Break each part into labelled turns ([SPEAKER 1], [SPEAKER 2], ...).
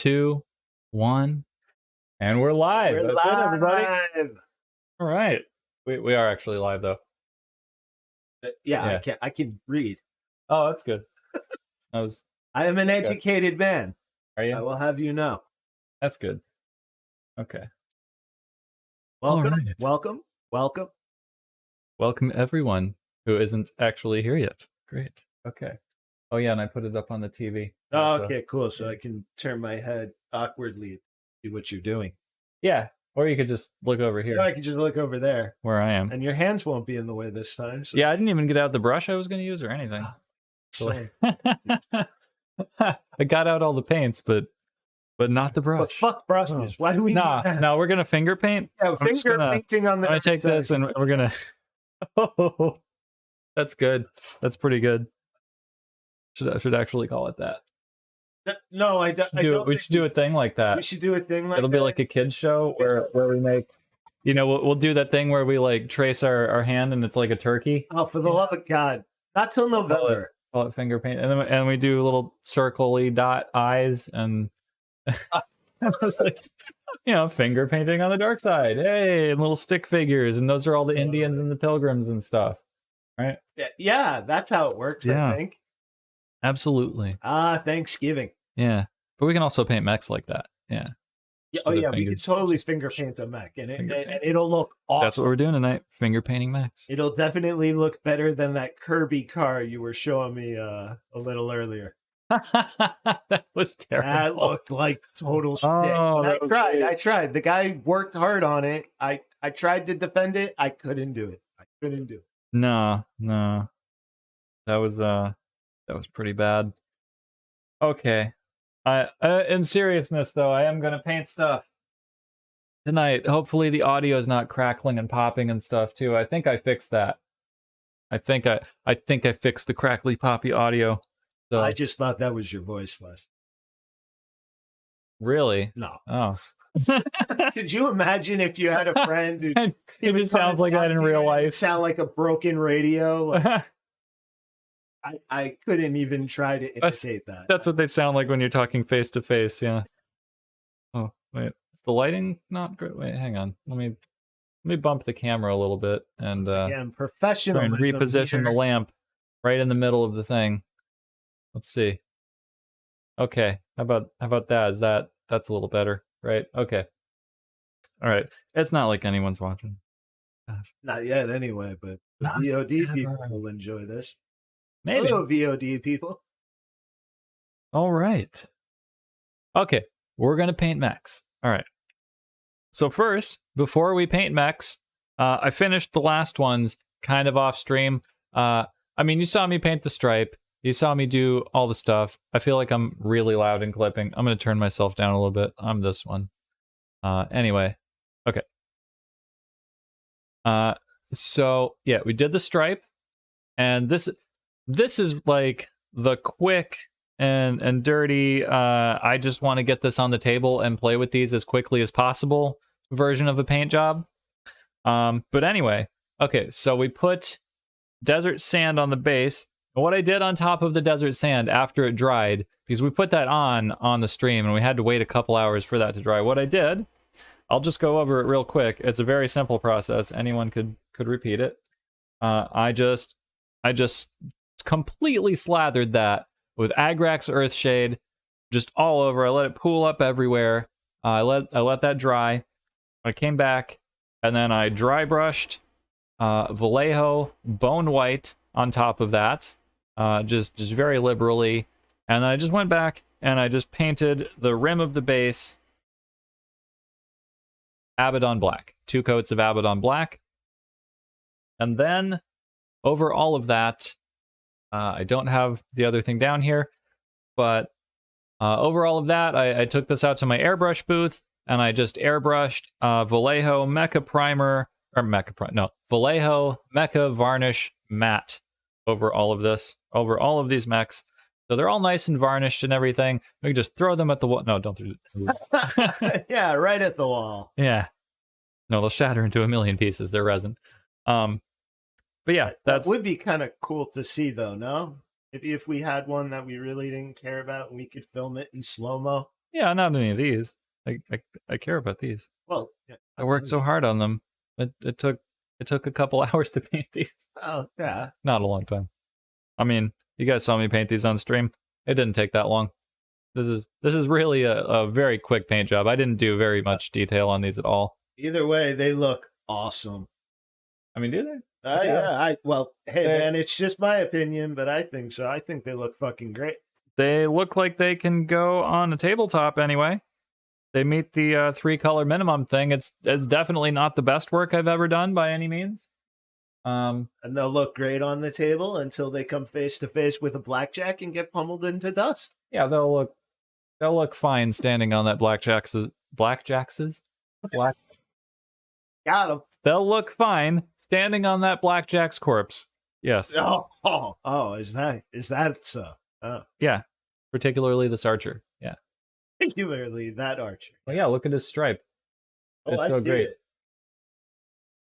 [SPEAKER 1] 2, 1, and we're live.
[SPEAKER 2] We're
[SPEAKER 1] That's
[SPEAKER 2] live.
[SPEAKER 1] it, everybody. All right. We are actually live, though.
[SPEAKER 2] Yeah. I can read.
[SPEAKER 1] Oh, that's good.
[SPEAKER 2] I am an educated man.
[SPEAKER 1] Are you?
[SPEAKER 2] I will have you know.
[SPEAKER 1] That's good. Okay.
[SPEAKER 2] Welcome,
[SPEAKER 1] All right.
[SPEAKER 2] welcome.
[SPEAKER 1] Everyone who isn't actually here yet. Great. Okay. Oh, yeah, and I put it up on the TV.
[SPEAKER 2] Oh, okay, cool. So I can turn my head awkwardly to see what you're doing.
[SPEAKER 1] Yeah, or you could just look over here.
[SPEAKER 2] Yeah, I can just look over there.
[SPEAKER 1] Where I am.
[SPEAKER 2] And your hands won't be in the way this time. So.
[SPEAKER 1] Yeah, I didn't even get out the brush I was going to use or anything. I got out all the paints, but not the brush.
[SPEAKER 2] But fuck brushes. Why do we?
[SPEAKER 1] No, we're gonna finger paint.
[SPEAKER 2] Yeah, finger painting on the.
[SPEAKER 1] I'm gonna take this and we're gonna. Oh, that's good. That's pretty good. Should actually call it that.
[SPEAKER 2] No, I don't.
[SPEAKER 1] We should do a thing like that.
[SPEAKER 2] We should do a thing like
[SPEAKER 1] It'll be like a kids show where we make. You know, we'll do that thing where we like trace our hand and it's like a turkey.
[SPEAKER 2] Oh, for the love of God! Not till November.
[SPEAKER 1] Call it finger paint, and we do little circle-y dot eyes and. I was like, you know, finger painting on the dark side. Hey, and little stick figures, and those are all the Indians and the Pilgrims and stuff, right?
[SPEAKER 2] Yeah, that's how it works.
[SPEAKER 1] Yeah.
[SPEAKER 2] I think.
[SPEAKER 1] Absolutely.
[SPEAKER 2] Thanksgiving.
[SPEAKER 1] Yeah, but we can also paint mechs like that. Yeah.
[SPEAKER 2] Oh yeah, we can totally finger paint a mech, and it'll look awesome.
[SPEAKER 1] That's what we're doing tonight. Finger painting mechs.
[SPEAKER 2] It'll definitely look better than that Kirby car you were showing me a little earlier.
[SPEAKER 1] That was terrible.
[SPEAKER 2] That looked like total shit.
[SPEAKER 1] Oh,
[SPEAKER 2] I tried. The guy worked hard on it. I tried to defend it. I couldn't do it.
[SPEAKER 1] No. That was pretty bad. Okay. In seriousness though, I am gonna paint stuff tonight. Hopefully the audio is not crackling and popping and stuff too. I think I fixed that. I think I fixed the crackly poppy audio. So.
[SPEAKER 2] I just thought that was your voice, Les.
[SPEAKER 1] Really?
[SPEAKER 2] No.
[SPEAKER 1] Oh.
[SPEAKER 2] Could you imagine if you had a friend who
[SPEAKER 1] it just sounds like that in real life?
[SPEAKER 2] Sound like a broken radio. Like, I couldn't even try to imitate that.
[SPEAKER 1] That's what they sound like when you're talking face to face. Yeah. Oh wait, is the lighting not great? Wait, hang on. Let me bump the camera a little bit and
[SPEAKER 2] again, professional
[SPEAKER 1] and reposition the lamp right in the middle of the thing. Let's see. Okay, how about that? That's a little better, right? Okay. All right. It's not like anyone's watching. Gosh.
[SPEAKER 2] Not yet, anyway. But the VOD people will enjoy this.
[SPEAKER 1] Maybe.
[SPEAKER 2] Hello, VOD people.
[SPEAKER 1] All right. Okay, we're gonna paint mechs. All right. So first, before we paint mechs, I finished the last ones kind of off stream. I mean, you saw me paint the stripe. You saw me do all the stuff. I feel like I'm really loud and clipping. I'm going to turn myself down a little bit. I'm this one. Anyway. Okay. So, yeah, we did the stripe. And this is like the quick and dirty, I just want to get this on the table and play with these as quickly as possible version of a paint job. But anyway. Okay, so we put desert sand on the base. What I did on top of the desert sand after it dried, because we put that on the stream and we had to wait a couple hours for that to dry. What I did, I'll just go over it real quick. It's a very simple process. Anyone could repeat it. I just completely slathered that with Agrax Earthshade, just all over. I let it pool up everywhere. I let that dry. I came back and then I dry brushed Vallejo Bone White on top of that. Just very liberally, and then I just went back and I just painted the rim of the base Abaddon Black, 2 coats of Abaddon Black, and then over all of that, I don't have the other thing down here, but over all of that, I took this out to my airbrush booth and I just airbrushed Vallejo Vallejo Mecha Varnish Matte over all of this, over all of these mechs. So they're all nice and varnished and everything. We can just throw them at the wall. No, don't throw
[SPEAKER 2] it. Yeah, right at the wall.
[SPEAKER 1] Yeah. No, they'll shatter into a million pieces. They're resin. But yeah, that
[SPEAKER 2] would be kind of cool to see, though, no? Maybe if we had one that we really didn't care about and we could film it in slow-mo.
[SPEAKER 1] Yeah, not any of these. I care about these.
[SPEAKER 2] Well, yeah,
[SPEAKER 1] I worked so hard on them. It took a couple hours to paint these.
[SPEAKER 2] Oh, yeah.
[SPEAKER 1] Not a long time. I mean, you guys saw me paint these on stream. It didn't take that long. This is really a very quick paint job. I didn't do very much detail on these at all.
[SPEAKER 2] Either way, they look awesome.
[SPEAKER 1] I mean, do they?
[SPEAKER 2] Yeah. Well, hey, man, it's just my opinion, but I think so. I think they look fucking great.
[SPEAKER 1] They look like they can go on a tabletop anyway. They meet the 3-color minimum thing. It's definitely not the best work I've ever done by any means.
[SPEAKER 2] And they'll look great on the table until they come face to face with a blackjack and get pummeled into dust.
[SPEAKER 1] Yeah, they'll look fine standing on that blackjack's.
[SPEAKER 2] Got them.
[SPEAKER 1] They'll look fine standing on that blackjack's corpse. Yes.
[SPEAKER 2] Oh, is that so? Oh.
[SPEAKER 1] Yeah, particularly this archer. Yeah.
[SPEAKER 2] Particularly that archer.
[SPEAKER 1] Well, yeah, look at his stripe.
[SPEAKER 2] Oh,
[SPEAKER 1] it's so great.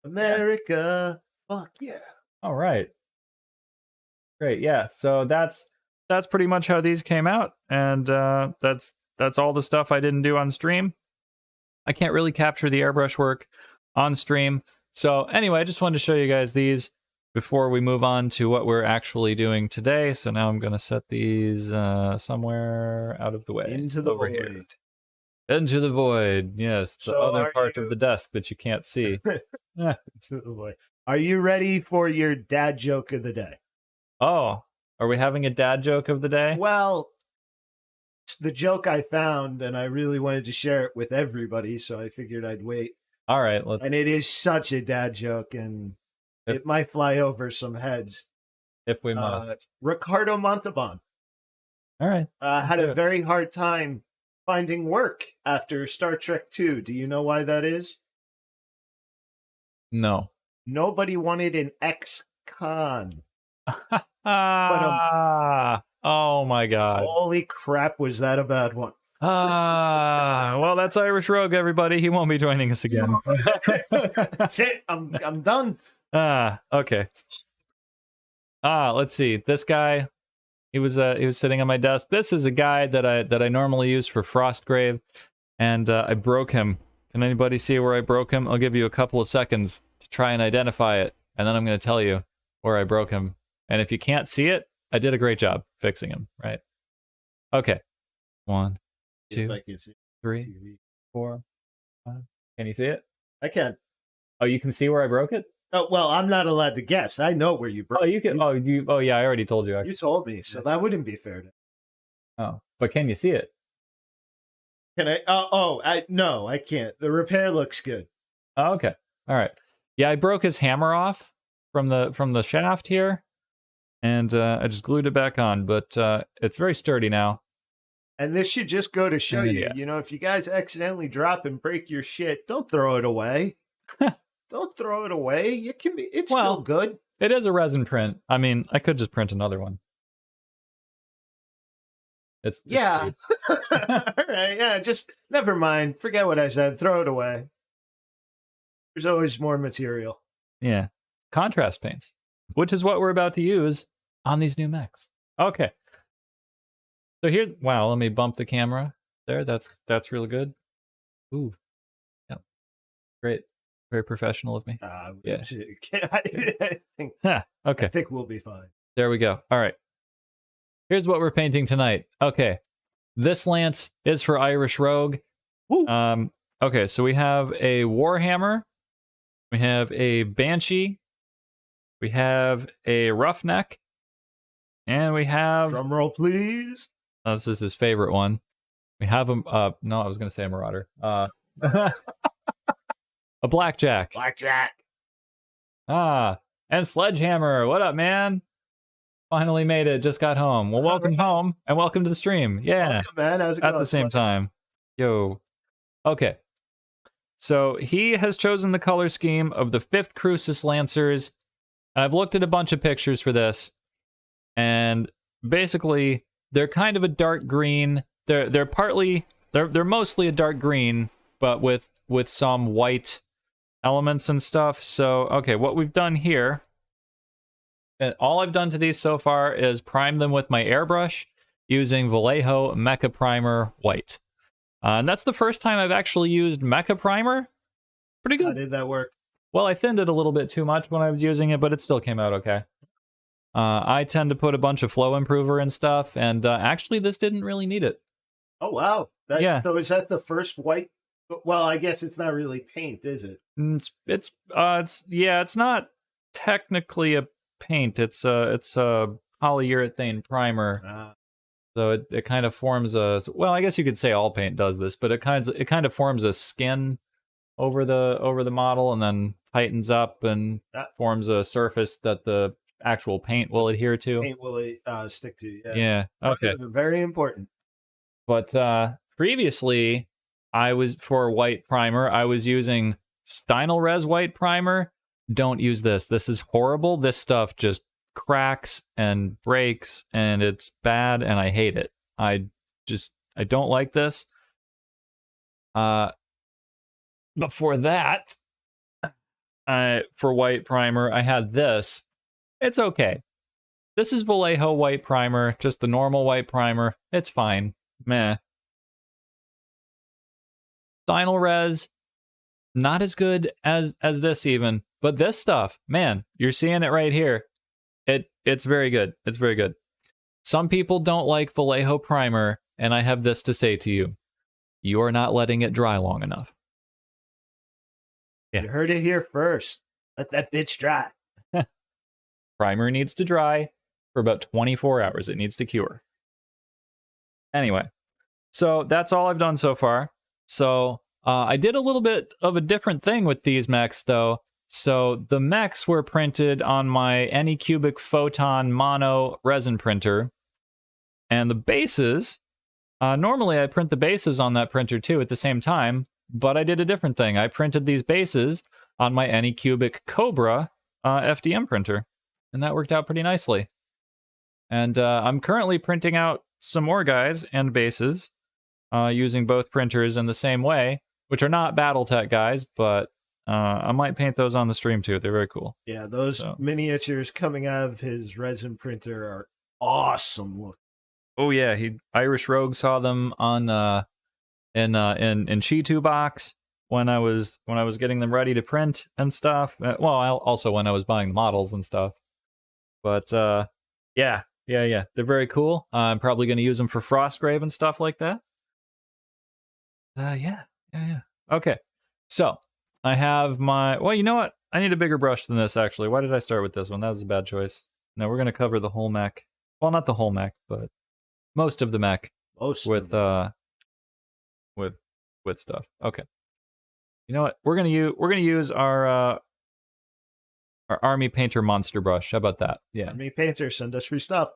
[SPEAKER 2] America. Fuck yeah.
[SPEAKER 1] All right. Great. Yeah. So that's pretty much how these came out, and that's all the stuff I didn't do on stream. I can't really capture the airbrush work on stream. So anyway, I just wanted to show you guys these before we move on to what we're actually doing today. So now I'm going to set these somewhere out of the way.
[SPEAKER 2] Into the void.
[SPEAKER 1] Here. Into the void. Yes, the other part of the desk that you can't see.
[SPEAKER 2] Into the void. Are you ready for your dad joke of the day?
[SPEAKER 1] Oh, are we having a dad joke of the day?
[SPEAKER 2] Well, it's the joke I found, and I really wanted to share it with everybody, so I figured I'd wait.
[SPEAKER 1] All right, let's.
[SPEAKER 2] And it is such a dad joke, and it might fly over some heads.
[SPEAKER 1] If we must.
[SPEAKER 2] Ricardo Montalban.
[SPEAKER 1] All right.
[SPEAKER 2] Had a very hard time finding work after Star Trek II. Do you know why that is?
[SPEAKER 1] No.
[SPEAKER 2] Nobody wanted an ex-con.
[SPEAKER 1] Oh my god.
[SPEAKER 2] Holy crap, was that a bad one?
[SPEAKER 1] Well, that's IrishRogue, everybody. He won't be joining us again.
[SPEAKER 2] That's it. I'm done.
[SPEAKER 1] Okay. Let's see. This guy, he was sitting on my desk. This is a guy that I normally use for Frostgrave, and I broke him. Can anybody see where I broke him? I'll give you a couple of seconds to try and identify it, and then I'm going to tell you where I broke him. And if you can't see it, I did a great job fixing him, right? Okay. 1, 2, 3, 4, 5. Can you see it?
[SPEAKER 2] I can.
[SPEAKER 1] Oh, you can see where I broke it?
[SPEAKER 2] Oh, well, I'm not allowed to guess. I know where you broke.
[SPEAKER 1] Oh, you can. Oh, yeah. I already told you.
[SPEAKER 2] You told me, so that wouldn't be fair to.
[SPEAKER 1] Oh, but can you see it?
[SPEAKER 2] Can I? No, I can't. The repair looks good.
[SPEAKER 1] Oh, okay. All right. Yeah, I broke his hammer off from the shaft here, and I just glued it back on. But it's very sturdy now.
[SPEAKER 2] And this should just go to show you, if you guys accidentally drop and break your shit, don't throw it away. Don't throw it away. It's still good.
[SPEAKER 1] It is a resin print. I mean, I could just print another one. It's
[SPEAKER 2] yeah. All right. Yeah. Just never mind. Forget what I said. Throw it away. There's always more material.
[SPEAKER 1] Yeah. Contrast paints, which is what we're about to use on these new mechs. Okay. So here's, wow, let me bump the camera there. That's really good. Ooh. Yeah. Great. Very professional of me. Yeah. Okay.
[SPEAKER 2] I think we'll be fine.
[SPEAKER 1] There we go. All right. Here's what we're painting tonight. Okay. This lance is for IrishRogue. Okay, so we have a Warhammer. We have a Banshee. We have a Roughneck. And we have...
[SPEAKER 2] Drum roll, please.
[SPEAKER 1] This is his favorite one. We have him... no, I was going to say a Marauder. A Blackjack.
[SPEAKER 2] Blackjack.
[SPEAKER 1] And Sledgehammer. What up, man? Finally made it. Just got home. Well, welcome home and welcome to the stream. Yeah.
[SPEAKER 2] Welcome, man. How's it going?
[SPEAKER 1] At the same time. Yo. Okay. So he has chosen the color scheme of the 5th Crusis Lancers. I've looked at a bunch of pictures for this. And basically, they're kind of a dark green. They're mostly a dark green, but with some white elements and stuff. So, okay, what we've done here, and all I've done to these so far is prime them with my airbrush using Vallejo Mecha Primer White. And that's the first time I've actually used Mecha Primer. Pretty good.
[SPEAKER 2] How did that work?
[SPEAKER 1] Well, I thinned it a little bit too much when I was using it, but it still came out okay. I tend to put a bunch of flow improver and stuff, and actually this didn't really need it.
[SPEAKER 2] Oh, wow.
[SPEAKER 1] Yeah.
[SPEAKER 2] So is that the first white? Well, I guess it's not really paint, is it?
[SPEAKER 1] It's not technically a paint. It's a polyurethane primer. So it kind of forms a, well, I guess you could say all paint does this, but it kind of forms a skin over the model and then tightens up and forms a surface that the actual paint will adhere to.
[SPEAKER 2] Paint will stick to.
[SPEAKER 1] Yeah. Okay.
[SPEAKER 2] Very important.
[SPEAKER 1] But previously, for white primer, I was using Stynylrez white primer. Don't use this. This is horrible. This stuff just cracks and breaks, and it's bad, and I hate it. I don't like this. Before that, for white primer, I had this. It's okay. This is Vallejo white primer, just the normal white primer. It's fine. Meh. Stynylrez, not as good as this even, but this stuff, man, you're seeing it right here. It's very good. It's very good. Some people don't like Vallejo primer, and I have this to say to you. You are not letting it dry long enough.
[SPEAKER 2] Yeah. You heard it here first. Let that bitch dry.
[SPEAKER 1] Primer needs to dry for about 24 hours. It needs to cure. Anyway, so that's all I've done so far. So I did a little bit of a different thing with these mechs, though. So the mechs were printed on my Anycubic Photon Mono resin printer. And the bases, normally I print the bases on that printer too at the same time, but I did a different thing. I printed these bases on my Anycubic Cobra FDM printer, and that worked out pretty nicely. And I'm currently printing out some more guys and bases using both printers in the same way, which are not Battletech guys, but I might paint those on the stream too. They're very cool.
[SPEAKER 2] Yeah, those miniatures coming out of his resin printer are awesome looking.
[SPEAKER 1] Oh yeah, IrishRogue saw them on in Chi2 box when I was getting them ready to print and stuff. Well, also when I was buying the models and stuff. But yeah, they're very cool. I'm probably going to use them for Frostgrave and stuff like that. Yeah. Okay, so I have my. Well, you know what? I need a bigger brush than this. Actually, why did I start with this one? That was a bad choice. No, we're going to cover the whole mech. Well, not the whole mech, but most of the mech with stuff. Okay. You know what? We're gonna use our Army Painter monster brush. How about that? Yeah.
[SPEAKER 2] Army Painter, send us free stuff.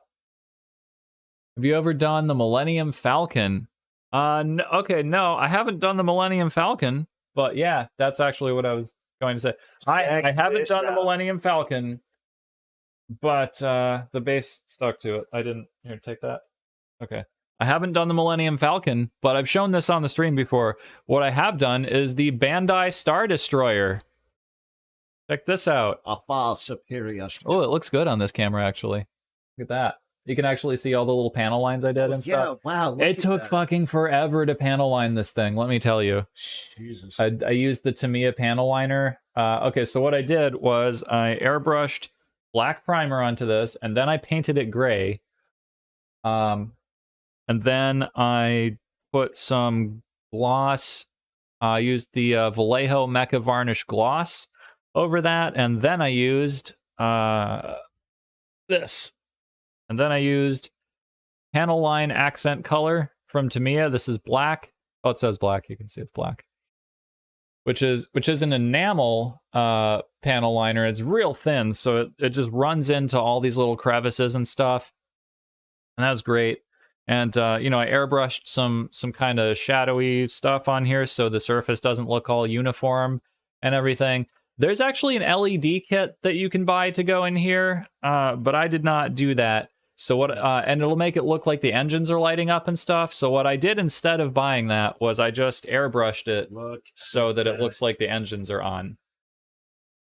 [SPEAKER 1] Have you ever done the Millennium Falcon? No, okay, no, I haven't done the Millennium Falcon, but yeah, that's actually what I was going to say. I haven't done the Millennium Falcon, but the base stuck to it. I didn't. Here, take that. Okay. I haven't done the Millennium Falcon, but I've shown this on the stream before. What I have done is the Bandai Star Destroyer. Check this out.
[SPEAKER 2] A far superior.
[SPEAKER 1] Oh, it looks good on this camera, actually. Look at that. You can actually see all the little panel lines I did and stuff.
[SPEAKER 2] Yeah, wow.
[SPEAKER 1] It took fucking forever to panel line this thing, let me tell you.
[SPEAKER 2] Jesus.
[SPEAKER 1] I used the Tamiya panel liner. Okay, so what I did was I airbrushed black primer onto this, and then I painted it gray. And then I put some gloss. I used the Vallejo Mecha Varnish Gloss over that, and then I used this. And then I used panel line accent color from Tamiya. This is black. Oh, it says black. You can see it's black. Which is an enamel panel liner. It's real thin, so it just runs into all these little crevices and stuff. And that was great. And I airbrushed some kind of shadowy stuff on here so the surface doesn't look all uniform and everything. There's actually an LED kit that you can buy to go in here, but I did not do that. So and it'll make it look like the engines are lighting up and stuff. So what I did instead of buying that was I just airbrushed it so that it looks like the engines are on.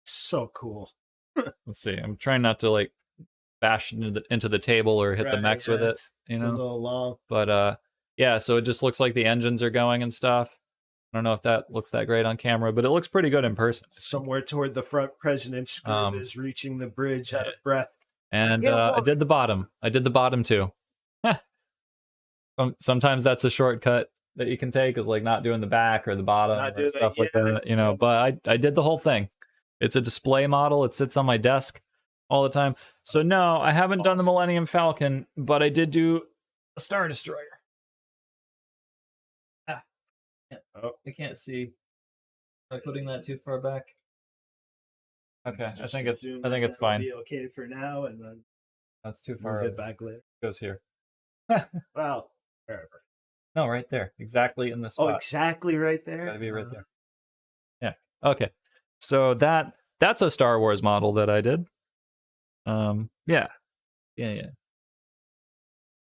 [SPEAKER 2] So cool.
[SPEAKER 1] Let's see. I'm trying not to like bash into the table or hit the mechs with it.
[SPEAKER 2] It's a little long.
[SPEAKER 1] But Yeah, so it just looks like the engines are going and stuff. I don't know if that looks that great on camera, but it looks pretty good in person.
[SPEAKER 2] Somewhere toward the front, President Scrooge is reaching the bridge out of breath.
[SPEAKER 1] And I did the bottom. I did the bottom too. Sometimes that's a shortcut that you can take, is like not doing the back or the bottom or stuff like that, you know. But I did the whole thing. It's a display model. It sits on my desk all the time. So no, I haven't done the Millennium Falcon, but I did do a Star Destroyer. I can't see. Am I putting that too far back? Okay, I think it's fine.
[SPEAKER 2] Be okay for now, and then
[SPEAKER 1] that's too far.
[SPEAKER 2] Get back later.
[SPEAKER 1] It goes here.
[SPEAKER 2] Well, wherever.
[SPEAKER 1] No, right there, exactly in the spot.
[SPEAKER 2] Oh, exactly right there.
[SPEAKER 1] It's gotta be right there. Yeah. Okay. So that's a Star Wars model that I did. Yeah. I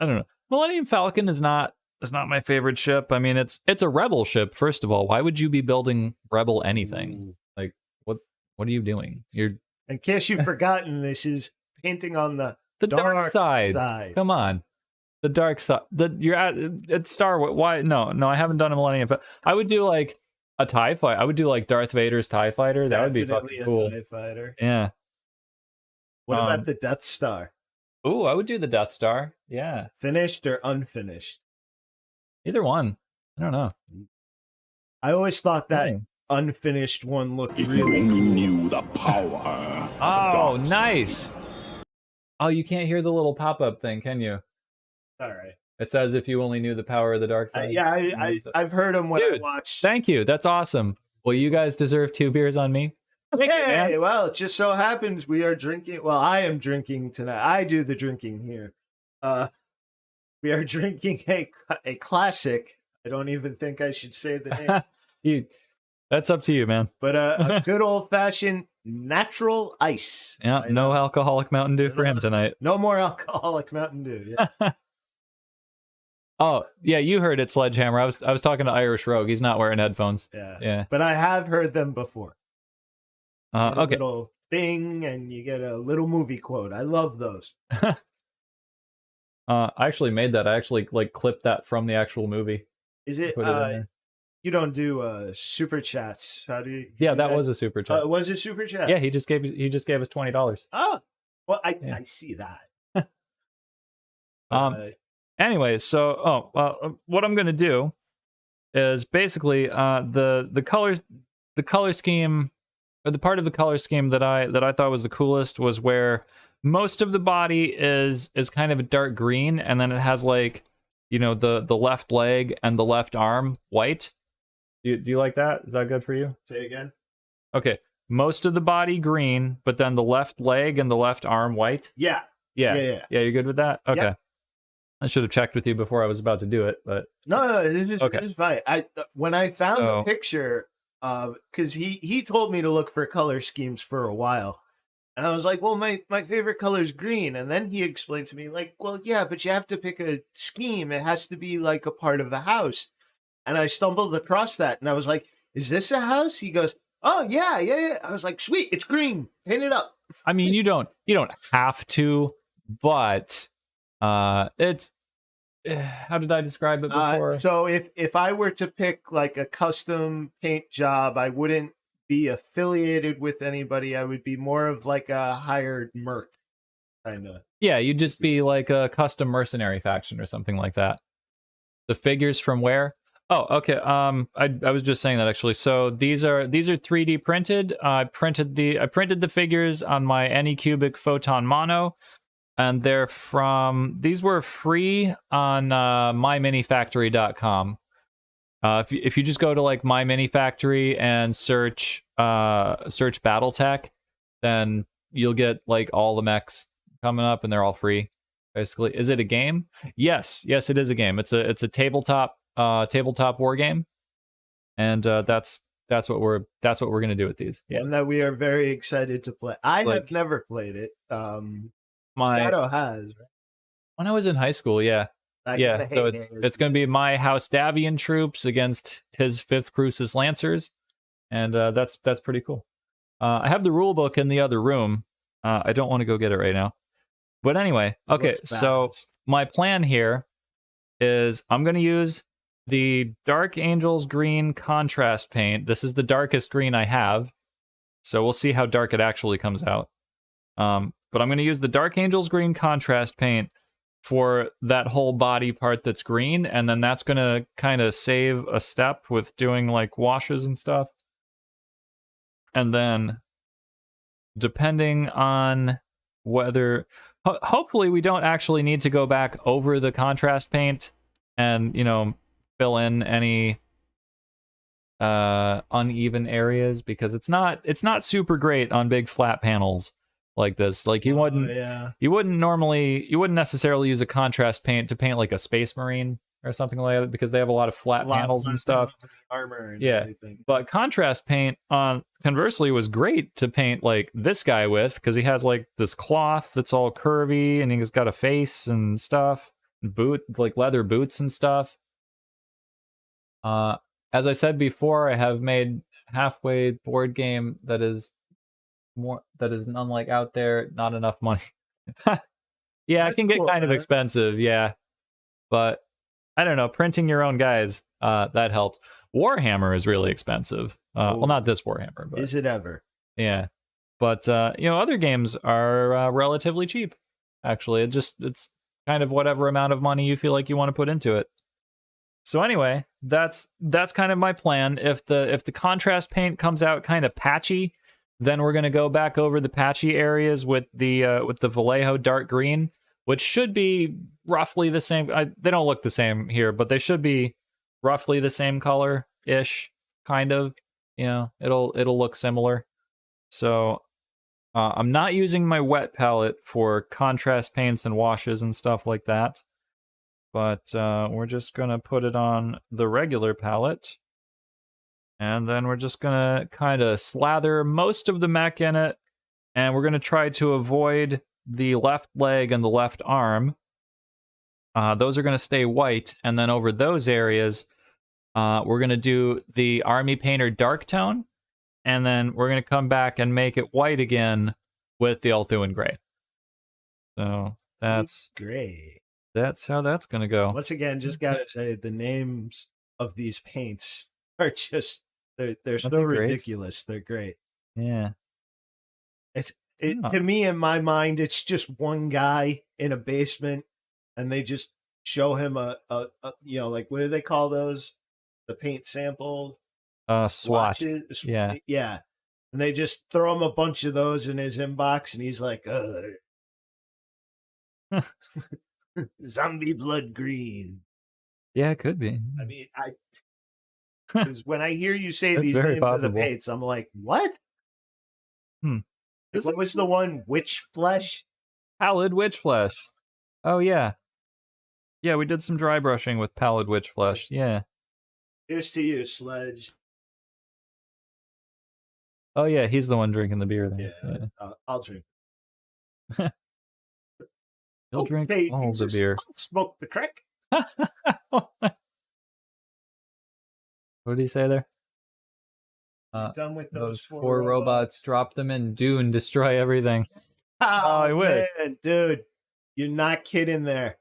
[SPEAKER 1] don't know. Millennium Falcon is not my favorite ship. I mean, it's a Rebel ship. First of all, why would you be building Rebel anything?
[SPEAKER 2] Ooh.
[SPEAKER 1] Like, what are you doing? You're,
[SPEAKER 2] in case you've forgotten, this is painting on the
[SPEAKER 1] dark side. Come on, the dark side. You're at Star Wars. Why? No, I haven't done a Millennium. I would do like a TIE fighter. I would do like Darth Vader's TIE fighter. That would be fucking cool.
[SPEAKER 2] A TIE fighter.
[SPEAKER 1] Yeah.
[SPEAKER 2] What about the Death Star?
[SPEAKER 1] Ooh, I would do the Death Star. Yeah.
[SPEAKER 2] Finished or unfinished?
[SPEAKER 1] Either one. I don't know.
[SPEAKER 2] I always thought that unfinished one looked really cool.
[SPEAKER 3] Knew the power.
[SPEAKER 1] Oh, nice. Oh, you can't hear the little pop-up thing, can you?
[SPEAKER 2] All right.
[SPEAKER 1] It says if you only knew the power of the dark side.
[SPEAKER 2] Yeah, I've heard them when I watched.
[SPEAKER 1] Thank you. That's awesome. Well, you guys deserve 2 beers on me.
[SPEAKER 2] Hey, well, it just so happens we are drinking. Well, I am drinking tonight. I do the drinking here. We are drinking a classic. I don't even think I should say the name.
[SPEAKER 1] That's up to you, man.
[SPEAKER 2] But a good old-fashioned natural ice.
[SPEAKER 1] Yeah, no alcoholic Mountain Dew for him tonight.
[SPEAKER 2] No more alcoholic Mountain Dew. Yeah.
[SPEAKER 1] Oh, yeah, you heard it, Sledgehammer. I was talking to IrishRogue. He's not wearing headphones. Yeah.
[SPEAKER 2] But I have heard them before.
[SPEAKER 1] Okay.
[SPEAKER 2] A little bing, and you get a little movie quote. I love those.
[SPEAKER 1] I actually made that. I actually clipped that from the actual movie.
[SPEAKER 2] Is it? You don't do super chats. How do you?
[SPEAKER 1] Yeah, that was a super chat.
[SPEAKER 2] Was it super chat?
[SPEAKER 1] Yeah, he just gave us $20.
[SPEAKER 2] Oh, well, I see that.
[SPEAKER 1] Anyway, so what I'm gonna do is basically the color scheme, or the part of the color scheme that I thought was the coolest was where most of the body is kind of a dark green, and then it has like, you know, the left leg and the left arm white. Do you like that? Is that good for you?
[SPEAKER 2] Say again.
[SPEAKER 1] Okay, most of the body green, but then the left leg and the left arm white.
[SPEAKER 2] Yeah.
[SPEAKER 1] You're good with that? Okay. Yep. I should have checked with you before I was about to do it, but
[SPEAKER 2] no, it's fine. When I found the picture, because he told me to look for color schemes for a while, and I was like, well, my favorite color is green, and then he explained to me like, well, yeah, but you have to pick a scheme. It has to be like a part of the house, and I stumbled across that, and I was like, is this a house? He goes, oh yeah. I was like, sweet, it's green. Paint it up.
[SPEAKER 1] I mean, you don't have to, but it's how did I describe it before?
[SPEAKER 2] So if I were to pick like a custom paint job, I wouldn't be affiliated with anybody. I would be more of like a hired merc kind of.
[SPEAKER 1] Yeah, you'd just be like a custom mercenary faction or something like that. The figures from where? Oh, okay. I was just saying that actually. So these are 3D printed. I printed the figures on my Anycubic Photon Mono. And these were free on myminifactory.com. If you just go to like My Mini Factory and search BattleTech, then you'll get like all the mechs coming up, and they're all free. Basically, is it a game? Yes, it is a game. It's a tabletop war game, and that's what we're gonna do with these. Yeah,
[SPEAKER 2] and that we are very excited to play. I have never played it. Shadow has, right?
[SPEAKER 1] When I was in high school, yeah. So it's going to be my house Davion troops against his 5th Crusis Lancers, and that's pretty cool. I have the rule book in the other room. I don't want to go get it right now, but anyway, okay. So my plan here is I'm going to use the Dark Angels Green contrast paint. This is the darkest green I have, so we'll see how dark it actually comes out. But I'm going to use the Dark Angels Green contrast paint for that whole body part that's green, and then that's going to kind of save a step with doing like washes and stuff. And then depending on whether hopefully we don't actually need to go back over the contrast paint and, you know, fill in any uneven areas, because it's not super great on big flat panels like this. Like you wouldn't necessarily use a contrast paint to paint like a Space Marine or something like that, because they have a lot of flat panels and stuff.
[SPEAKER 2] Armor and
[SPEAKER 1] yeah,
[SPEAKER 2] everything.
[SPEAKER 1] But contrast paint on conversely was great to paint like this guy with, because he has like this cloth that's all curvy and he's got a face and stuff, like leather boots and stuff. As I said before, I have made halfway board game that is unlike out there, not enough money. Yeah, it can get kind of expensive, yeah. But I don't know, printing your own guys, that helps. Warhammer is really expensive. Well, not this Warhammer, but
[SPEAKER 2] is it ever?
[SPEAKER 1] Yeah. But you know, other games are relatively cheap. Actually, it's kind of whatever amount of money you feel like you want to put into it. So anyway, that's kind of my plan. If the contrast paint comes out kind of patchy, then we're gonna go back over the patchy areas with the Vallejo dark green, which should be roughly the same. They don't look the same here, but they should be roughly the same color-ish, kind of. You know, it'll look similar. So I'm not using my wet palette for contrast paints and washes and stuff like that. But we're just going to put it on the regular palette. And then we're just going to kind of slather most of the mech in it. And we're going to try to avoid the left leg and the left arm. Those are going to stay white. And then over those areas, we're going to do the Army Painter dark tone. And then we're going to come back and make it white again with the Althuan gray. So that's
[SPEAKER 2] great.
[SPEAKER 1] That's how that's going to go.
[SPEAKER 2] Once again, just got to say the names of these paints are just, they're so ridiculous. They're great.
[SPEAKER 1] Yeah.
[SPEAKER 2] To me, in my mind, it's just one guy in a basement and they just show him a you know, like, what do they call those? The paint samples?
[SPEAKER 1] Swatches. Yeah.
[SPEAKER 2] Yeah. And they just throw him a bunch of those in his inbox and he's like, zombie blood green.
[SPEAKER 1] Yeah, it could be.
[SPEAKER 2] I mean, when I hear you say these names of the paints, I'm like, what? What was the one? Witch flesh?
[SPEAKER 1] Pallid witch flesh. Oh, yeah. Yeah, we did some dry brushing with pallid witch flesh. Yeah.
[SPEAKER 2] Here's to you, Sledge.
[SPEAKER 1] Oh, yeah, he's the one drinking the beer then.
[SPEAKER 2] Yeah. I'll drink.
[SPEAKER 1] He'll drink all the beer.
[SPEAKER 2] Smoke the crack.
[SPEAKER 1] What did he say there?
[SPEAKER 2] Done with
[SPEAKER 1] those four robots. Drop them in Dune, destroy everything.
[SPEAKER 2] Oh, I wish. Man, dude, you're not kidding there.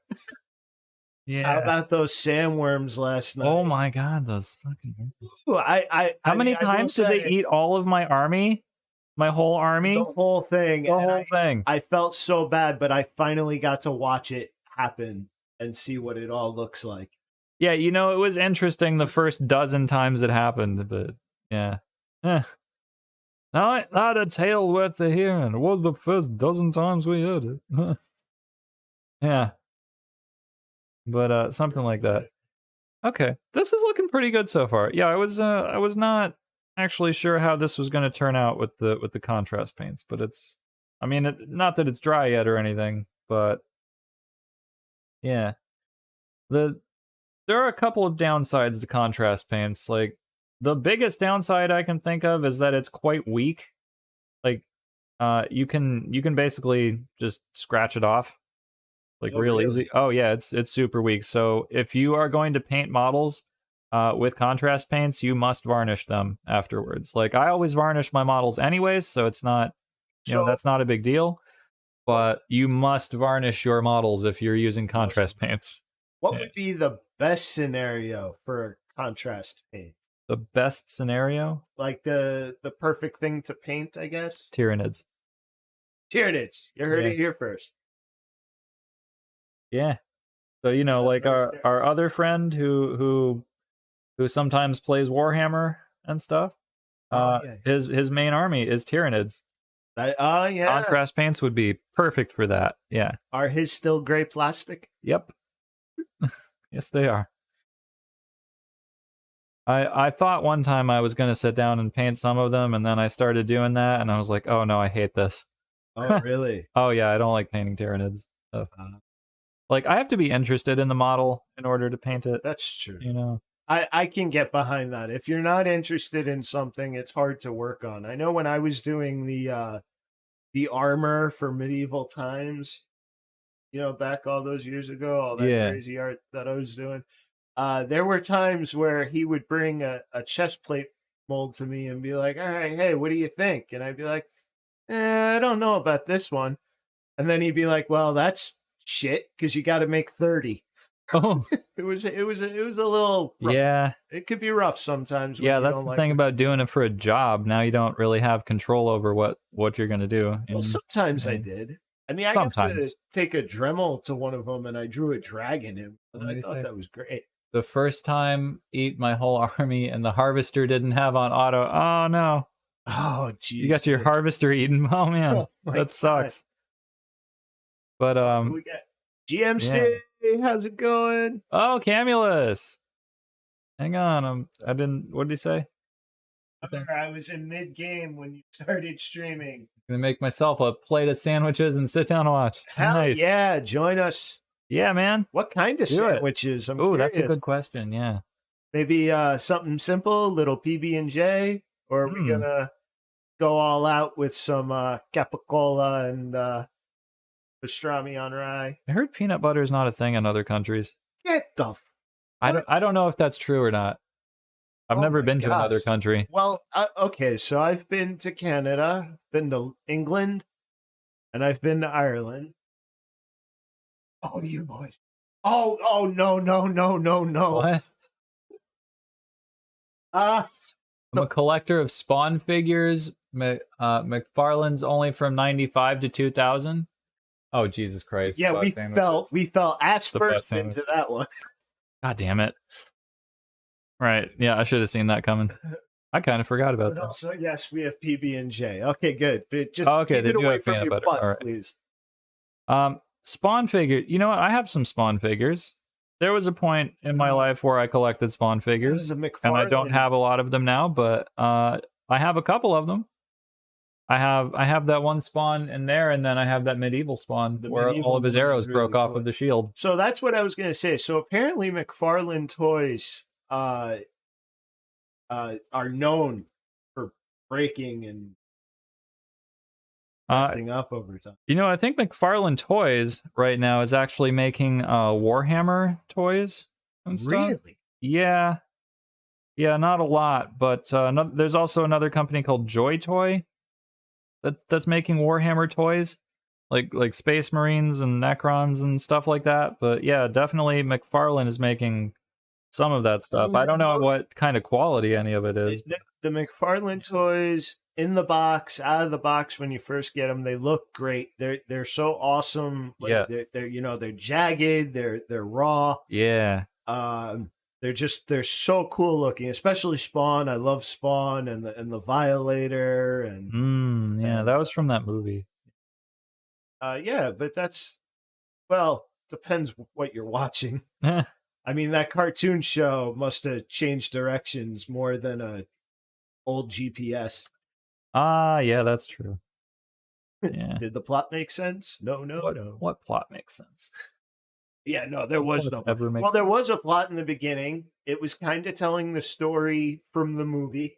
[SPEAKER 1] Yeah.
[SPEAKER 2] How about those sandworms last night?
[SPEAKER 1] Oh my god, those fucking.
[SPEAKER 2] How
[SPEAKER 1] many times did they eat all of my army? My whole army?
[SPEAKER 2] The whole thing.
[SPEAKER 1] The whole thing.
[SPEAKER 2] I felt so bad, but I finally got to watch it happen and see what it all looks like.
[SPEAKER 1] Yeah, you know, it was interesting the first dozen times it happened, but yeah. Now I had a tale worth the hearing. It was the first dozen times we heard it. Yeah. But something like that. Okay, this is looking pretty good so far. Yeah, I was not actually sure how this was going to turn out with the contrast paints, but it's, I mean, not that it's dry yet or anything, but yeah. There are a couple of downsides to contrast paints. Like, the biggest downside I can think of is that it's quite weak. Like, you can basically just scratch it off, like real easy. Oh yeah, it's super weak. So if you are going to paint models with contrast paints, you must varnish them afterwards. Like, I always varnish my models anyways, so it's not, you know, that's not a big deal. But you must varnish your models if you're using contrast paints.
[SPEAKER 2] What would be the best scenario for contrast paint?
[SPEAKER 1] The best scenario?
[SPEAKER 2] Like the perfect thing to paint, I guess?
[SPEAKER 1] Tyranids.
[SPEAKER 2] Tyranids. You heard it here first.
[SPEAKER 1] Yeah. So, you know, like our other friend who sometimes plays Warhammer and stuff, his main army is Tyranids.
[SPEAKER 2] Yeah.
[SPEAKER 1] Contrast paints would be perfect for that. Yeah.
[SPEAKER 2] Are his still gray plastic?
[SPEAKER 1] Yep. Yes, they are. I thought one time I was going to sit down and paint some of them, and then I started doing that, and I was like, oh no, I hate this.
[SPEAKER 2] Oh, really?
[SPEAKER 1] Oh yeah, I don't like painting Tyranids. Like, I have to be interested in the model in order to paint it.
[SPEAKER 2] That's true.
[SPEAKER 1] You know?
[SPEAKER 2] I can get behind that. If you're not interested in something, it's hard to work on. I know when I was doing the armor for medieval times, you know, back all those years ago, all that crazy art that I was doing, there were times where he would bring a chest plate mold to me and be like, all right, hey, what do you think? And I'd be like, I don't know about this one. And then he'd be like, well, that's shit, because you got to make 30.
[SPEAKER 1] Oh,
[SPEAKER 2] it was a little rough.
[SPEAKER 1] Yeah.
[SPEAKER 2] It could be rough sometimes.
[SPEAKER 1] Yeah, that's the thing about doing it for a job. Now you don't really have control over what you're gonna do.
[SPEAKER 2] Well, sometimes I did. I mean, I got to take a Dremel to one of them, and I drew a dragon in, and I thought that was great.
[SPEAKER 1] The first time, eat my whole army, and the harvester didn't have on auto. Oh no!
[SPEAKER 2] Oh, geez.
[SPEAKER 1] You got your harvester eaten. Oh man, that sucks. But
[SPEAKER 2] we got GMC. How's it going?
[SPEAKER 1] Oh, Camulus. Hang on, I didn't. What did he say?
[SPEAKER 2] I was in mid game when you started streaming.
[SPEAKER 1] I'm gonna make myself a plate of sandwiches and sit down and watch.
[SPEAKER 2] Hell
[SPEAKER 1] nice.
[SPEAKER 2] Yeah, join us.
[SPEAKER 1] Yeah, man.
[SPEAKER 2] What kind of sandwiches?
[SPEAKER 1] Oh, that's a good question. Yeah.
[SPEAKER 2] Maybe something simple, little PB&J, or are we gonna go all out with some capicola and pastrami on rye?
[SPEAKER 1] I heard peanut butter is not a thing in other countries.
[SPEAKER 2] Get the
[SPEAKER 1] I don't know if that's true or not. I've never been to another country.
[SPEAKER 2] Well, okay, so I've been to Canada, been to England, and I've been to Ireland. Oh, you boys. Oh, no.
[SPEAKER 1] What? I'm a collector of Spawn figures. McFarlane's only from 95 to 2000. Oh, Jesus Christ.
[SPEAKER 2] Yeah, we fell ass first into that one.
[SPEAKER 1] God damn it. Right. Yeah, I should have seen that coming. I kind of forgot about that.
[SPEAKER 2] Also, yes, we have PB&J. Okay, good. But just
[SPEAKER 1] keep it away from your butt, right.
[SPEAKER 2] Please.
[SPEAKER 1] Spawn figure. You know what? I have some Spawn figures. There was a point in my life where I collected Spawn figures, and I don't have a lot of them now, but I have a couple of them. I have that one Spawn in there, and then I have that medieval Spawn where all of his arrows broke off of the shield.
[SPEAKER 2] So that's what I was going to say. So apparently McFarlane Toys are known for breaking and messing up over time.
[SPEAKER 1] You know, I think McFarlane Toys right now is actually making Warhammer toys and stuff.
[SPEAKER 2] Really?
[SPEAKER 1] Yeah. Yeah, not a lot, but there's also another company called Joy Toy that's making Warhammer toys, like Space Marines and Necrons and stuff like that. But yeah, definitely McFarlane is making some of that stuff. I don't know what kind of quality any of it is.
[SPEAKER 2] The McFarlane toys in the box, out of the box, when you first get them, they look great. They're so awesome.
[SPEAKER 1] Yeah,
[SPEAKER 2] they're jagged. They're raw.
[SPEAKER 1] Yeah.
[SPEAKER 2] They're so cool looking, especially Spawn. I love Spawn and the Violator and
[SPEAKER 1] that was from that movie.
[SPEAKER 2] Yeah, but depends what you're watching. I mean, that cartoon show must have changed directions more than a old GPS.
[SPEAKER 1] Yeah, that's true. Yeah.
[SPEAKER 2] Did the plot make sense? No.
[SPEAKER 1] What plot makes sense?
[SPEAKER 2] Yeah, no, there was no. Well, there was a plot in the beginning. It was kind of telling the story from the movie.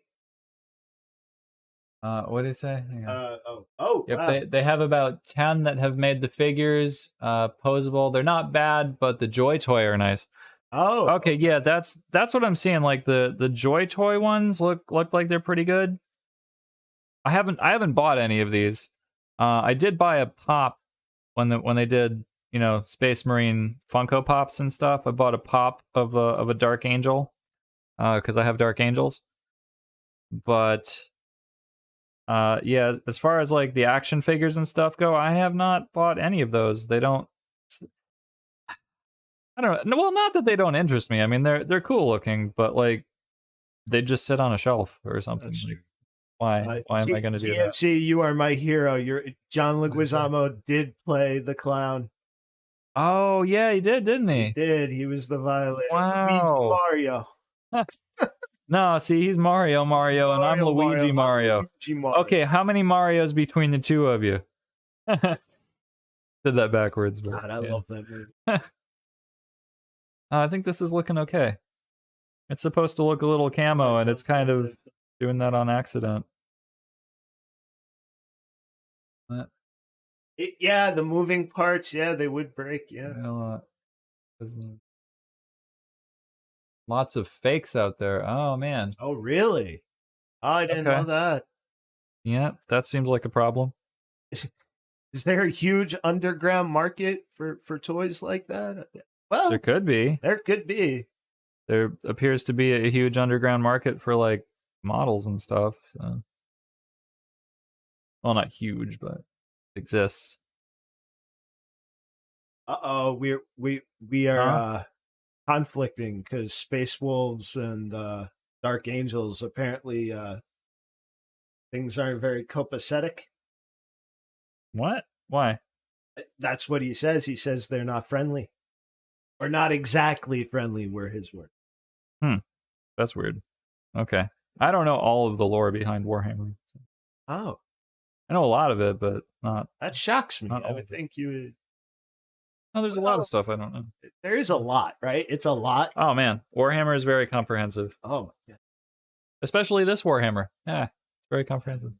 [SPEAKER 1] What did it say?
[SPEAKER 2] Yep,
[SPEAKER 1] wow. They have about 10 that have made the figures posable. They're not bad, but the Joy Toy are nice.
[SPEAKER 2] Oh,
[SPEAKER 1] okay, yeah, that's what I'm seeing. Like the Joy Toy ones look like they're pretty good. I haven't bought any of these. I did buy a pop when they did Space Marine Funko Pops and stuff. I bought a pop of a Dark Angel because I have Dark Angels. But yeah, as far as like the action figures and stuff go, I have not bought any of those. They don't. I don't know. Well, not that they don't interest me. I mean, they're cool looking, but like they just sit on a shelf or something. Like, why? Why am I going to do that?
[SPEAKER 2] See, you are my hero. John Leguizamo did play the clown.
[SPEAKER 1] Oh yeah, he did, didn't he?
[SPEAKER 2] He did. He was the violator.
[SPEAKER 1] Wow.
[SPEAKER 2] Mario.
[SPEAKER 1] No, see, he's Mario, and I'm Luigi Mario. Okay, how many Marios between the two of you? Did that backwards. But,
[SPEAKER 2] God, I love that movie.
[SPEAKER 1] I think this is looking okay. It's supposed to look a little camo, and it's kind of doing that on accident.
[SPEAKER 2] Yeah, the moving parts, yeah, they would break, yeah.
[SPEAKER 1] Lots of fakes out there. Oh, man.
[SPEAKER 2] Oh, really? Oh, I didn't know that.
[SPEAKER 1] Yeah, that seems like a problem.
[SPEAKER 2] Is there a huge underground market for toys like that? Well,
[SPEAKER 1] there could be.
[SPEAKER 2] There could be.
[SPEAKER 1] There appears to be a huge underground market for like models and stuff. So. Well, not huge, but it exists.
[SPEAKER 2] Uh-oh, we are conflicting because Space Wolves and Dark Angels apparently things aren't very copacetic.
[SPEAKER 1] What? Why?
[SPEAKER 2] That's what he says. He says they're not friendly. Or not exactly friendly were his words.
[SPEAKER 1] That's weird. Okay. I don't know all of the lore behind Warhammer.
[SPEAKER 2] Oh.
[SPEAKER 1] I know a lot of it, but not...
[SPEAKER 2] That shocks me. I would think you would...
[SPEAKER 1] No, there's a lot of stuff I don't know.
[SPEAKER 2] There is a lot, right? It's a lot.
[SPEAKER 1] Oh, man. Warhammer is very comprehensive.
[SPEAKER 2] Oh, my God.
[SPEAKER 1] Especially this Warhammer. Yeah, it's very comprehensive.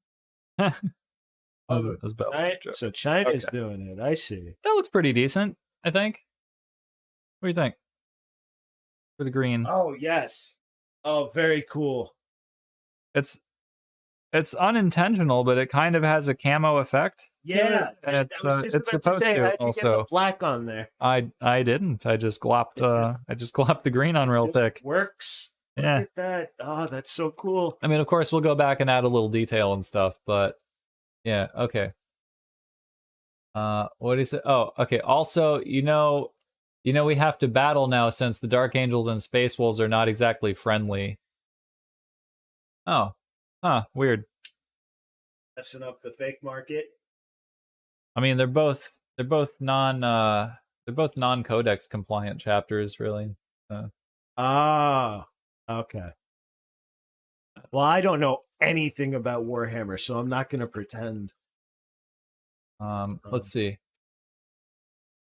[SPEAKER 2] So China's doing it. I see.
[SPEAKER 1] That looks pretty decent, I think. What do you think? For the green.
[SPEAKER 2] Oh, yes. Oh, very cool.
[SPEAKER 1] It's unintentional, but it kind of has a camo effect.
[SPEAKER 2] Yeah,
[SPEAKER 1] and it's supposed to also.
[SPEAKER 2] Get the black on there.
[SPEAKER 1] I didn't. I just glopped the green on real thick.
[SPEAKER 2] Works.
[SPEAKER 1] Yeah.
[SPEAKER 2] Look at that. Oh, that's so cool.
[SPEAKER 1] I mean, of course, we'll go back and add a little detail and stuff, but yeah, okay. What is it? Oh, okay. Also, we have to battle now since the Dark Angels and Space Wolves are not exactly friendly. Oh. Huh, weird.
[SPEAKER 2] Messing up the fake market.
[SPEAKER 1] I mean, they're both non-codex compliant chapters, really.
[SPEAKER 2] Okay. Well, I don't know anything about Warhammer, so I'm not going to pretend.
[SPEAKER 1] Let's see.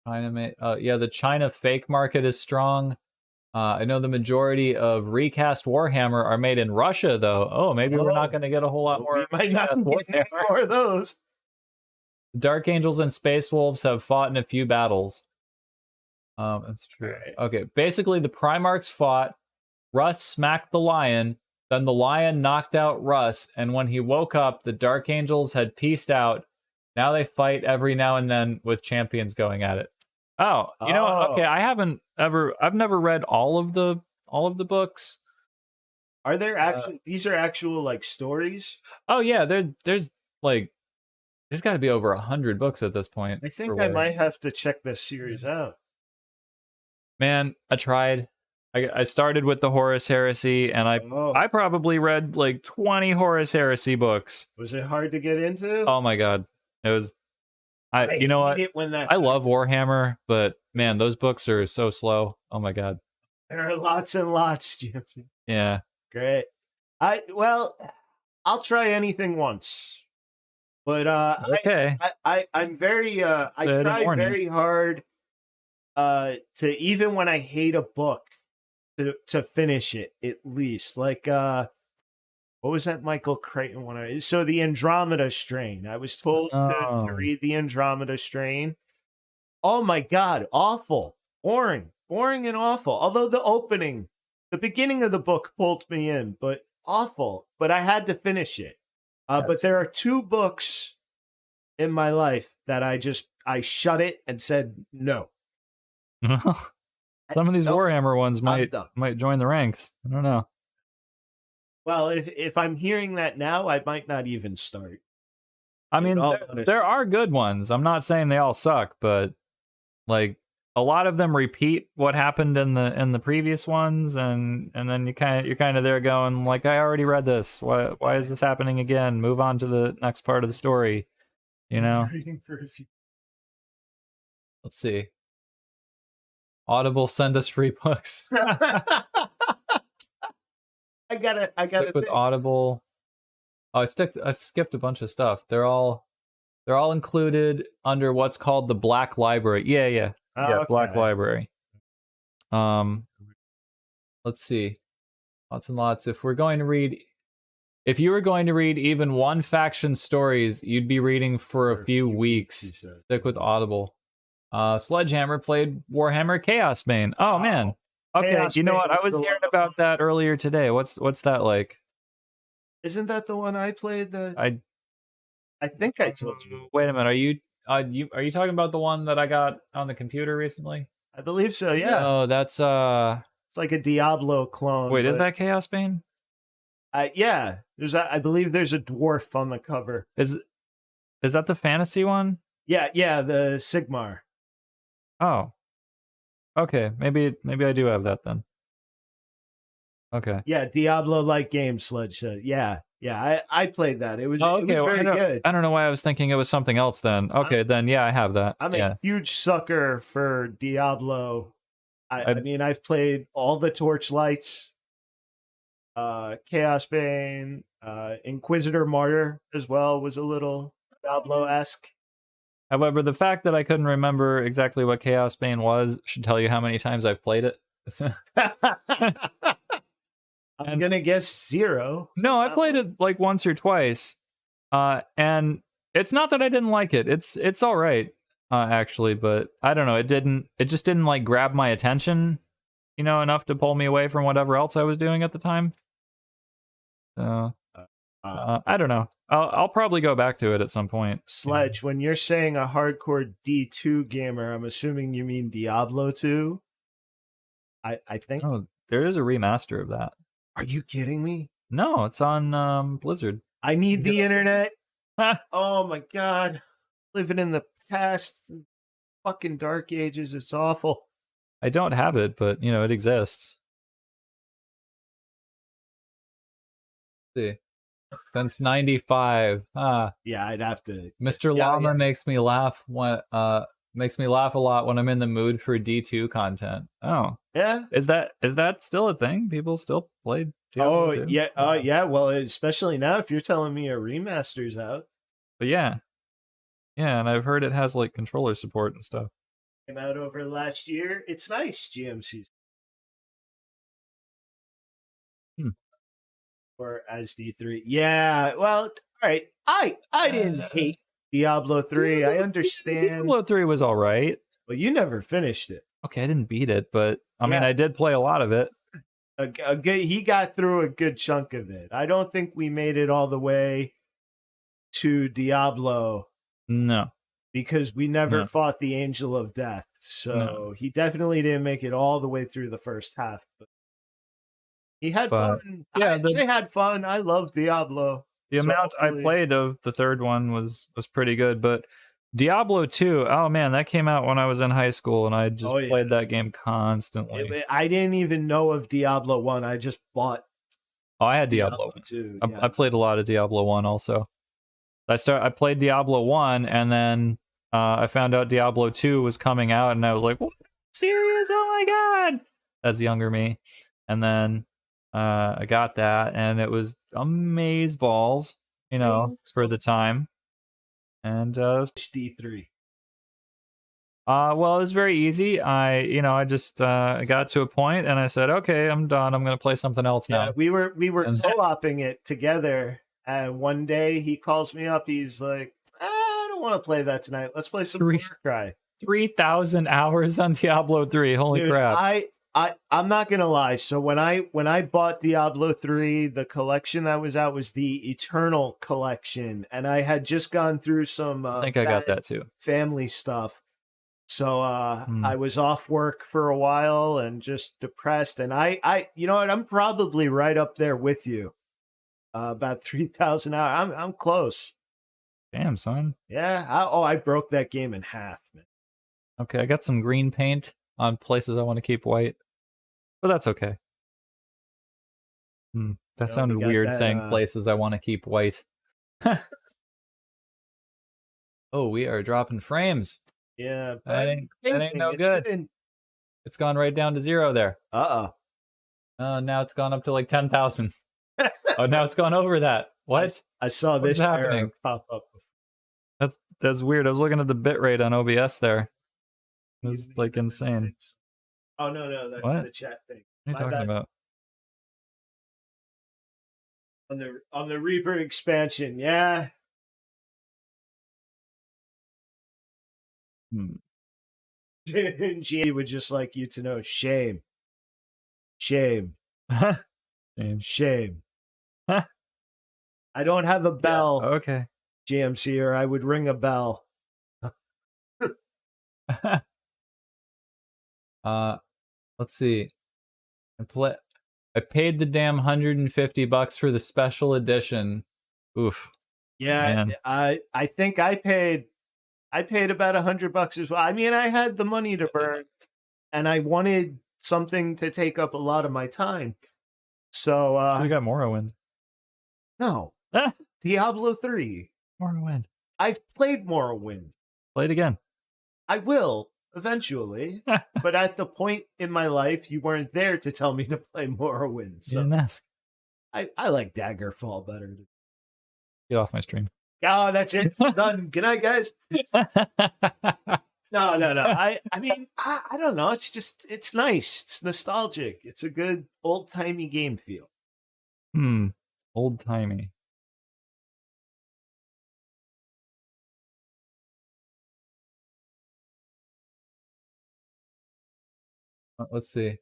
[SPEAKER 1] The China fake market is strong. I know the majority of recast Warhammer are made in Russia, though. Oh, maybe we're not going to get a whole lot more.
[SPEAKER 2] We might not get more of those.
[SPEAKER 1] Dark Angels and Space Wolves have fought in a few battles. That's true. Right. Okay, basically the Primarchs fought. Russ smacked the Lion. Then the Lion knocked out Russ, and when he woke up, the Dark Angels had peaced out. Now they fight every now and then with champions going at it. Oh, you know what? Okay, I've never read all of the books.
[SPEAKER 2] Are there actually these are actual like stories?
[SPEAKER 1] Oh yeah, there's got to be over 100 books at this point.
[SPEAKER 2] I think I might have to check this series out.
[SPEAKER 1] Man, I tried. I started with the Horus Heresy, and I probably read like 20 Horus Heresy books.
[SPEAKER 2] Was it hard to get into?
[SPEAKER 1] Oh my God, it was. You know what? I love Warhammer, but man, those books are so slow. Oh my God.
[SPEAKER 2] There are lots and lots, Jimsy.
[SPEAKER 1] Yeah.
[SPEAKER 2] Great. I'll try anything once. But
[SPEAKER 1] okay.
[SPEAKER 2] I'm very I try very hard to, even when I hate a book, to finish it at least. Like what was that Michael Crichton one? So the Andromeda Strain. I was told to read the Andromeda Strain. Oh my God, awful. Boring and awful. Although the beginning of the book pulled me in, but awful. But I had to finish it. But there are two books in my life that I shut it and said no.
[SPEAKER 1] Some of these Warhammer ones might join the ranks. I don't know.
[SPEAKER 2] Well, if I'm hearing that now, I might not even start.
[SPEAKER 1] I mean, there are good ones. I'm not saying they all suck, but like a lot of them repeat what happened in the previous ones, and then you're kind of there going like, I already read this. Why is this happening again? Move on to the next part of the story. You know. Let's see. Audible, send us free books.
[SPEAKER 2] I gotta
[SPEAKER 1] stick with Audible. Oh, I skipped a bunch of stuff. They're all included under what's called the Black Library. Yeah, okay. Black Library. Let's see. Lots and lots. If you were going to read even one faction stories, you'd be reading for a few weeks. Stick with Audible. Sledgehammer played Warhammer Chaos Bane. Oh man. Okay, Chaos, you know what? I was hearing about that earlier today. What's that like?
[SPEAKER 2] Isn't that the one I played? I think I told you.
[SPEAKER 1] Wait a minute. Are you talking about the one that I got on the computer recently?
[SPEAKER 2] I believe so. Yeah.
[SPEAKER 1] Oh, that's
[SPEAKER 2] it's like a Diablo clone.
[SPEAKER 1] Wait, is that Chaos Bane?
[SPEAKER 2] Yeah. I believe there's a dwarf on the cover.
[SPEAKER 1] Is that the fantasy one?
[SPEAKER 2] Yeah, the Sigmar.
[SPEAKER 1] Oh. Okay, maybe I do have that then. Okay.
[SPEAKER 2] Yeah, Diablo-like game, Sledge said. Yeah, I played that. It was,
[SPEAKER 1] okay.
[SPEAKER 2] It was very good.
[SPEAKER 1] I don't know why I was thinking it was something else then. Okay, then yeah, I have that.
[SPEAKER 2] I'm a huge sucker for Diablo. I mean, I've played all the Torchlights, Chaos Bane, Inquisitor Martyr as well was a little Diablo-esque.
[SPEAKER 1] However, the fact that I couldn't remember exactly what Chaos Bane was should tell you how many times I've played it.
[SPEAKER 2] I'm gonna guess 0.
[SPEAKER 1] No, I played it like once or twice, and it's not that I didn't like it. It's all right, actually, but I don't know. It just didn't like grab my attention, enough to pull me away from whatever else I was doing at the time. So I don't know. I'll probably go back to it at some point.
[SPEAKER 2] Sledge, when you're saying a hardcore D2 gamer, I'm assuming you mean Diablo 2. I think.
[SPEAKER 1] Oh, there is a remaster of that.
[SPEAKER 2] Are you kidding me?
[SPEAKER 1] No, it's on Blizzard.
[SPEAKER 2] I need the internet. Oh my god. Living in the past, fucking dark ages, it's awful.
[SPEAKER 1] I don't have it, but it exists. Let's see. Since 95.
[SPEAKER 2] Yeah, I'd have to.
[SPEAKER 1] Mr. Llama makes me laugh makes me laugh a lot when I'm in the mood for D2 content. Oh.
[SPEAKER 2] Yeah.
[SPEAKER 1] Is that still a thing? People still play Diablo 2?
[SPEAKER 2] Yeah. Yeah, well, especially now if you're telling me a remaster's out.
[SPEAKER 1] But yeah. Yeah, and I've heard it has like controller support and stuff.
[SPEAKER 2] Came out over last year. It's nice, GMC. Or as D3. Yeah, well, all right. I didn't hate Diablo 3. I understand.
[SPEAKER 1] Diablo 3 was all right.
[SPEAKER 2] Well, you never finished it.
[SPEAKER 1] Okay, I didn't beat it, but I mean, I did play a lot of it.
[SPEAKER 2] He got through a good chunk of it. I don't think we made it all the way to Diablo.
[SPEAKER 1] No.
[SPEAKER 2] Because we never fought the Angel of Death. So he definitely didn't make it all the way through the first half. But he had fun. Yeah, they had fun. I love Diablo.
[SPEAKER 1] The amount I played of the third one was pretty good, but Diablo 2, oh man, that came out when I was in high school, and I just played that game constantly.
[SPEAKER 2] I didn't even know of Diablo 1. I just bought.
[SPEAKER 1] Oh, I had Diablo 2. I played a lot of Diablo 1 also. I played Diablo 1, and then I found out Diablo 2 was coming out, and I was like, what? Serious? Oh my god! That's younger me. And then I got that, and it was amazeballs, for the time. And it was
[SPEAKER 2] D3.
[SPEAKER 1] Well, it was very easy. I just got to a point, and I said, okay, I'm done. I'm gonna play something else now.
[SPEAKER 2] We were co-oping it together, and one day he calls me up. He's like, I don't want to play that tonight. Let's play some Far Cry.
[SPEAKER 1] 3,000 hours on Diablo 3. Holy crap!
[SPEAKER 2] I'm not gonna lie. So when I bought Diablo 3, the collection that was out was the Eternal collection, and I had just gone through some
[SPEAKER 1] I think I got that too.
[SPEAKER 2] family stuff. So I was off work for a while and just depressed. And I you know what? I'm probably right up there with you. About 3,000 hours. I'm close.
[SPEAKER 1] Damn, son.
[SPEAKER 2] Yeah. I broke that game in half, man.
[SPEAKER 1] Okay, I got some green paint on places I want to keep white. But that's okay. That sounded weird, saying places I want to keep white. Oh, we are dropping frames.
[SPEAKER 2] Yeah.
[SPEAKER 1] That ain't no good. It's gone right down to 0 there. Now it's gone up to like 10,000. Oh, now it's gone over that. What?
[SPEAKER 2] I saw this error pop up.
[SPEAKER 1] That's weird. I was looking at the bitrate on OBS there. It was like insane.
[SPEAKER 2] Oh no, that's
[SPEAKER 1] what?
[SPEAKER 2] The chat thing.
[SPEAKER 1] What are you talking about?
[SPEAKER 2] On the Reaper expansion, yeah. G would just like you to know, shame. Shame. Shame. I don't have a bell.
[SPEAKER 1] Yeah, okay.
[SPEAKER 2] GMC, or I would ring a bell.
[SPEAKER 1] Let's see. I paid the damn $150 for the special edition. Oof.
[SPEAKER 2] Yeah, man. I think I paid about $100 as well. I mean, I had the money to burn, and I wanted something to take up a lot of my time. So
[SPEAKER 1] you got Morrowind.
[SPEAKER 2] No. Diablo 3.
[SPEAKER 1] Morrowind.
[SPEAKER 2] I've played Morrowind.
[SPEAKER 1] Play it again.
[SPEAKER 2] I will eventually, but at the point in my life, you weren't there to tell me to play Morrowind. So
[SPEAKER 1] you didn't ask.
[SPEAKER 2] I like Daggerfall better.
[SPEAKER 1] Get off my stream.
[SPEAKER 2] Oh, that's it. Done. Good night, guys. No. I mean, I don't know. It's nice. It's nostalgic. It's a good old-timey game feel.
[SPEAKER 1] Old-timey. Let's see. I'm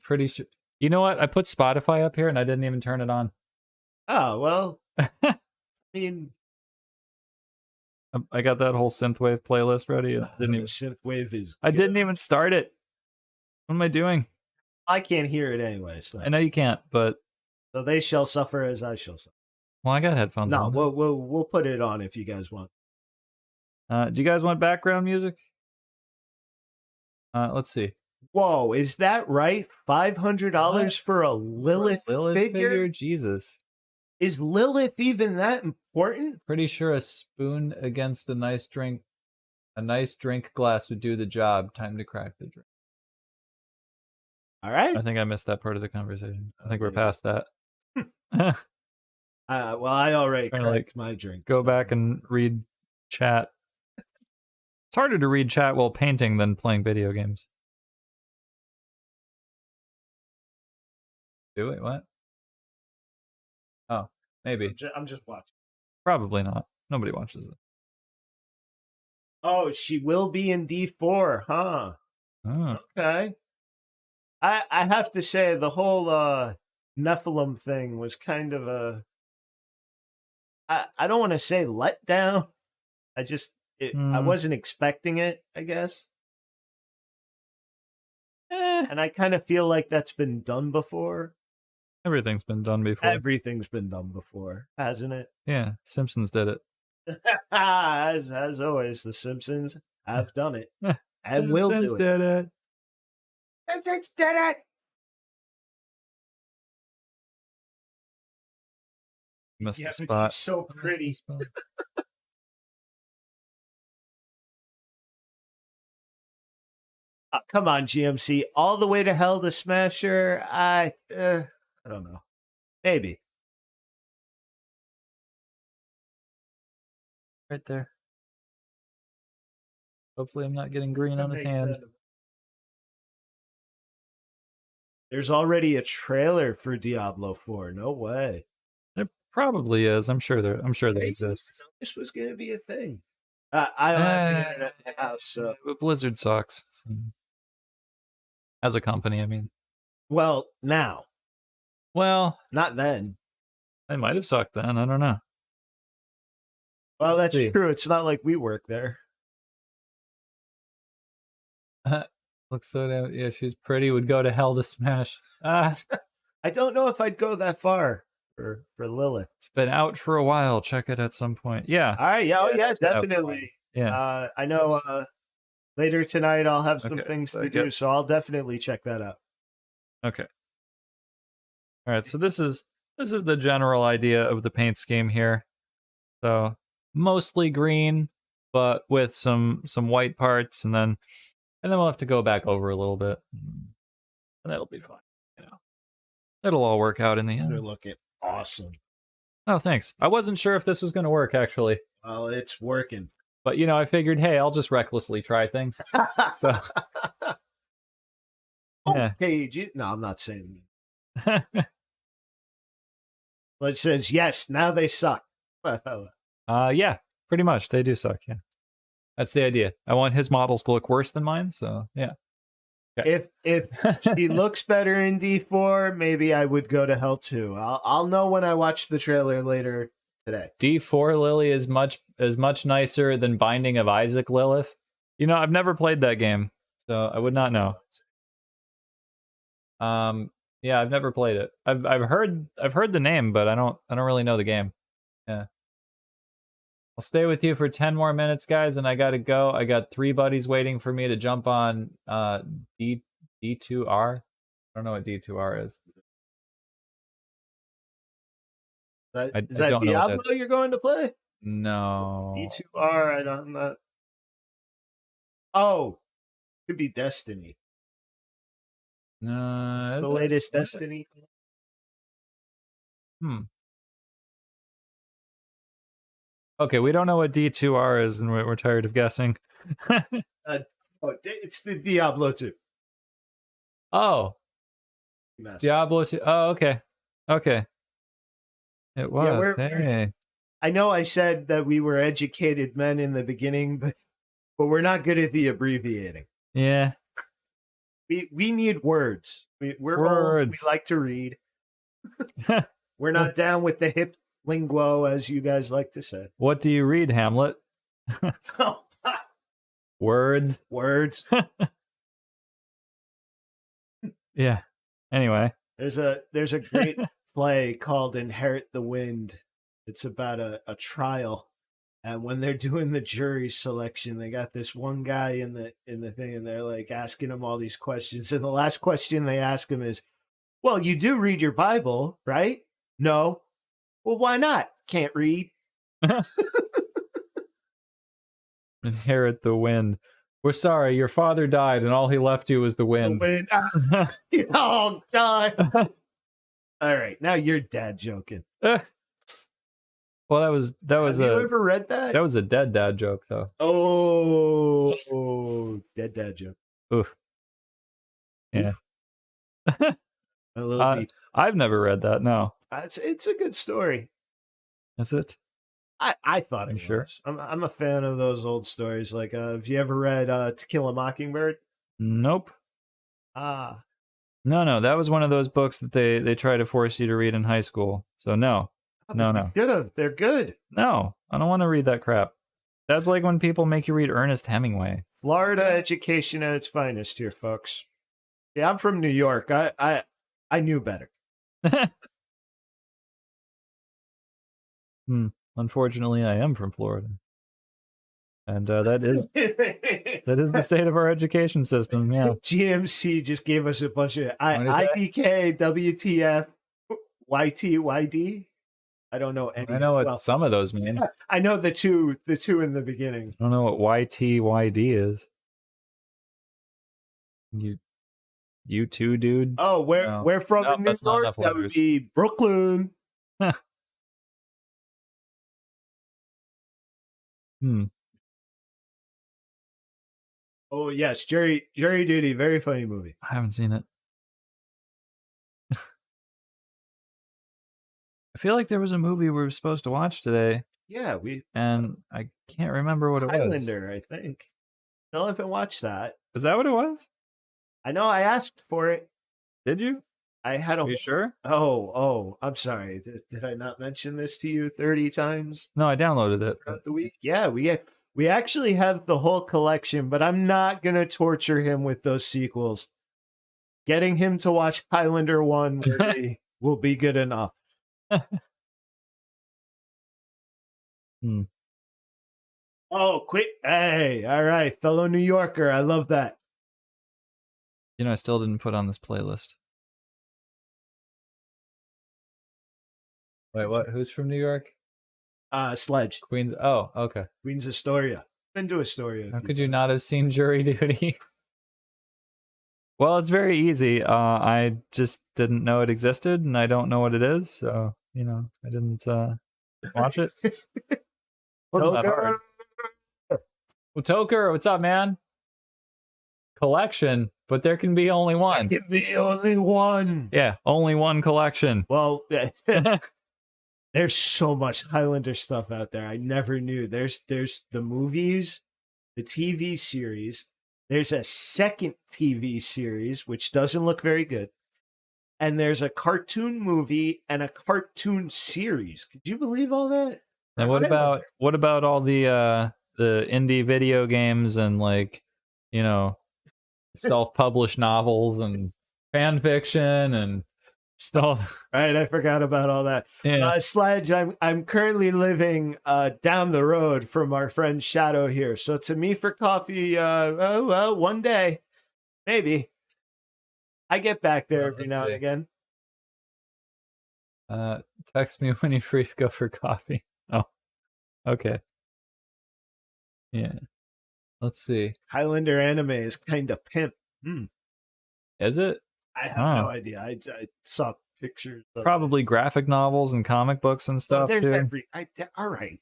[SPEAKER 1] pretty sure. You know what? I put Spotify up here and I didn't even turn it on.
[SPEAKER 2] Oh, well. I mean,
[SPEAKER 1] I got that whole synthwave playlist ready.
[SPEAKER 2] Synthwave is.
[SPEAKER 1] I didn't even start it. What am I doing?
[SPEAKER 2] I can't hear it anyway. So.
[SPEAKER 1] I know you can't, but
[SPEAKER 2] so they shall suffer as I shall suffer.
[SPEAKER 1] Well, I got headphones on.
[SPEAKER 2] No, we'll put it on if you guys want.
[SPEAKER 1] Do you guys want background music? Let's see.
[SPEAKER 2] Whoa, is that right? $500 for a Lilith figure?
[SPEAKER 1] Jesus.
[SPEAKER 2] Is Lilith even that important?
[SPEAKER 1] Pretty sure a spoon against a nice drink glass would do the job. Time to crack the drink.
[SPEAKER 2] All right.
[SPEAKER 1] I think I missed that part of the conversation. I think we're past that.
[SPEAKER 2] Well, I already cracked my drink.
[SPEAKER 1] Go back and read chat. It's harder to read chat while painting than playing video games. Do it? What? Oh, maybe.
[SPEAKER 2] I'm just watching.
[SPEAKER 1] Probably not. Nobody watches it.
[SPEAKER 2] Oh, she will be in D4, huh?
[SPEAKER 1] Oh.
[SPEAKER 2] Okay. I have to say, the whole Nephilim thing was kind of a... I don't want to say letdown. I wasn't expecting it, I guess. And I kind of feel like that's been done before.
[SPEAKER 1] Everything's been done before.
[SPEAKER 2] Everything's been done before, hasn't it?
[SPEAKER 1] Yeah, Simpsons did it.
[SPEAKER 2] as always, the Simpsons have done it. And will do it.
[SPEAKER 1] Simpsons did it.
[SPEAKER 2] Simpsons did it!
[SPEAKER 1] Missed a spot.
[SPEAKER 2] She's so pretty. Come on, GMC. All the way to hell to Smasher? I don't know. Maybe.
[SPEAKER 1] Right there. Hopefully I'm not getting green on his hand.
[SPEAKER 2] There's already a trailer for Diablo 4. No way.
[SPEAKER 1] There probably is. I'm sure there exists.
[SPEAKER 2] This was going to be a thing. I don't have the internet in the house, so.
[SPEAKER 1] Blizzard sucks. As a company, I mean.
[SPEAKER 2] Well, now.
[SPEAKER 1] Well,
[SPEAKER 2] not then.
[SPEAKER 1] They might have sucked then. I don't know.
[SPEAKER 2] Well, that's true. It's not like we work there.
[SPEAKER 1] Looks so damn. Yeah, she's pretty. Would go to hell to smash.
[SPEAKER 2] I don't know if I'd go that far for Lilith.
[SPEAKER 1] It's been out for a while. Check it at some point. Yeah.
[SPEAKER 2] All right. Yeah. Oh, yeah. Definitely.
[SPEAKER 1] Yeah.
[SPEAKER 2] I know. Later tonight, I'll have some things to do, so I'll definitely check that out.
[SPEAKER 1] Okay. All right. So this is the general idea of the paint scheme here. So mostly green, but with some white parts, and then we'll have to go back over a little bit, and that'll be fine. You know, it'll all work out in the end.
[SPEAKER 2] They're looking awesome.
[SPEAKER 1] Oh, thanks. I wasn't sure if this was going to work actually.
[SPEAKER 2] Well, it's working.
[SPEAKER 1] But I figured, hey, I'll just recklessly try things. So, yeah.
[SPEAKER 2] Okay, no, I'm not saying that. But it says yes. Now they suck.
[SPEAKER 1] Yeah, pretty much. They do suck. Yeah, that's the idea. I want his models to look worse than mine. So yeah.
[SPEAKER 2] Okay. If he looks better in D4, maybe I would go to hell too. I'll know when I watch the trailer later today.
[SPEAKER 1] D4 Lily is much nicer than Binding of Isaac Lilith. I've never played that game, so I would not know. Yeah, I've never played it. I've heard the name, but I don't really know the game. Yeah. I'll stay with you for 10 more minutes, guys, and I gotta go. I got 3 buddies waiting for me to jump on D2R. I don't know what D2R is.
[SPEAKER 2] Is that Diablo you're going to play?
[SPEAKER 1] No.
[SPEAKER 2] D2R, I'm not. Oh, could be Destiny.
[SPEAKER 1] No,
[SPEAKER 2] the latest Destiny.
[SPEAKER 1] Okay, we don't know what D2R is, and we're tired of guessing.
[SPEAKER 2] It's the Diablo 2.
[SPEAKER 1] Oh. Diablo 2. Oh, okay. Okay. It was.
[SPEAKER 2] Yeah, I know I said that we were educated men in the beginning, but we're not good at the abbreviating.
[SPEAKER 1] Yeah.
[SPEAKER 2] We need words. We're
[SPEAKER 1] words.
[SPEAKER 2] Old, we like to read. We're not down with the hip lingo, as you guys like to say.
[SPEAKER 1] What do you read, Hamlet? Words.
[SPEAKER 2] Words.
[SPEAKER 1] Yeah. Anyway.
[SPEAKER 2] There's a great play called Inherit the Wind. It's about a trial. And when they're doing the jury selection, they got this one guy in the thing, and they're like asking him all these questions. And the last question they ask him is, well, you do read your Bible, right? No. Well, why not? Can't read.
[SPEAKER 1] Inherit the wind. We're sorry, your father died, and all he left you was the wind.
[SPEAKER 2] The wind. Oh, God. All right, now you're dad joking.
[SPEAKER 1] Well, that was
[SPEAKER 2] Have you ever read that?
[SPEAKER 1] That was a dead dad joke, though.
[SPEAKER 2] Oh, dead dad joke.
[SPEAKER 1] Oof. Yeah. I've never read that. No.
[SPEAKER 2] It's a good story.
[SPEAKER 1] Is it?
[SPEAKER 2] I thought it was.
[SPEAKER 1] Sure?
[SPEAKER 2] I'm a fan of those old stories. Like, have you ever read To Kill a Mockingbird?
[SPEAKER 1] Nope.
[SPEAKER 2] No,
[SPEAKER 1] that was one of those books that they try to force you to read in high school. So no. No.
[SPEAKER 2] They're good.
[SPEAKER 1] No, I don't want to read that crap. That's like when people make you read Ernest Hemingway.
[SPEAKER 2] Florida education at its finest here, folks. Yeah, I'm from New York. I knew better.
[SPEAKER 1] Unfortunately, I am from Florida. And that is the state of our education system, yeah.
[SPEAKER 2] GMC just gave us a bunch of IPK, WTF, YTYD. I don't know any.
[SPEAKER 1] I know what some of those mean.
[SPEAKER 2] I know the two in the beginning.
[SPEAKER 1] I don't know what YTYD is. You too, dude?
[SPEAKER 2] Oh, we're from in New York? That would be Brooklyn. Oh, yes. Jury Duty. Very funny movie.
[SPEAKER 1] I haven't seen it. I feel like there was a movie we were supposed to watch today.
[SPEAKER 2] Yeah,
[SPEAKER 1] and I can't remember what it was.
[SPEAKER 2] Highlander, I think. Still haven't watched that.
[SPEAKER 1] Is that what it was?
[SPEAKER 2] I know I asked for it.
[SPEAKER 1] Did you?
[SPEAKER 2] I had a.
[SPEAKER 1] Are you sure?
[SPEAKER 2] Oh, I'm sorry. Did I not mention this to you 30 times
[SPEAKER 1] No, I downloaded it.
[SPEAKER 2] throughout the week? Yeah, we actually have the whole collection, but I'm not gonna torture him with those sequels. Getting him to watch Highlander 1 will be good enough. Oh, quick. Hey, all right, fellow New Yorker. I love that.
[SPEAKER 1] You know, I still didn't put on this playlist. Wait, what? Who's from New York?
[SPEAKER 2] Sledge.
[SPEAKER 1] Queens. Oh, okay.
[SPEAKER 2] Queens Astoria. Been to Astoria.
[SPEAKER 1] How could you not have seen Jury Duty? Well, it's very easy. I just didn't know it existed, and I don't know what it is, so, you know, I didn't watch it. Wasn't that hard. Well, Toker, what's up, man? Collection, but there can be only one.
[SPEAKER 2] There can be only one.
[SPEAKER 1] Yeah, only one collection.
[SPEAKER 2] Well, there's so much Highlander stuff out there. I never knew. There's the movies, the TV series. There's a second TV series, which doesn't look very good. And there's a cartoon movie and a cartoon series. Could you believe all that?
[SPEAKER 1] And what about all the indie video games and, like, you know, self-published novels and fan fiction and stuff?
[SPEAKER 2] Right, I forgot about all that.
[SPEAKER 1] Yeah.
[SPEAKER 2] Sledge, I'm currently living down the road from our friend Shadow here. So to me for coffee, one day, maybe. I get back there every now and again.
[SPEAKER 1] Text me when you're free to go for coffee. Oh, okay. Yeah. Let's see.
[SPEAKER 2] Highlander anime is kind of pimp.
[SPEAKER 1] Is it?
[SPEAKER 2] I have no idea. I saw pictures.
[SPEAKER 1] Probably graphic novels and comic books and stuff too.
[SPEAKER 2] All right.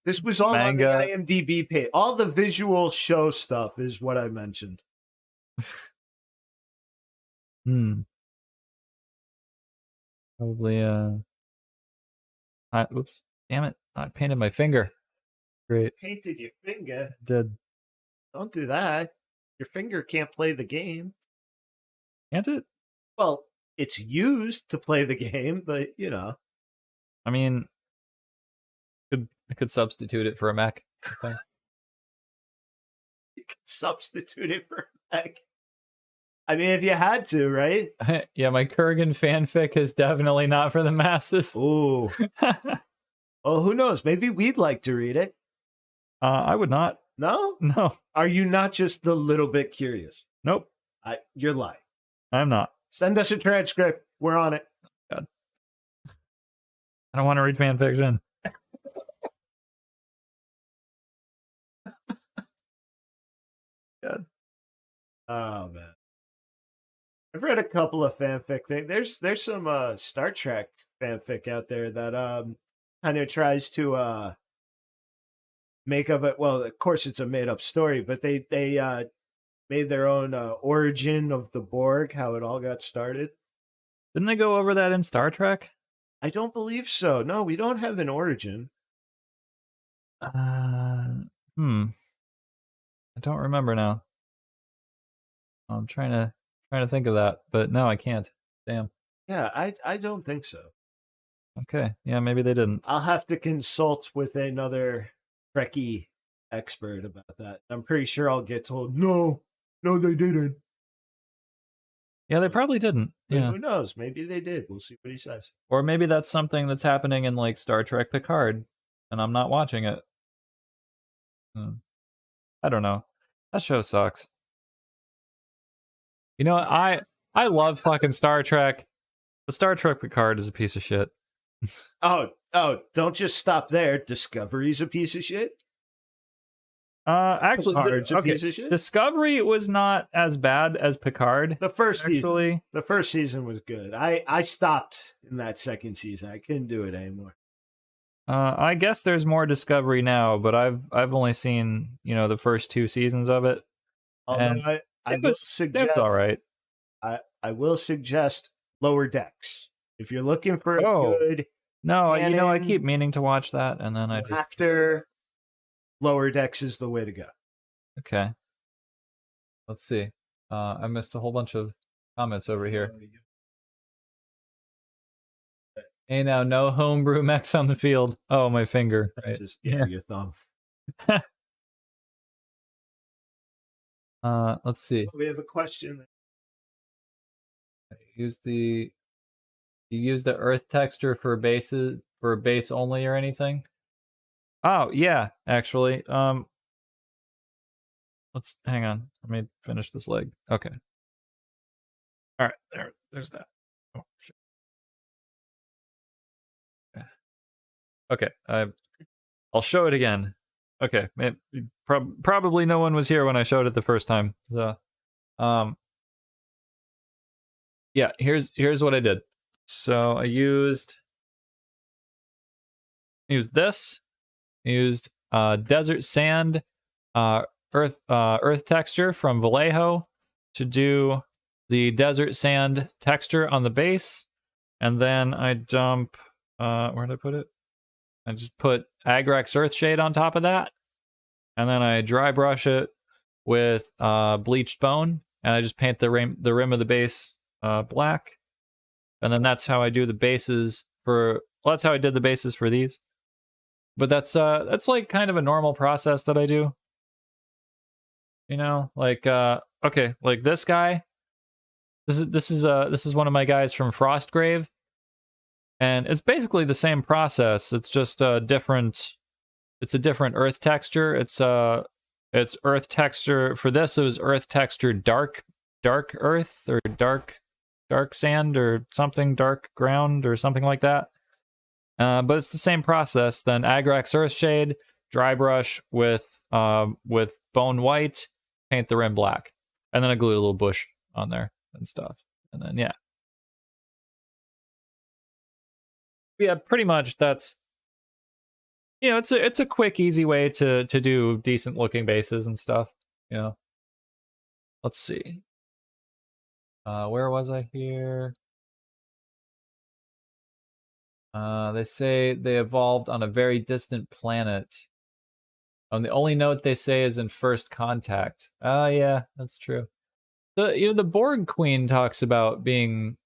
[SPEAKER 2] This was all
[SPEAKER 1] Manga.
[SPEAKER 2] on the IMDb page. All the visual show stuff is what I mentioned.
[SPEAKER 1] Probably. Oops. Damn it! I painted my finger. Great.
[SPEAKER 2] Painted your finger?
[SPEAKER 1] Did.
[SPEAKER 2] Don't do that. Your finger can't play the game.
[SPEAKER 1] Can't it?
[SPEAKER 2] Well, it's used to play the game, but you know.
[SPEAKER 1] I mean, I could substitute it for a mech. Okay.
[SPEAKER 2] You could substitute it for a mech. I mean, if you had to, right?
[SPEAKER 1] Yeah, my Kurgan fanfic is definitely not for the masses.
[SPEAKER 2] Ooh. Well, who knows? Maybe we'd like to read it.
[SPEAKER 1] I would not.
[SPEAKER 2] No?
[SPEAKER 1] No.
[SPEAKER 2] Are you not just a little bit curious?
[SPEAKER 1] Nope.
[SPEAKER 2] You're lying.
[SPEAKER 1] I'm not.
[SPEAKER 2] Send us a transcript. We're on it.
[SPEAKER 1] God. I don't want to read fan fiction. God.
[SPEAKER 2] Oh man. I've read a couple of fanfic things. There's some Star Trek fanfic out there that kind of tries to make up it. Well, of course it's a made up story, but they made their own origin of the Borg, how it all got started.
[SPEAKER 1] Didn't they go over that in Star Trek?
[SPEAKER 2] I don't believe so. No, we don't have an origin.
[SPEAKER 1] I don't remember now. I'm trying to think of that, but no, I can't. Damn.
[SPEAKER 2] Yeah, I don't think so.
[SPEAKER 1] Okay. Yeah, maybe they didn't.
[SPEAKER 2] I'll have to consult with another Trekkie expert about that. I'm pretty sure I'll get told, no, they didn't.
[SPEAKER 1] Yeah, they probably didn't.
[SPEAKER 2] But
[SPEAKER 1] yeah.
[SPEAKER 2] Who knows? Maybe they did. We'll see what he says.
[SPEAKER 1] Or maybe that's something that's happening in, like, Star Trek Picard, and I'm not watching it. I don't know. That show sucks. You know, I love fucking Star Trek. But Star Trek Picard is a piece of shit.
[SPEAKER 2] Oh, don't just stop there. Discovery's a piece of shit.
[SPEAKER 1] Actually,
[SPEAKER 2] Picard's a piece of shit.
[SPEAKER 1] Discovery was not as bad as Picard.
[SPEAKER 2] The first season was good. I stopped in that second season. I couldn't do it anymore.
[SPEAKER 1] I guess there's more Discovery now, but I've only seen, you know, the first 2 seasons of it.
[SPEAKER 2] Although I will suggest,
[SPEAKER 1] it's all right.
[SPEAKER 2] I will suggest Lower Decks if you're looking for a good.
[SPEAKER 1] No, you know, I keep meaning to watch that, and then
[SPEAKER 2] after Lower Decks is the way to go.
[SPEAKER 1] Okay. Let's see. I missed a whole bunch of comments over here. Hey, now no homebrew mechs on the field. Oh, my finger.
[SPEAKER 2] That's
[SPEAKER 1] Right.
[SPEAKER 2] just your thumb.
[SPEAKER 1] Let's see.
[SPEAKER 2] We have a question.
[SPEAKER 1] You use the earth texture for bases, for base only or anything? Oh yeah, actually. Let's hang on. Let me finish this leg. Okay. All right. There's that. Oh shit. Okay. I'll show it again. Okay. Probably no one was here when I showed it the first time. So, yeah. Here's what I did. So I used this. Used desert sand, earth texture from Vallejo to do the desert sand texture on the base, and then I dump where did I put it? I just put Agrex Earthshade on top of that, and then I dry brush it with bleached bone, and I just paint the rim of the base black, and then that's how I do the bases for. Well, that's how I did the bases for these. But that's like kind of a normal process that I do. You know, like okay, like this guy. This is one of my guys from Frostgrave, and it's basically the same process. It's just a different earth texture. It's earth texture for this. It was earth texture dark earth or dark sand or something, dark ground or something like that. But it's the same process. Then Agrex Earthshade, dry brush with bone white, paint the rim black, and then I glue a little bush on there and stuff. And then yeah, pretty much that's it's a quick, easy way to do decent looking bases and stuff. You know. Let's see. Where was I here? They say they evolved on a very distant planet. The only note they say is in first contact. Oh yeah, that's true. The Borg Queen talks about being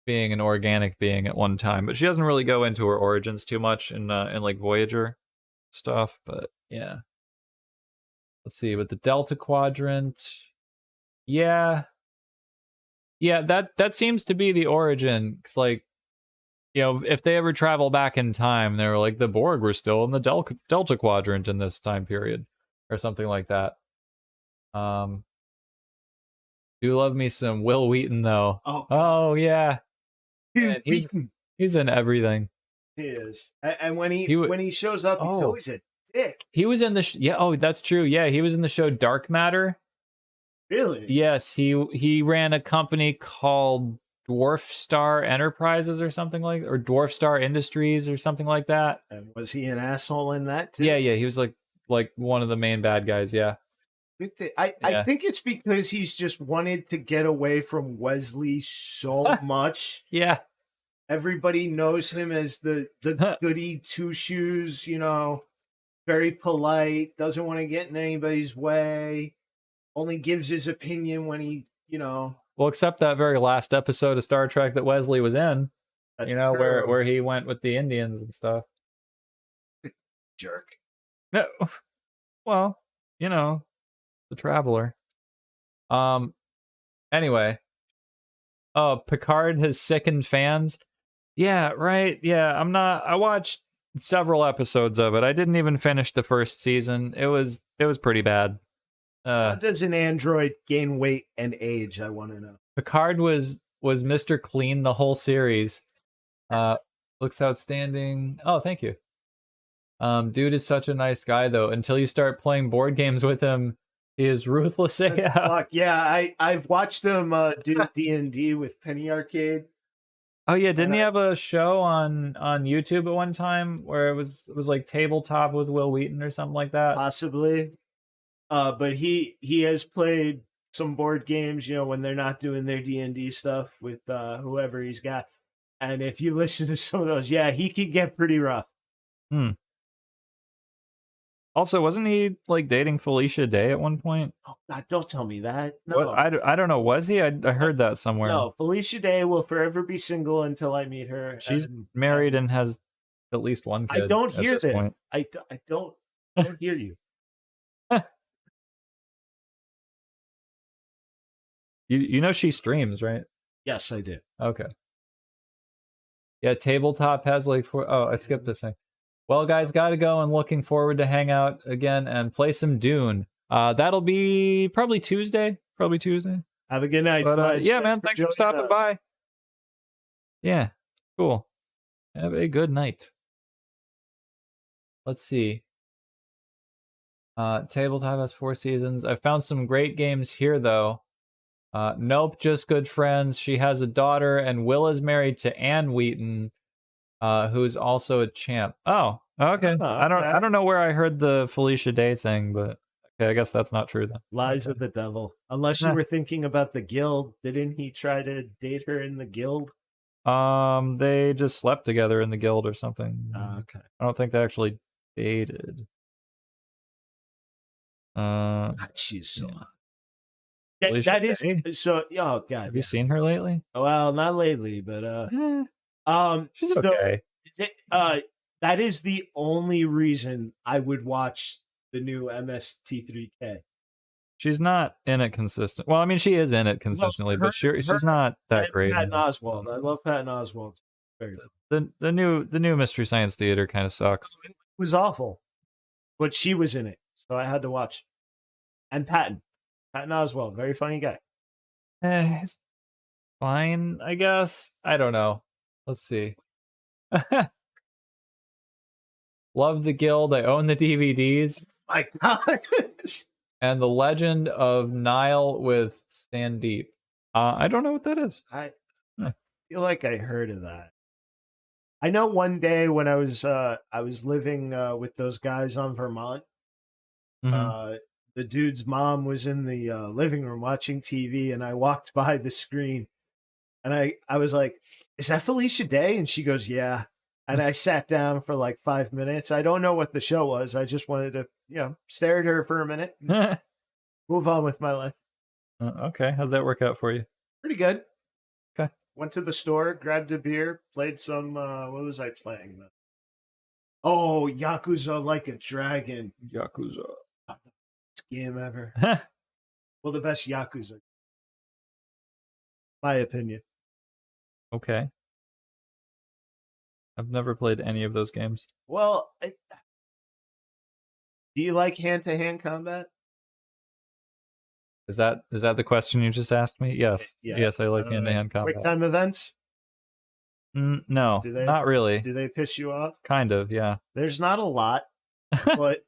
[SPEAKER 1] an organic being at one time, but she doesn't really go into her origins too much in like Voyager stuff. But yeah, let's see. With the Delta Quadrant, yeah, that seems to be the origin. It's like, if they ever travel back in time, they were like, the Borg were still in the Delta Quadrant in this time period, or something like that. Do love me some Will Wheaton, though. Oh yeah. He's in everything.
[SPEAKER 2] He is. And when he shows up, he's always a dick.
[SPEAKER 1] He was in the that's true. Yeah, he was in the show Dark Matter.
[SPEAKER 2] Really?
[SPEAKER 1] Yes, he ran a company called Dwarf Star Enterprises or something or Dwarf Star Industries or something like that.
[SPEAKER 2] And was he an asshole in that too?
[SPEAKER 1] Yeah, he was like one of the main bad guys, yeah.
[SPEAKER 2] I think it's because he's just wanted to get away from Wesley so much.
[SPEAKER 1] Yeah.
[SPEAKER 2] Everybody knows him as the goody two shoes, very polite, doesn't want to get in anybody's way, only gives his opinion when he,
[SPEAKER 1] Well, except that very last episode of Star Trek that Wesley was in, where he went with the Indians and stuff.
[SPEAKER 2] Jerk.
[SPEAKER 1] No, well, the Traveler. Anyway. Oh, Picard has sickened fans. Yeah, right. Yeah, I watched several episodes of it. I didn't even finish the first season. It was pretty bad.
[SPEAKER 2] How does an android gain weight and age? I want to know.
[SPEAKER 1] Picard was Mr. Clean the whole series. Looks outstanding. Oh, thank you. Dude is such a nice guy though. Until you start playing board games with him, he is ruthless.
[SPEAKER 2] Yeah, I've watched him do D&D with Penny Arcade.
[SPEAKER 1] Oh yeah, didn't he have a show on YouTube at one time where it was like tabletop with Will Wheaton or something like that?
[SPEAKER 2] Possibly. But he has played some board games, when they're not doing their D&D stuff with whoever he's got. And if you listen to some of those, yeah, he can get pretty rough.
[SPEAKER 1] Also, wasn't he like dating Felicia Day at one point?
[SPEAKER 2] Oh God, don't tell me that. No,
[SPEAKER 1] What? I don't know. Was he? I heard that somewhere.
[SPEAKER 2] No, Felicia Day will forever be single until I meet her.
[SPEAKER 1] She's married and has at least one kid.
[SPEAKER 2] I don't hear this.
[SPEAKER 1] Point.
[SPEAKER 2] I don't hear you.
[SPEAKER 1] You know she streams, right?
[SPEAKER 2] Yes, I do.
[SPEAKER 1] Okay. Yeah, tabletop has like four. Oh, I skipped the thing. Well, guys, gotta go and looking forward to hang out again and play some Dune. That'll be probably Tuesday.
[SPEAKER 2] Have a good night.
[SPEAKER 1] But, yeah, man, thanks for stopping by. Yeah, cool. Have a good night. Let's see. Tabletop has 4 seasons. I found some great games here, though. Nope, just good friends. She has a daughter, and Will is married to Ann Wheaton, who's also a champ. Oh, okay. I don't know where I heard the Felicia Day thing, but okay, I guess that's not true then.
[SPEAKER 2] Lies of the devil. Unless you were thinking about the guild, didn't he try to date her in the guild?
[SPEAKER 1] They just slept together in the guild or something.
[SPEAKER 2] Okay.
[SPEAKER 1] I don't think they actually dated.
[SPEAKER 2] She's so hot.
[SPEAKER 1] That
[SPEAKER 2] is so. Oh God.
[SPEAKER 1] Have you seen her lately?
[SPEAKER 2] Well, not lately, but
[SPEAKER 1] she's okay.
[SPEAKER 2] That is the only reason I would watch the new MST3K.
[SPEAKER 1] She's not in it consistent. Well, I mean, she is in it consistently, but she's not that great.
[SPEAKER 2] Patton Oswalt. I love Patton Oswalt.
[SPEAKER 1] The new Mystery Science Theater kind of sucks.
[SPEAKER 2] It was awful, but she was in it, so I had to watch. And Patton Oswalt, very funny guy.
[SPEAKER 1] It's fine, I guess. I don't know. Let's see. Love the Guild. I own the DVDs.
[SPEAKER 2] My gosh.
[SPEAKER 1] And The Legend of Nile with Sandeep. I don't know what that is.
[SPEAKER 2] I feel like I heard of that. I know one day when I was living with those guys on Vermont, the dude's mom was in the living room watching TV, and I walked by the screen, and I was like, "Is that Felicia Day?" And she goes, "Yeah." And I sat down for like 5 minutes. I don't know what the show was. I just wanted to, stare at her for a minute, and move on with my life.
[SPEAKER 1] Okay, how'd that work out for you?
[SPEAKER 2] Pretty good.
[SPEAKER 1] Okay.
[SPEAKER 2] Went to the store, grabbed a beer, played some. What was I playing? Oh, Yakuza Like a Dragon.
[SPEAKER 1] Yakuza.
[SPEAKER 2] Best game ever. Well, the best Yakuza. My opinion.
[SPEAKER 1] Okay. I've never played any of those games.
[SPEAKER 2] Well, do you like hand-to-hand combat?
[SPEAKER 1] Is that the question you just asked me? Yes.
[SPEAKER 2] Yeah.
[SPEAKER 1] Yes, I like hand-to-hand combat.
[SPEAKER 2] Quick time events?
[SPEAKER 1] No, not really.
[SPEAKER 2] Do they piss you off?
[SPEAKER 1] Kind of, yeah.
[SPEAKER 2] There's not a lot, but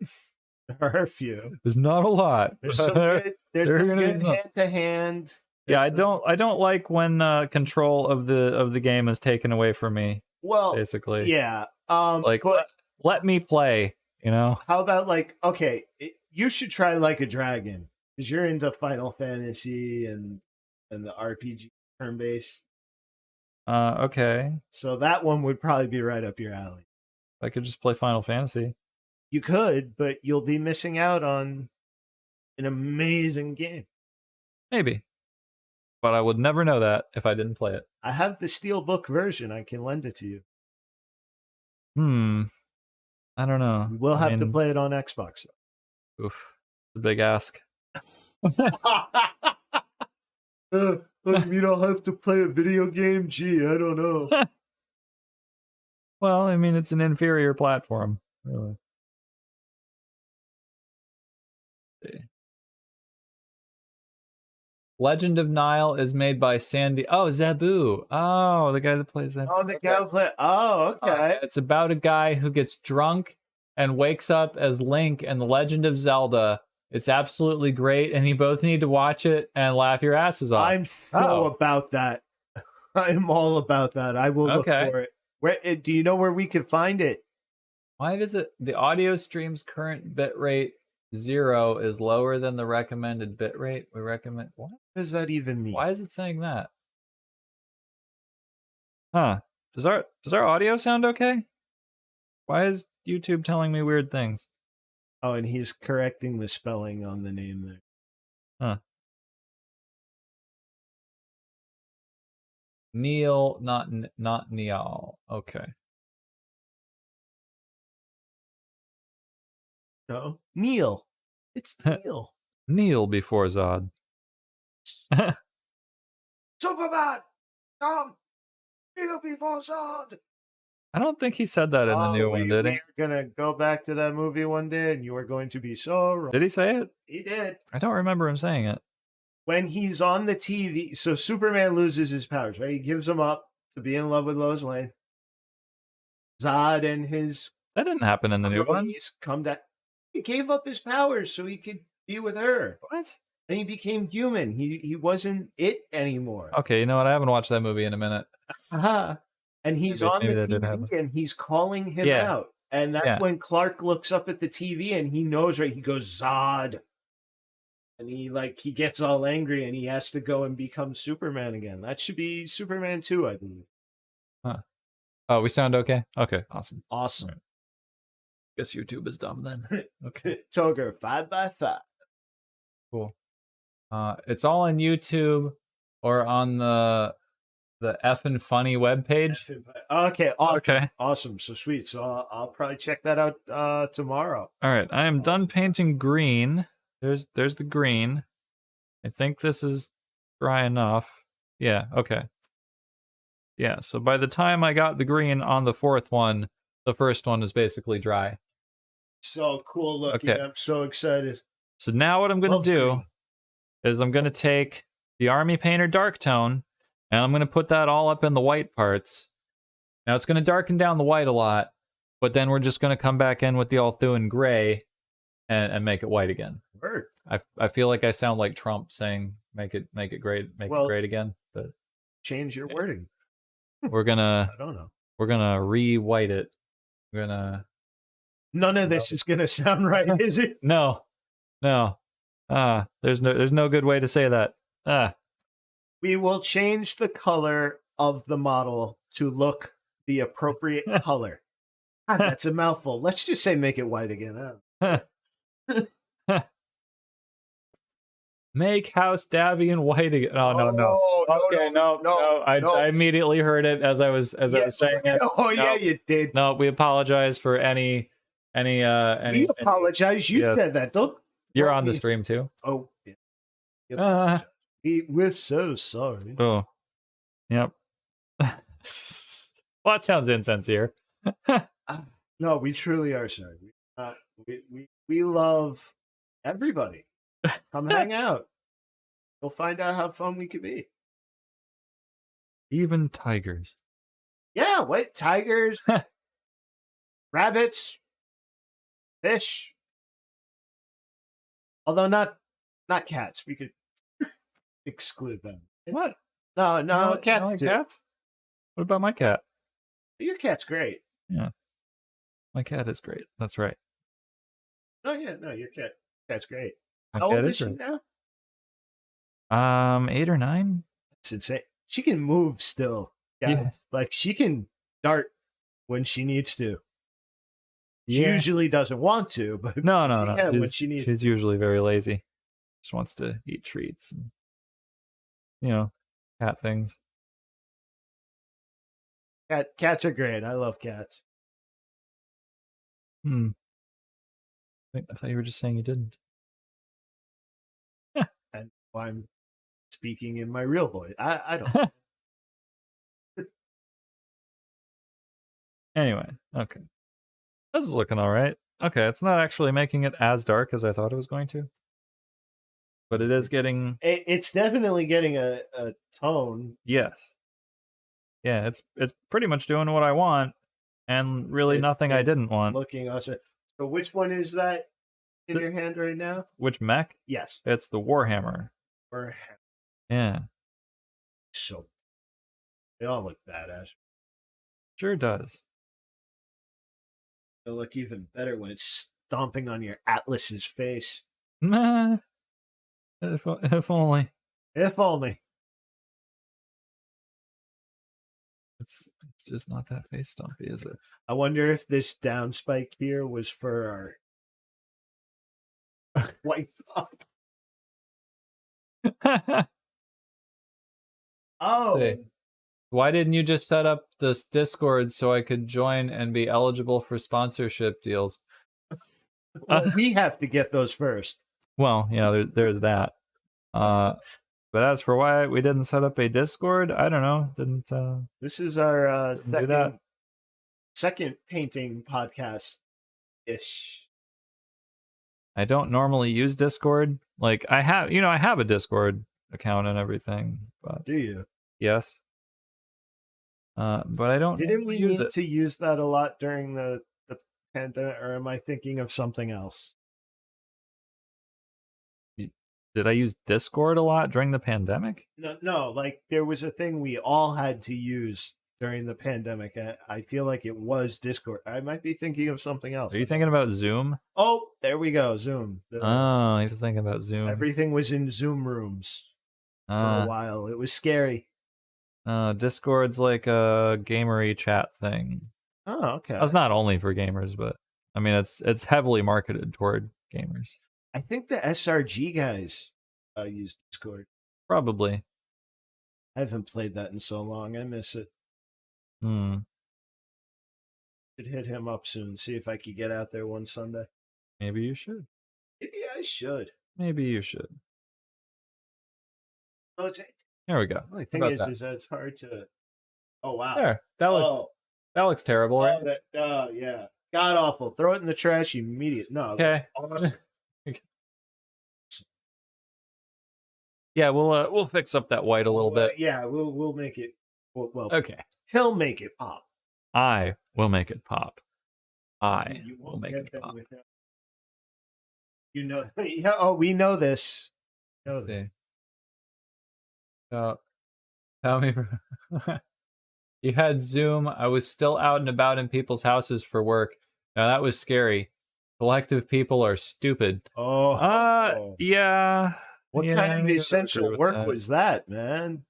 [SPEAKER 2] there are a few.
[SPEAKER 1] There's not a lot.
[SPEAKER 2] There's some good hand-to-hand.
[SPEAKER 1] Yeah, I don't like when control of the game is taken away from me.
[SPEAKER 2] Well,
[SPEAKER 1] basically,
[SPEAKER 2] yeah.
[SPEAKER 1] Let me play. How
[SPEAKER 2] about you should try Like a Dragon, because you're into Final Fantasy and the RPG turn-based.
[SPEAKER 1] Okay.
[SPEAKER 2] So that one would probably be right up your alley.
[SPEAKER 1] I could just play Final Fantasy.
[SPEAKER 2] You could, but you'll be missing out on an amazing game.
[SPEAKER 1] Maybe. But I would never know that if I didn't play it.
[SPEAKER 2] I have the Steelbook version. I can lend it to you.
[SPEAKER 1] I don't know.
[SPEAKER 2] We'll have to play it on Xbox.
[SPEAKER 1] Oof. It's a big ask.
[SPEAKER 2] You don't have to play a video game? Gee, I don't know.
[SPEAKER 1] Well, I mean, it's an inferior platform. Really. Legend of Nile is made by Sandy. Oh, Zabu. Oh, the guy that plays Zabu.
[SPEAKER 2] Oh, the guy who plays. Oh, okay.
[SPEAKER 1] It's about a guy who gets drunk and wakes up as Link in The Legend of Zelda. It's absolutely great, and you both need to watch it and laugh your asses off.
[SPEAKER 2] I'm so about that. I'm all about that. I will look for it. Where do you know where we can find it?
[SPEAKER 1] Why does it? The audio stream's current bitrate 0 is lower than the recommended bitrate. We recommend. What
[SPEAKER 2] does that even mean?
[SPEAKER 1] Why is it saying that? Huh? Does our audio sound okay? Why is YouTube telling me weird things?
[SPEAKER 2] Oh, and he's correcting the spelling on the name there.
[SPEAKER 1] Huh. Neil, not Neal. Okay.
[SPEAKER 2] No, Neil. It's Neil.
[SPEAKER 1] Neil before Zod.
[SPEAKER 2] Superman, come. Neil before Zod.
[SPEAKER 1] I don't think he said that in the new one, did he?
[SPEAKER 2] We're gonna go back to that movie one day, and you are going to be so wrong.
[SPEAKER 1] Did he say it?
[SPEAKER 2] He did.
[SPEAKER 1] I don't remember him saying it.
[SPEAKER 2] When he's on the TV, so Superman loses his powers, right? He gives them up to be in love with Lois Lane. Zod and his
[SPEAKER 1] That didn't happen in the new one.
[SPEAKER 2] Come down. He gave up his powers so he could be with her.
[SPEAKER 1] What?
[SPEAKER 2] And he became human. He wasn't it anymore.
[SPEAKER 1] Okay, you know what? I haven't watched that movie in a minute.
[SPEAKER 2] And he's on the TV and he's calling him out. And that's when Clark looks up at the TV and he knows, right? He goes, Zod. And he gets all angry and he has to go and become Superman again. That should be Superman 2, I believe.
[SPEAKER 1] Huh. Oh, we sound okay? Okay, awesome.
[SPEAKER 2] Awesome.
[SPEAKER 1] Right. Guess YouTube is dumb then.
[SPEAKER 2] Okay. Toger 5x5.
[SPEAKER 1] Cool. It's all on YouTube or on the effing funny webpage.
[SPEAKER 2] Okay. Awesome.
[SPEAKER 1] Okay.
[SPEAKER 2] Awesome. So sweet. So I'll probably check that out tomorrow.
[SPEAKER 1] All right. I am done painting green. There's the green. I think this is dry enough. Yeah. Okay. Yeah. So by the time I got the green on the fourth one, the first one is basically dry.
[SPEAKER 2] So cool looking. Okay. I'm so excited.
[SPEAKER 1] So now what I'm going to do is I'm going to take the Army Painter Dark Tone and I'm going to put that all up in the white parts. Now it's going to darken down the white a lot, but then we're just going to come back in with the Althuan Gray and make it white again.
[SPEAKER 2] Word.
[SPEAKER 1] I feel like I sound like Trump saying make it great, it great again. But
[SPEAKER 2] change your wording.
[SPEAKER 1] We're gonna
[SPEAKER 2] I don't know.
[SPEAKER 1] We're gonna re-white it. We're gonna.
[SPEAKER 2] None of this is gonna sound right, is it?
[SPEAKER 1] No. There's no good way to say that.
[SPEAKER 2] We will change the color of the model to look the appropriate color. God, that's a mouthful. Let's just say make it white again.
[SPEAKER 1] Make House Davion white again. Oh, no. Okay, no. I immediately heard it as I was saying it.
[SPEAKER 2] Oh, yeah, you did.
[SPEAKER 1] No, we apologize for any. We
[SPEAKER 2] apologize. You said that.
[SPEAKER 1] You're on the stream too.
[SPEAKER 2] Oh, yeah. We're so sorry.
[SPEAKER 1] Oh, yep. Well, that sounds insincere.
[SPEAKER 2] No, we truly are sorry. We love everybody. Come hang out. You'll find out how fun we could be.
[SPEAKER 1] Even tigers.
[SPEAKER 2] Yeah, what? Tigers, rabbits, fish. Although not cats. We could exclude them.
[SPEAKER 1] What?
[SPEAKER 2] No, cats.
[SPEAKER 1] Like cats? What about my cat?
[SPEAKER 2] Your cat's great.
[SPEAKER 1] Yeah. My cat is great. That's right.
[SPEAKER 2] Oh yeah, no, your cat's great.
[SPEAKER 1] My
[SPEAKER 2] How
[SPEAKER 1] cat
[SPEAKER 2] old
[SPEAKER 1] is
[SPEAKER 2] she
[SPEAKER 1] great.
[SPEAKER 2] now?
[SPEAKER 1] 8 or 9.
[SPEAKER 2] That's insane. She can move still. Yeah. Like she can dart when she needs to. She usually doesn't want to, but
[SPEAKER 1] no.
[SPEAKER 2] When she needs.
[SPEAKER 1] She's usually very lazy. Just wants to eat treats and cat things.
[SPEAKER 2] Cats are great. I love cats.
[SPEAKER 1] I thought you were just saying you didn't.
[SPEAKER 2] And I'm speaking in my real voice. I don't.
[SPEAKER 1] Anyway, okay. This is looking all right. Okay, it's not actually making it as dark as I thought it was going to. But it is getting...
[SPEAKER 2] It's definitely getting a tone.
[SPEAKER 1] Yes. Yeah, it's pretty much doing what I want, and really nothing I didn't want.
[SPEAKER 2] Looking awesome. So which one is that in your hand right now?
[SPEAKER 1] Which mech?
[SPEAKER 2] Yes.
[SPEAKER 1] It's the Warhammer. Yeah.
[SPEAKER 2] So they all look badass.
[SPEAKER 1] Sure does.
[SPEAKER 2] They'll look even better when it's stomping on your Atlas's face.
[SPEAKER 1] Nah. If only.
[SPEAKER 2] If only.
[SPEAKER 1] It's just not that face stompy, is it?
[SPEAKER 2] I wonder if this down spike here was for White Oh.
[SPEAKER 1] See. Why didn't you just set up this Discord so I could join and be eligible for sponsorship deals?
[SPEAKER 2] Well, we have to get those first.
[SPEAKER 1] Well, yeah, there's that. But as for why we didn't set up a Discord, I don't know. Didn't.
[SPEAKER 2] This is our
[SPEAKER 1] that.
[SPEAKER 2] second painting podcast ish.
[SPEAKER 1] I don't normally use Discord. Like I have a Discord account and everything. But
[SPEAKER 2] do you?
[SPEAKER 1] Yes. But I don't.
[SPEAKER 2] Didn't we
[SPEAKER 1] use
[SPEAKER 2] need
[SPEAKER 1] it.
[SPEAKER 2] to use that a lot during the pandemic, or am I thinking of something else?
[SPEAKER 1] Did I use Discord a lot during the pandemic?
[SPEAKER 2] No. Like there was a thing we all had to use during the pandemic. I feel like it was Discord. I might be thinking of something else.
[SPEAKER 1] Are you thinking about Zoom?
[SPEAKER 2] Oh, there we go. Zoom.
[SPEAKER 1] Oh, you're thinking about Zoom.
[SPEAKER 2] Everything was in Zoom rooms for a while. It was scary.
[SPEAKER 1] Discord's like a gamery chat thing.
[SPEAKER 2] Oh, okay.
[SPEAKER 1] That's not only for gamers, but I mean it's heavily marketed toward gamers.
[SPEAKER 2] I think the SRG guys use Discord.
[SPEAKER 1] Probably.
[SPEAKER 2] I haven't played that in so long. I miss it.
[SPEAKER 1] Hmm.
[SPEAKER 2] Should hit him up soon. See if I could get out there one Sunday.
[SPEAKER 1] Maybe you should.
[SPEAKER 2] Maybe I should.
[SPEAKER 1] Maybe you should.
[SPEAKER 2] Oh,
[SPEAKER 1] there we go.
[SPEAKER 2] The only thing is that it's hard to. Oh wow!
[SPEAKER 1] There, that looks terrible, right?
[SPEAKER 2] Yeah, god awful. Throw it in the trash immediately. No.
[SPEAKER 1] Okay. Yeah, we'll fix up that white a little bit.
[SPEAKER 2] Yeah, we'll make it. Well,
[SPEAKER 1] okay.
[SPEAKER 2] He'll make it pop.
[SPEAKER 1] I will make it pop. I will make it pop.
[SPEAKER 2] You know. Oh, we know this.
[SPEAKER 1] Okay. Tell me. You had Zoom. I was still out and about in people's houses for work. Now that was scary. Collective people are stupid. Yeah.
[SPEAKER 2] What kind of essential work was that, man?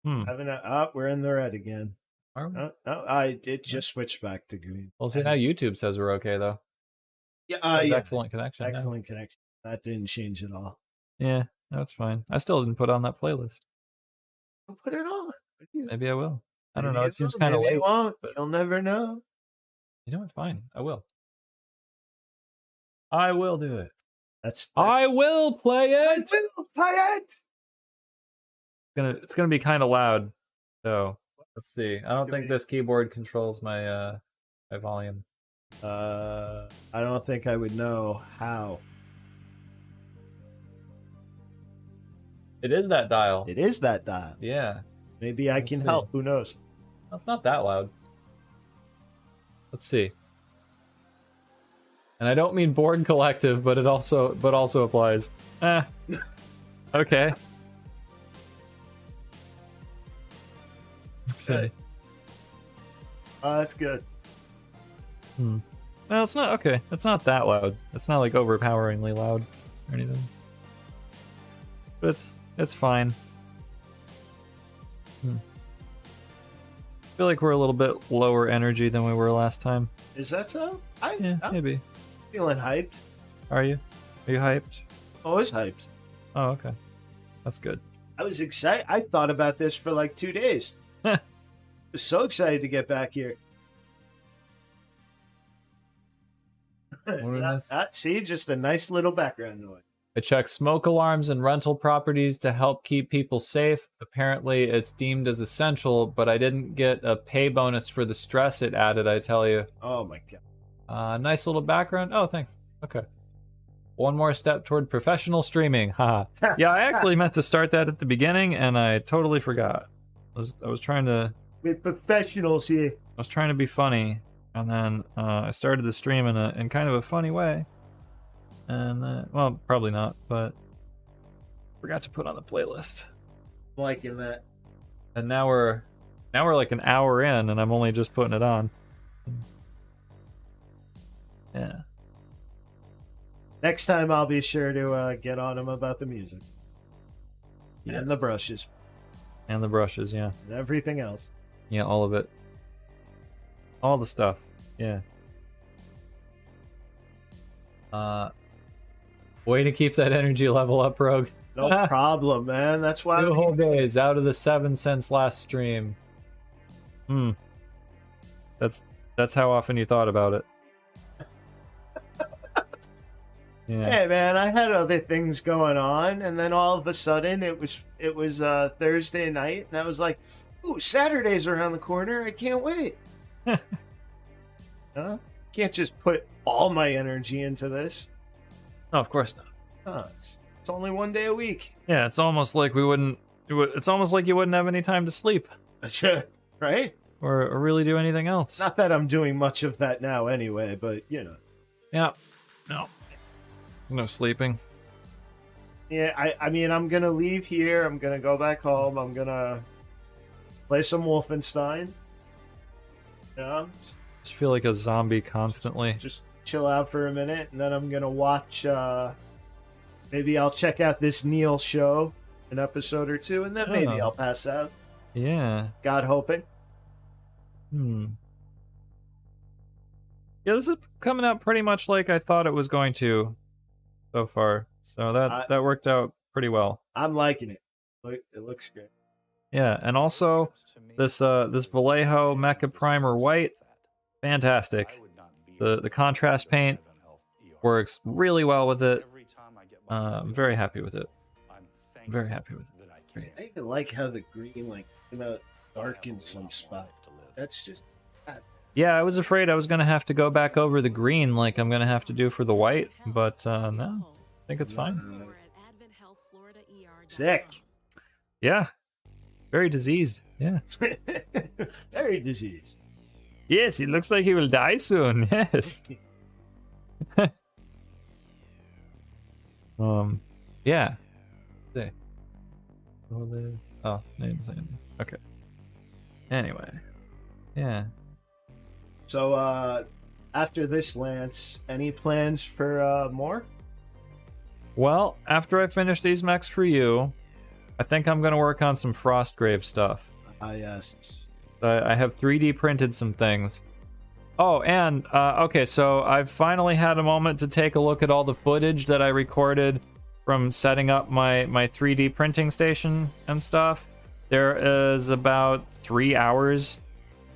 [SPEAKER 2] We're in the red again. I did just switch back to green.
[SPEAKER 1] We'll see how YouTube says we're okay though.
[SPEAKER 2] Yeah,
[SPEAKER 1] excellent connection.
[SPEAKER 2] Excellent connection. That didn't change at all.
[SPEAKER 1] Yeah, that's fine. I still didn't put on that playlist.
[SPEAKER 2] I'll put it on.
[SPEAKER 1] Maybe I will. I don't know. It seems kind of late.
[SPEAKER 2] Won't, but you'll never know.
[SPEAKER 1] You know what? Fine. I will. I will do it.
[SPEAKER 2] That's
[SPEAKER 1] I will play it.
[SPEAKER 2] I will play it.
[SPEAKER 1] It's gonna be kind of loud. So let's see. I don't think this keyboard controls my my volume.
[SPEAKER 2] I don't think I would know how.
[SPEAKER 1] It is that dial.
[SPEAKER 2] It is that dial.
[SPEAKER 1] Yeah.
[SPEAKER 2] Maybe I can help. Who knows?
[SPEAKER 1] That's not that loud. Let's see. And I don't mean board collective, but it also applies. Okay. Let's see.
[SPEAKER 2] That's good.
[SPEAKER 1] Well, it's not okay. It's not that loud. It's not like overpoweringly loud or anything. But it's fine. I feel like we're a little bit lower energy than we were last time.
[SPEAKER 2] Is that so?
[SPEAKER 1] Yeah, maybe.
[SPEAKER 2] Feeling hyped.
[SPEAKER 1] Are you? Are you hyped?
[SPEAKER 2] Always hyped.
[SPEAKER 1] Oh, okay. That's good.
[SPEAKER 2] I was excited. I thought about this for like 2 days. I was so excited to get back here. See, just a nice little background noise.
[SPEAKER 1] I checked smoke alarms and rental properties to help keep people safe. Apparently, it's deemed as essential, but I didn't get a pay bonus for the stress it added, I tell you.
[SPEAKER 2] Oh my god.
[SPEAKER 1] Nice little background. Oh, thanks. Okay. One more step toward professional streaming. Haha. Yeah, I actually meant to start that at the beginning, and I totally forgot. I was trying to...
[SPEAKER 2] With professionals here.
[SPEAKER 1] I was trying to be funny, and then I started the stream in kind of a funny way. And well, probably not, but forgot to put on the playlist.
[SPEAKER 2] I'm liking that.
[SPEAKER 1] And now we're like an hour in, and I'm only just putting it on. Yeah.
[SPEAKER 2] Next time I'll be sure to get on him about the music. Yes. And the brushes.
[SPEAKER 1] And the brushes, yeah.
[SPEAKER 2] And everything else.
[SPEAKER 1] Yeah, all of it. All the stuff. Yeah. Way to keep that energy level up, Rogue.
[SPEAKER 2] No problem, man. That's why
[SPEAKER 1] 2 whole days out of the 7 since last stream. That's how often you thought about it. Yeah.
[SPEAKER 2] Hey man, I had other things going on, and then all of a sudden it was Thursday night, and I was like, "Ooh, Saturday's around the corner! I can't wait." Can't just put all my energy into this.
[SPEAKER 1] No, of course not.
[SPEAKER 2] It's only 1 day a week.
[SPEAKER 1] Yeah, it's almost like we wouldn't. It's almost like you wouldn't have any time to sleep,
[SPEAKER 2] right?
[SPEAKER 1] Or really do anything else.
[SPEAKER 2] Not that I'm doing much of that now, anyway. But you know.
[SPEAKER 1] Yeah. No. There's no sleeping.
[SPEAKER 2] Yeah, I mean, I'm gonna leave here. I'm gonna go back home. I'm gonna play some Wolfenstein. Yeah.
[SPEAKER 1] Just feel like a zombie constantly.
[SPEAKER 2] Just chill out for a minute, and then I'm gonna watch. Maybe I'll check out this Neil show, an episode or two, and then maybe I'll pass out.
[SPEAKER 1] Yeah.
[SPEAKER 2] God hoping.
[SPEAKER 1] Yeah, this is coming out pretty much like I thought it was going to so far. So that worked out pretty well.
[SPEAKER 2] I'm liking it. It looks great.
[SPEAKER 1] Yeah, and also this Vallejo Mecha Primer White, fantastic. The contrast paint works really well with it. I'm very happy with it. Very happy with it. Great.
[SPEAKER 2] I even like how the green darkens some spot. That's just.
[SPEAKER 1] Yeah, I was afraid I was gonna have to go back over the green like I'm gonna have to do for the white, but no, I think it's fine.
[SPEAKER 2] Sick.
[SPEAKER 1] Yeah, very diseased. Yeah.
[SPEAKER 2] Very diseased.
[SPEAKER 1] Yes, it looks like he will die soon. Yes. Yeah. See. Oh, they didn't say anything. Okay. Anyway. Yeah.
[SPEAKER 2] So, after this, Lance, any plans for more?
[SPEAKER 1] Well, after I finish these mechs for you, I think I'm going to work on some Frostgrave stuff.
[SPEAKER 2] Yes.
[SPEAKER 1] I have 3D printed some things. Oh, and, okay, so I've finally had a moment to take a look at all the footage that I recorded from setting up my 3D printing station and stuff. There is about 3 hours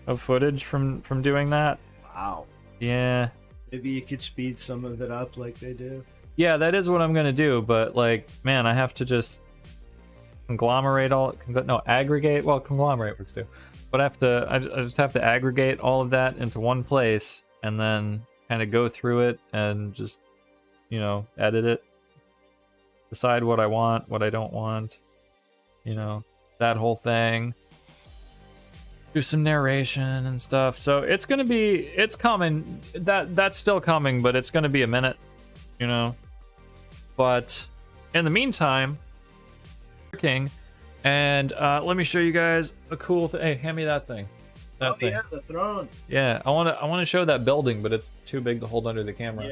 [SPEAKER 1] of footage from doing that.
[SPEAKER 2] Wow.
[SPEAKER 1] Yeah.
[SPEAKER 2] Maybe you could speed some of it up like they do.
[SPEAKER 1] Yeah, that is what I'm gonna do, but like, man, I have to just conglomerate aggregate. Well, conglomerate works too, but I just have to aggregate all of that into one place and then kind of go through it and just, edit it, decide what I want, what I don't want, that whole thing. Do some narration and stuff. So it's coming. That's still coming, but it's gonna be a minute, But in the meantime, working, and let me show you guys a cool thing. Hey, hand me that thing. That thing.
[SPEAKER 2] Yeah, the throne.
[SPEAKER 1] Yeah, I want to show that building, but it's too big to hold under the camera.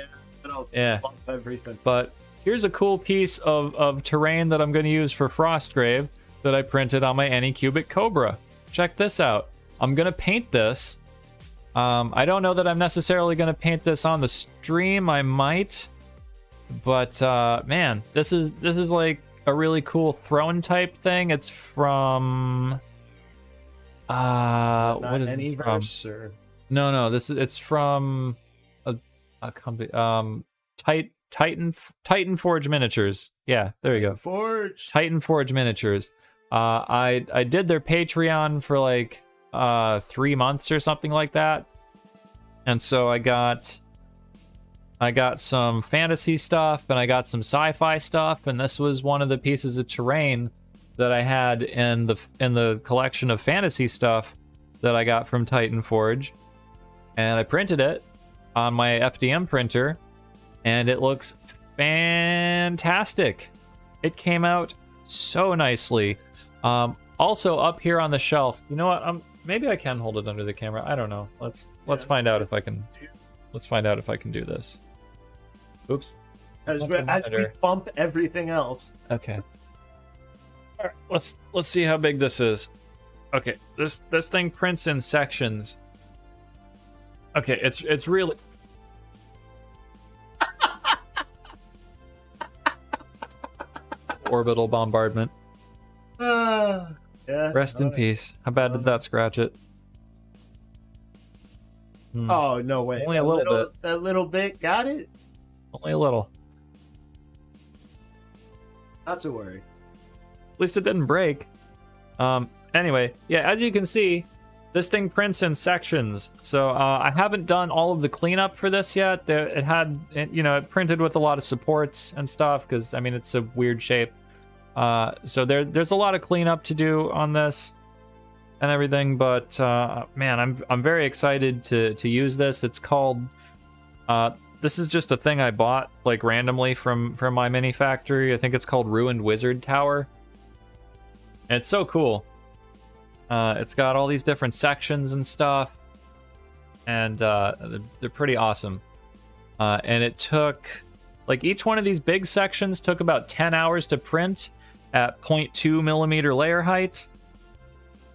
[SPEAKER 2] Yeah. Bump everything.
[SPEAKER 1] But here's a cool piece of terrain that I'm going to use for Frostgrave that I printed on my Anycubic Cobra. Check this out. I'm going to paint this. I don't know that I'm necessarily going to paint this on the stream. I might. But man, this is like a really cool throne type thing. It's from what is it from?
[SPEAKER 2] Or...
[SPEAKER 1] No, it's from a company Titan Forge Miniatures. Yeah, there you go.
[SPEAKER 2] Forge.
[SPEAKER 1] Titan Forge Miniatures. I did their Patreon for like 3 months or something like that. And so I got some fantasy stuff and I got some sci-fi stuff, and this was one of the pieces of terrain that I had in the collection of fantasy stuff that I got from Titan Forge. And I printed it on my FDM printer, and it looks fantastic. It came out so nicely. Also up here on the shelf, you know what? Maybe I can hold it under the camera. I don't know. Let's find out if I can. Let's find out if I can do this. Oops.
[SPEAKER 2] As we bump everything else.
[SPEAKER 1] Okay. All right. Let's see how big this is. Okay. This thing prints in sections. Okay. It's really. orbital bombardment.
[SPEAKER 2] Yeah.
[SPEAKER 1] Rest in peace. How bad did that scratch it?
[SPEAKER 2] Oh, no way.
[SPEAKER 1] Only a little bit.
[SPEAKER 2] That little bit got it?
[SPEAKER 1] Only a little.
[SPEAKER 2] Not to worry.
[SPEAKER 1] At least it didn't break. Anyway, yeah, as you can see, this thing prints in sections. So I haven't done all of the cleanup for this yet. It printed with a lot of supports and stuff because, I mean, it's a weird shape. So there's a lot of cleanup to do on this and everything. But man, I'm very excited to use this. It's called. This is just a thing I bought like randomly from my mini factory. I think it's called Ruined Wizard Tower. And it's so cool. It's got all these different sections and stuff, and they're pretty awesome. And it took, like, each one of these big sections took about 10 hours to print at 0.2 millimeter layer height,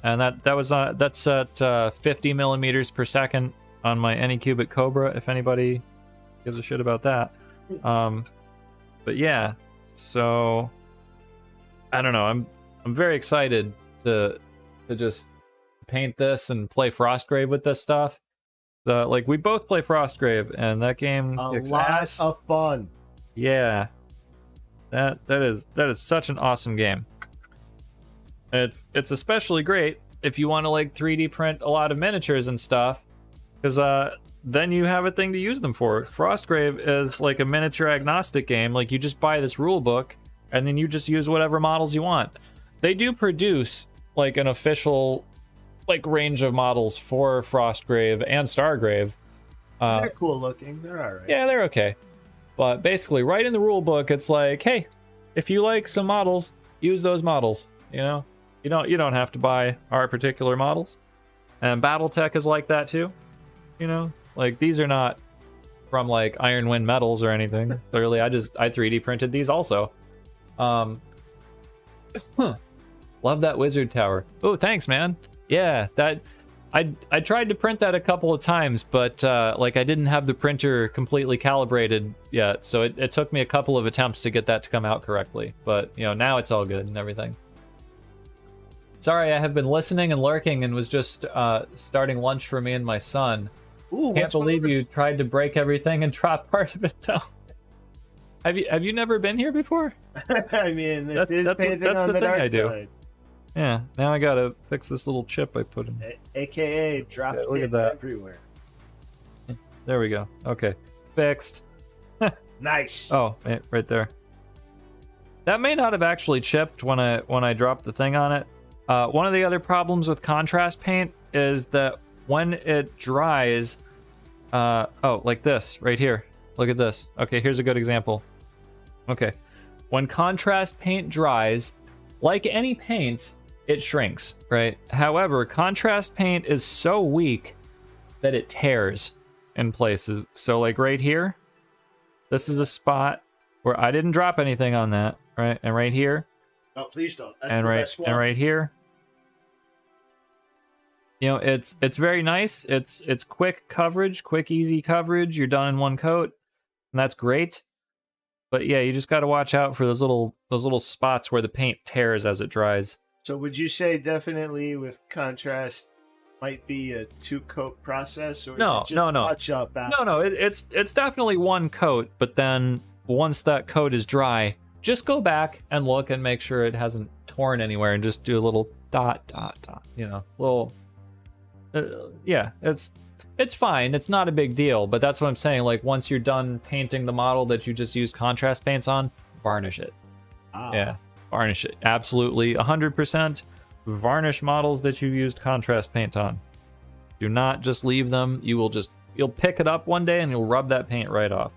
[SPEAKER 1] and that's at 50 millimeters per second on my Anycubic Cobra. If anybody gives a shit about that, but yeah, so I don't know. I'm very excited to just paint this and play Frostgrave with this stuff. Like, we both play Frostgrave, and that game kicks ass.
[SPEAKER 2] A lot of fun.
[SPEAKER 1] Yeah, that is such an awesome game. And it's especially great if you want to like 3D print a lot of miniatures and stuff, because then you have a thing to use them for. Frostgrave is like a miniature agnostic game. Like, you just buy this rule book, and then you just use whatever models you want. They do produce like an official like range of models for Frostgrave and Stargrave.
[SPEAKER 2] They're cool looking. They're all right.
[SPEAKER 1] Yeah, they're okay. But basically, right in the rule book, it's like, hey, if you like some models, use those models. You know, you don't have to buy our particular models. And BattleTech is like that too. You know, like, these are not from like Ironwind Metals or anything. Clearly, I 3D printed these also. Love that wizard tower. Oh, thanks, man. Yeah, that I tried to print that a couple of times, but like, I didn't have the printer completely calibrated yet, so it took me a couple of attempts to get that to come out correctly. But you know, now it's all good and everything. Sorry, I have been listening and lurking and was just starting lunch for me and my son.
[SPEAKER 2] Ooh,
[SPEAKER 1] can't believe you tried to break everything and drop part of it though. Have you never been here before?
[SPEAKER 2] I mean, that's
[SPEAKER 1] the thing I do.
[SPEAKER 2] Side.
[SPEAKER 1] Yeah, now I gotta fix this little chip I put in.
[SPEAKER 2] AKA drop
[SPEAKER 1] look at that
[SPEAKER 2] everywhere.
[SPEAKER 1] There we go. Okay, fixed.
[SPEAKER 2] Nice.
[SPEAKER 1] Oh, right there. That may not have actually chipped when I dropped the thing on it. One of the other problems with contrast paint is that when it dries, like this right here. Look at this. Okay, here's a good example. Okay, when contrast paint dries, like any paint, it shrinks, right? However, contrast paint is so weak that it tears in places. So like right here, this is a spot where I didn't drop anything on that, right? And right here.
[SPEAKER 2] Oh, please don't. That's
[SPEAKER 1] and right here. You know, it's very nice. It's quick coverage, quick, easy coverage. You're done in one coat, and that's great. But yeah, you just got to watch out for those little spots where the paint tears as it dries.
[SPEAKER 2] So would you say definitely with contrast might be a 2-coat process, or
[SPEAKER 1] no,
[SPEAKER 2] is it just touch up after?
[SPEAKER 1] No, it's definitely one coat, but then once that coat is dry, just go back and look and make sure it hasn't torn anywhere, and just do a little dot, you know, little. Yeah, it's fine. It's not a big deal, but that's what I'm saying. Like, once you're done painting the model that you just used contrast paints on, varnish it. Yeah, varnish it. Absolutely, 100% varnish models that you used contrast paint on. Do not just leave them. You'll pick it up one day and you'll rub that paint right off.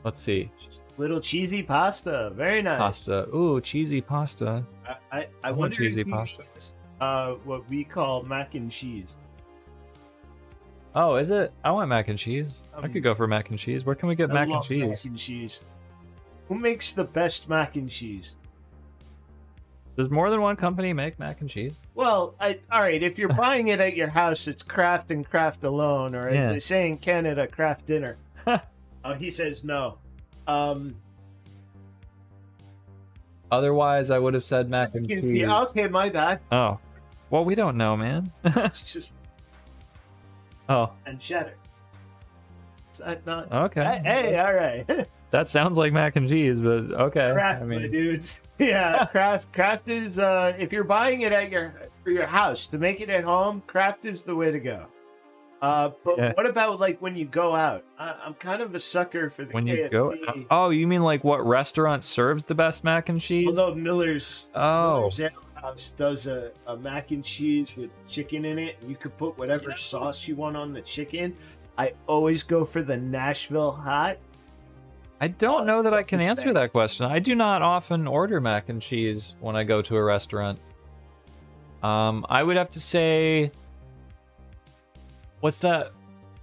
[SPEAKER 1] Let's see.
[SPEAKER 2] Little cheesy pasta. Very nice.
[SPEAKER 1] Pasta. Ooh, cheesy pasta.
[SPEAKER 2] I wonder
[SPEAKER 1] cheesy
[SPEAKER 2] if you
[SPEAKER 1] pasta.
[SPEAKER 2] use, what we call mac and cheese.
[SPEAKER 1] Oh, is it? I want mac and cheese. I could go for mac and cheese. Where can we get mac and cheese?
[SPEAKER 2] Mac and cheese. Who makes the best mac and cheese?
[SPEAKER 1] Does more than one company make mac and cheese?
[SPEAKER 2] Well, all right. If you're buying it at your house, it's Kraft and Kraft alone, or as they say in Canada, Kraft dinner. He says no.
[SPEAKER 1] Otherwise, I would have said mac and cheese.
[SPEAKER 2] Yeah, okay, my bad.
[SPEAKER 1] Oh. Well, we don't know, man.
[SPEAKER 2] It's just
[SPEAKER 1] Oh.
[SPEAKER 2] and cheddar. Is that not
[SPEAKER 1] Okay.
[SPEAKER 2] Hey, all right.
[SPEAKER 1] That sounds like mac and cheese, but okay.
[SPEAKER 2] Kraft, my dudes. Yeah, Kraft is if you're buying it for your house to make it at home, Kraft is the way to go. But what about like when you go out? I'm kind of a sucker for the
[SPEAKER 1] when
[SPEAKER 2] KFC.
[SPEAKER 1] you go. Oh, you mean like what restaurant serves the best mac and cheese?
[SPEAKER 2] Although Miller's Ale House does a mac and cheese with chicken in it, and you could put whatever sauce you want on the chicken. I always go for the Nashville Hot.
[SPEAKER 1] I don't know that I can answer that question. I do not often order mac and cheese when I go to a restaurant. I would have to say, what's that?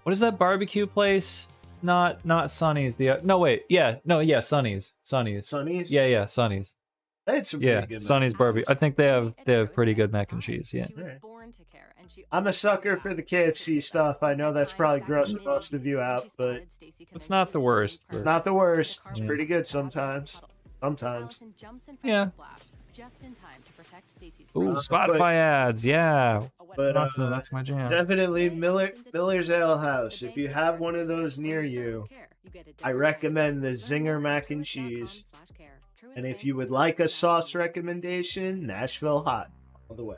[SPEAKER 1] What is that barbecue place? Not Sonny's. Sonny's.
[SPEAKER 2] Sonny's?
[SPEAKER 1] Yeah, Sonny's.
[SPEAKER 2] They had some pretty good
[SPEAKER 1] Sonny's barbecue. I think they have pretty good mac and cheese. Yeah.
[SPEAKER 2] I'm a sucker for the KFC stuff. I know that's probably grossing most of you out, but
[SPEAKER 1] it's not the worst.
[SPEAKER 2] It's not the worst. It's pretty good sometimes. Sometimes.
[SPEAKER 1] Yeah. Ooh, Spotify ads. Yeah.
[SPEAKER 2] But
[SPEAKER 1] that's my jam.
[SPEAKER 2] Definitely Miller's Ale House. If you have one of those near you, I recommend the Zinger mac and cheese. And if you would like a sauce recommendation, Nashville Hot all the way.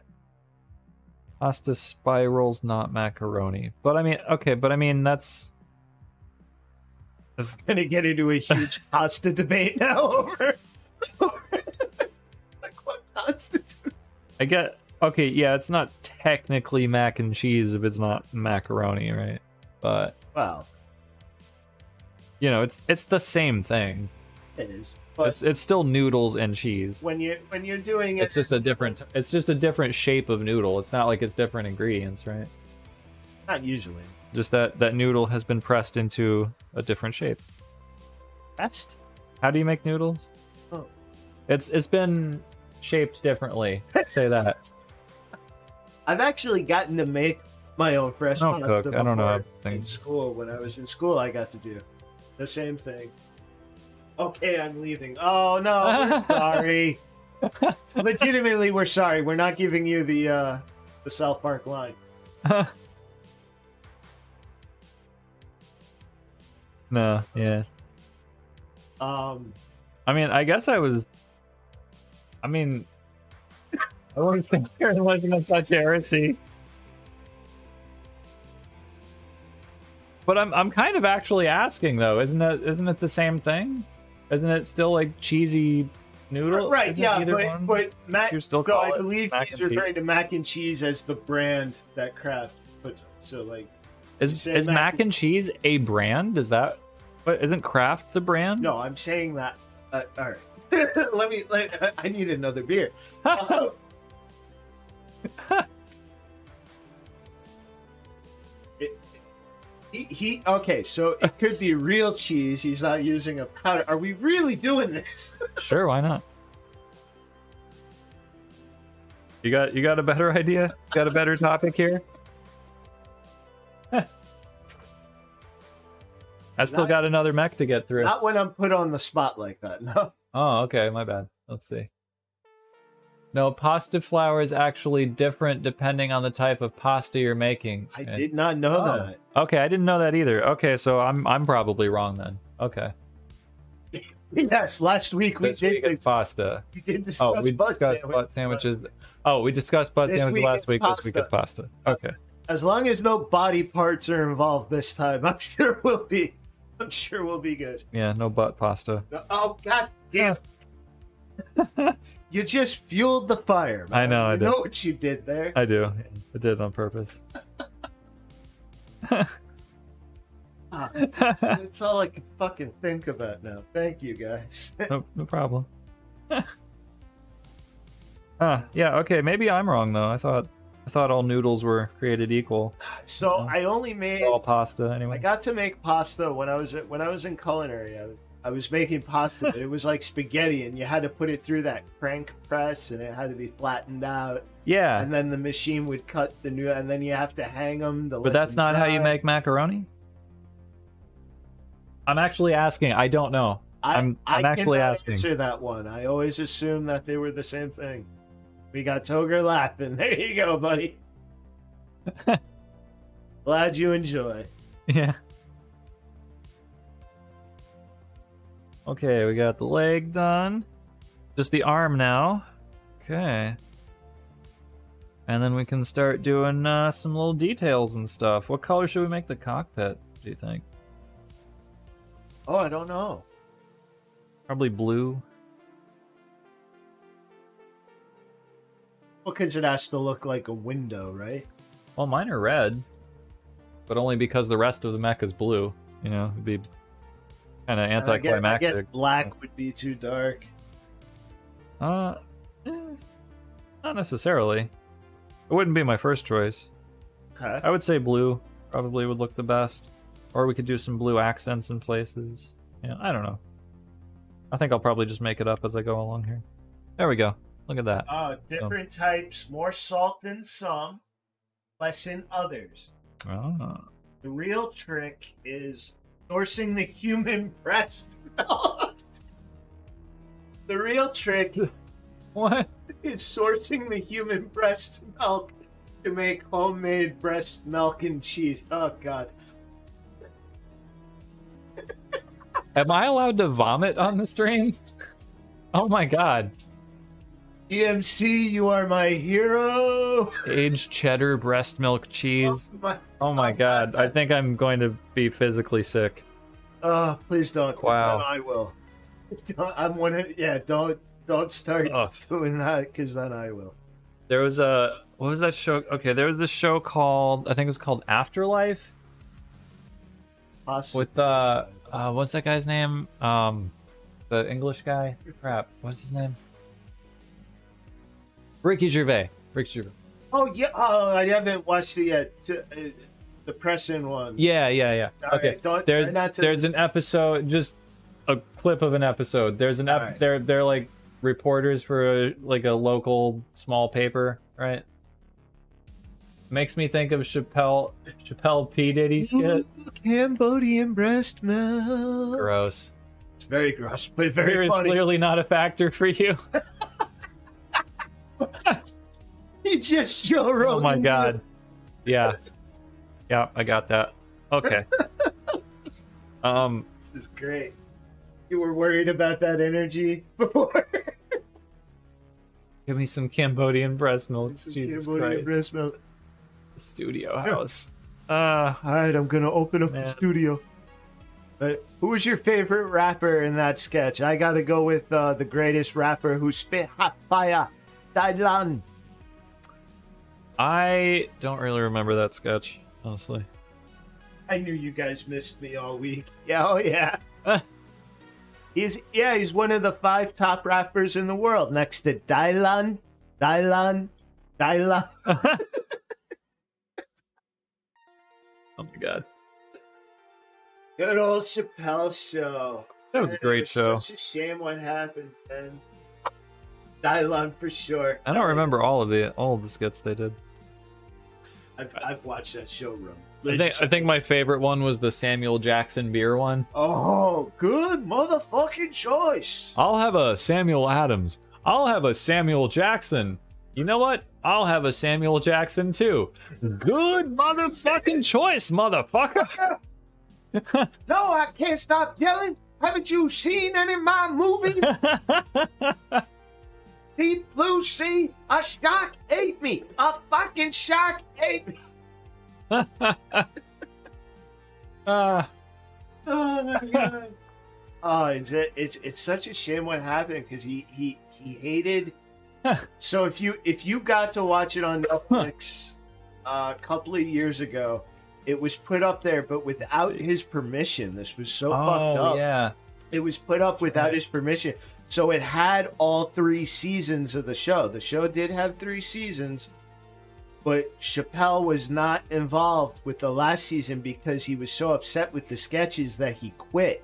[SPEAKER 1] Pasta spirals, not macaroni. But I mean, that's
[SPEAKER 2] gonna get into a huge pasta debate now over like what constitutes.
[SPEAKER 1] I get okay, yeah, it's not technically mac and cheese if it's not macaroni, right? But
[SPEAKER 2] well,
[SPEAKER 1] you know, it's the same thing.
[SPEAKER 2] It is. But
[SPEAKER 1] it's still noodles and cheese.
[SPEAKER 2] When you're doing it,
[SPEAKER 1] it's just a different shape of noodle. It's not like it's different ingredients, right?
[SPEAKER 2] Not usually.
[SPEAKER 1] Just that noodle has been pressed into a different shape.
[SPEAKER 2] Pressed?
[SPEAKER 1] How do you make noodles?
[SPEAKER 2] Oh.
[SPEAKER 1] It's been shaped differently. Say that.
[SPEAKER 2] I've actually gotten to make my own fresh pasta
[SPEAKER 1] cook. I don't know
[SPEAKER 2] in school. When I was in school, I got to do the same thing. Okay, I'm leaving. Oh no, we're sorry. Legitimately, we're sorry. We're not giving you the South Park line.
[SPEAKER 1] No, yeah. I mean, I guess I wouldn't think there wasn't such heresy. But I'm kind of actually asking though, isn't it the same thing? Isn't it still like cheesy noodle?
[SPEAKER 2] Right, yeah, but
[SPEAKER 1] you're still
[SPEAKER 2] I believe he's referring to mac and cheese as the brand that Kraft puts on. So like,
[SPEAKER 1] is mac and cheese a brand? Is that? But isn't Kraft the brand?
[SPEAKER 2] No, I'm saying that. All right, I need another beer. Okay, so it could be real cheese. He's not using a powder. Are we really doing this?
[SPEAKER 1] Sure, why not? You got a better idea? Got a better topic here? I still got another mech to get through.
[SPEAKER 2] Not when I'm put on the spot like that, no.
[SPEAKER 1] Oh, okay, my bad. Let's see. No, pasta flour is actually different depending on the type of pasta you're making.
[SPEAKER 2] I did not know that.
[SPEAKER 1] Okay, I didn't know that either. Okay, so I'm probably wrong then. Okay.
[SPEAKER 2] Yes, last week we did
[SPEAKER 1] pasta.
[SPEAKER 2] We did discuss
[SPEAKER 1] butt sandwiches. Oh, we discussed butt sandwiches last week. This week it's pasta. Okay.
[SPEAKER 2] As long as no body parts are involved this time, I'm sure we'll be good.
[SPEAKER 1] Yeah, no butt pasta.
[SPEAKER 2] Oh god damn. You just fueled the fire, man.
[SPEAKER 1] I know, I did.
[SPEAKER 2] You know what you did there.
[SPEAKER 1] I do. I did on purpose.
[SPEAKER 2] It's all I can fucking think about now. Thank you, guys.
[SPEAKER 1] No problem. Yeah, okay, maybe I'm wrong though. I thought all noodles were created equal.
[SPEAKER 2] So I only made
[SPEAKER 1] all pasta anyway.
[SPEAKER 2] I got to make pasta when I was in culinary. I was making pasta, but it was like spaghetti, and you had to put it through that crank press, and it had to be flattened out.
[SPEAKER 1] Yeah.
[SPEAKER 2] And then the machine would cut the new, and then you have to hang them.
[SPEAKER 1] But that's not how you make macaroni? I'm actually asking. I don't know. I'm actually
[SPEAKER 2] cannot
[SPEAKER 1] asking.
[SPEAKER 2] answer that one. I always assumed that they were the same thing. We got Toger laughing. There you go, buddy. Glad you enjoy.
[SPEAKER 1] Yeah. Okay, we got the leg done. Just the arm now. Okay. And then we can start doing some little details and stuff. What color should we make the cockpit, do you think?
[SPEAKER 2] Oh, I don't know.
[SPEAKER 1] Probably blue.
[SPEAKER 2] Well, because it has to look like a window, right?
[SPEAKER 1] Well, mine are red. But only because the rest of the mech is blue. You know, it'd be kind of anticlimactic.
[SPEAKER 2] I get black would be too dark.
[SPEAKER 1] Not necessarily. It wouldn't be my first choice.
[SPEAKER 2] Okay.
[SPEAKER 1] I would say blue probably would look the best. Or we could do some blue accents in places. Yeah, I don't know. I think I'll probably just make it up as I go along here. There we go. Look at that.
[SPEAKER 2] Different types, more salt in some, less in others.
[SPEAKER 1] Oh.
[SPEAKER 2] The real trick is sourcing the human breast milk. The real trick
[SPEAKER 1] What?
[SPEAKER 2] is sourcing the human breast milk to make homemade breast milk and cheese. Oh, God.
[SPEAKER 1] Am I allowed to vomit on the stream? Oh my god.
[SPEAKER 2] EMC, you are my hero.
[SPEAKER 1] Aged cheddar breast milk cheese. Oh my god. I think I'm going to be physically sick.
[SPEAKER 2] Please don't.
[SPEAKER 1] Wow.
[SPEAKER 2] Then I will. I'm one of, yeah, don't start doing that, because then I will.
[SPEAKER 1] There was what was that show? Okay, there was this show called, I think it was called Afterlife.
[SPEAKER 2] Awesome.
[SPEAKER 1] With what's that guy's name? The English guy? Crap, what's his name? Ricky Gervais.
[SPEAKER 2] Oh, yeah. Oh, I haven't watched it yet. The press-in one.
[SPEAKER 1] Yeah.
[SPEAKER 2] All
[SPEAKER 1] Okay.
[SPEAKER 2] right,
[SPEAKER 1] There's an episode, just a clip of an episode. There's an
[SPEAKER 2] right.
[SPEAKER 1] They're like reporters for a local small paper, right? Makes me think of Chappelle P. Diddy skit.
[SPEAKER 2] Ooh, Cambodian breast milk.
[SPEAKER 1] Gross.
[SPEAKER 2] It's very gross, but very funny.
[SPEAKER 1] Clearly not a factor for you.
[SPEAKER 2] He just Joe Rogan.
[SPEAKER 1] Oh my god. Yeah, I got that. Okay.
[SPEAKER 2] This is great. You were worried about that energy before.
[SPEAKER 1] Give me some Cambodian breast milk. Jesus Christ.
[SPEAKER 2] Breast milk.
[SPEAKER 1] The studio house.
[SPEAKER 2] All right, I'm gonna open up the studio. Who was your favorite rapper in that sketch? I gotta go with the greatest rapper who spit hot fire, Davion.
[SPEAKER 1] I don't really remember that sketch, honestly.
[SPEAKER 2] I knew you guys missed me all week. Yeah, oh yeah. He's one of the 5 top rappers in the world, next to Davion.
[SPEAKER 1] Oh my god.
[SPEAKER 2] Good old Chappelle show.
[SPEAKER 1] That was a great show.
[SPEAKER 2] Such a shame what happened, man. Davion for sure.
[SPEAKER 1] I don't remember all of the skits they did.
[SPEAKER 2] I've watched that show run.
[SPEAKER 1] I think my favorite one was the Samuel Jackson beer one.
[SPEAKER 2] Oh, good motherfucking choice.
[SPEAKER 1] I'll have a Samuel Adams. I'll have a Samuel Jackson. You know what? I'll have a Samuel Jackson too. Good motherfucking choice, motherfucker.
[SPEAKER 2] No, I can't stop yelling. Haven't you seen any of my movies? Deep blue sea, a shark ate me. A fucking shark ate me. Oh my god. Oh, it's such a shame what happened, because he hated. So if you got to watch it on Netflix a couple of years ago, it was put up there, but without his permission. This was so fucked up.
[SPEAKER 1] Yeah.
[SPEAKER 2] It was put up without his permission. So it had all 3 seasons of the show. The show did have 3 seasons, but Chappelle was not involved with the last season because he was so upset with the sketches that he quit.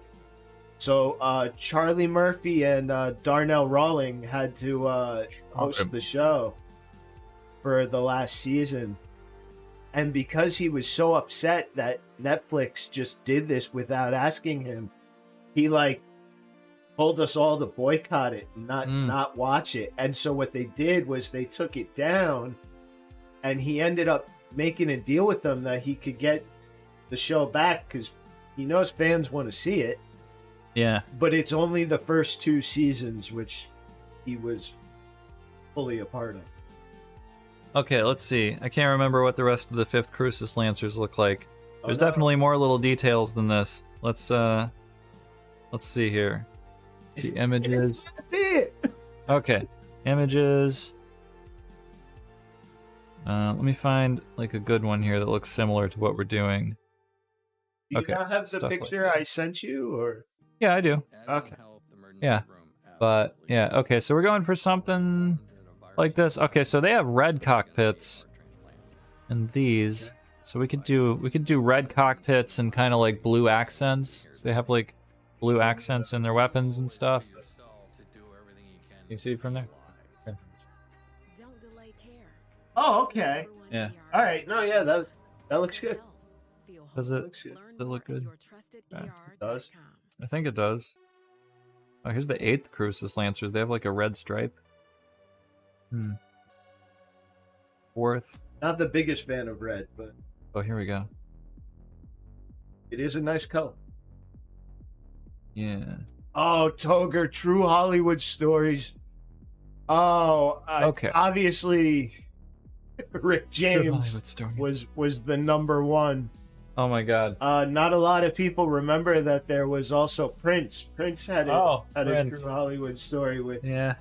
[SPEAKER 2] So Charlie Murphy and Darnell Rawling had to host the show for the last season. And because he was so upset that Netflix just did this without asking him, he told us all to boycott it and not watch it. And so what they did was they took it down, and he ended up making a deal with them that he could get the show back because he knows fans want to see it.
[SPEAKER 1] Yeah.
[SPEAKER 2] But it's only the first 2 seasons, which he was fully a part of.
[SPEAKER 1] Okay, let's see. I can't remember what the rest of the 5th Crusis Lancers look like. There's definitely more little details than this. Let's see here. See images. Okay, images. Let me find like a good one here that looks similar to what we're doing.
[SPEAKER 2] Do you not have the picture like I sent you, or?
[SPEAKER 1] Yeah, I do.
[SPEAKER 2] Okay.
[SPEAKER 1] Yeah, but yeah. Okay, so we're going for something like this. Okay, so they have red cockpits, and these. So we could do red cockpits and kind of like blue accents. So they have like blue accents in their weapons and stuff. You see it from there? Okay.
[SPEAKER 2] Oh, okay.
[SPEAKER 1] Yeah.
[SPEAKER 2] All right. No, yeah, that looks good.
[SPEAKER 1] Does it look good?
[SPEAKER 2] Yeah, it does.
[SPEAKER 1] I think it does. Oh, here's the 8th Crusis Lancers. They have like a red stripe. 4th.
[SPEAKER 2] Not the biggest fan of red, but
[SPEAKER 1] Oh, here we go.
[SPEAKER 2] it is a nice color.
[SPEAKER 1] Yeah.
[SPEAKER 2] Oh, Toger, True Hollywood Stories. Oh,
[SPEAKER 1] Okay.
[SPEAKER 2] Obviously, Rick
[SPEAKER 1] True
[SPEAKER 2] James
[SPEAKER 1] Hollywood Stories.
[SPEAKER 2] was the number one.
[SPEAKER 1] Oh my God.
[SPEAKER 2] Not a lot of people remember that there was also Prince. Prince had a
[SPEAKER 1] Prince.
[SPEAKER 2] True Hollywood Story with.
[SPEAKER 1] Yeah.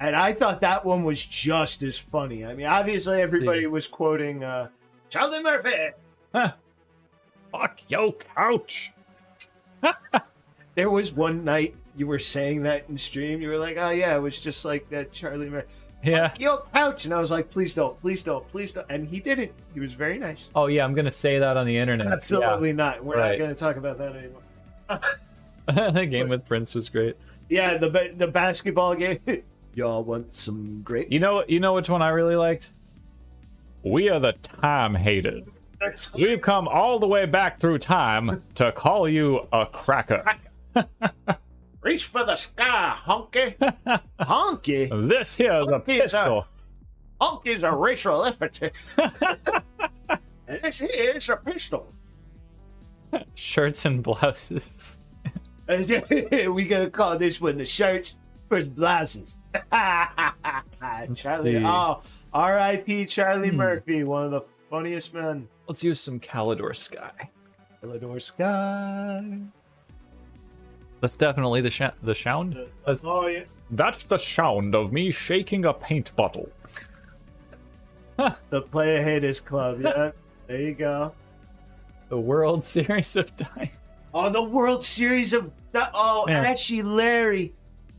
[SPEAKER 2] And I thought that one was just as funny. I mean, obviously everybody was quoting Charlie Murphy.
[SPEAKER 1] Huh. Fuck your couch.
[SPEAKER 2] There was one night you were saying that in stream. You were like, "Oh yeah, it was just like that Charlie Murphy."
[SPEAKER 1] Yeah.
[SPEAKER 2] Fuck your couch, and I was like, "Please don't, please don't, please don't." And he didn't. He was very nice.
[SPEAKER 1] Oh yeah, I'm gonna say that on the internet.
[SPEAKER 2] Absolutely not. We're
[SPEAKER 1] Right.
[SPEAKER 2] not going to talk about that anymore.
[SPEAKER 1] Yeah. The game with Prince was great.
[SPEAKER 2] Yeah, the basketball game. Y'all want some great?
[SPEAKER 1] You know which one I really liked? We are the time hated. We've come all the way back through time to call you a cracker.
[SPEAKER 2] Reach for the sky, honky. Honky?
[SPEAKER 1] This here's a
[SPEAKER 2] Honky is
[SPEAKER 1] pistol.
[SPEAKER 2] Honky's a racial epithet. And this here is a pistol.
[SPEAKER 1] Shirts and blouses.
[SPEAKER 2] We gonna call this one the shirts for blouses. Charlie,
[SPEAKER 1] see.
[SPEAKER 2] oh, R.I.P. Charlie Murphy, one of the funniest men.
[SPEAKER 1] Let's use some Calidor Sky.
[SPEAKER 2] Elidor Sky.
[SPEAKER 1] That's definitely the sound.
[SPEAKER 2] Oh yeah.
[SPEAKER 1] That's the sound of me shaking a paint bottle.
[SPEAKER 2] The Player Haters Club. Yeah, there you go.
[SPEAKER 1] The World Series of Dice.
[SPEAKER 2] Oh, the World Series of. Oh,
[SPEAKER 1] Man.
[SPEAKER 2] Ashy Larry.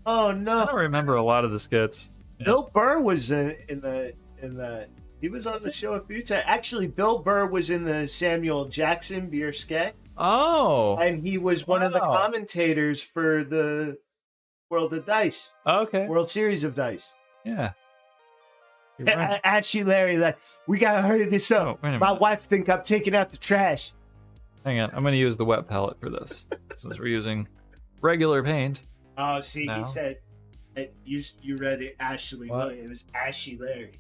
[SPEAKER 2] Oh
[SPEAKER 1] I
[SPEAKER 2] no.
[SPEAKER 1] don't remember a lot of the skits.
[SPEAKER 2] Bill Burr was in the. He was on the show a few times. Actually, Bill Burr was in the Samuel Jackson Beer Sketch,
[SPEAKER 1] Oh.
[SPEAKER 2] and he was one of the
[SPEAKER 1] Wow.
[SPEAKER 2] commentators for the World of Dice,
[SPEAKER 1] Okay.
[SPEAKER 2] World Series of Dice.
[SPEAKER 1] Yeah. You're right.
[SPEAKER 2] Ashy Larry, like, we gotta hurry this up.
[SPEAKER 1] Oh, wait a minute.
[SPEAKER 2] My wife think I'm taking out the trash.
[SPEAKER 1] Hang on. I'm going to use the wet palette for this since we're using regular paint.
[SPEAKER 2] Oh, see,
[SPEAKER 1] No.
[SPEAKER 2] he said, you read it, Ashley.
[SPEAKER 1] What?
[SPEAKER 2] It was Ashy Larry.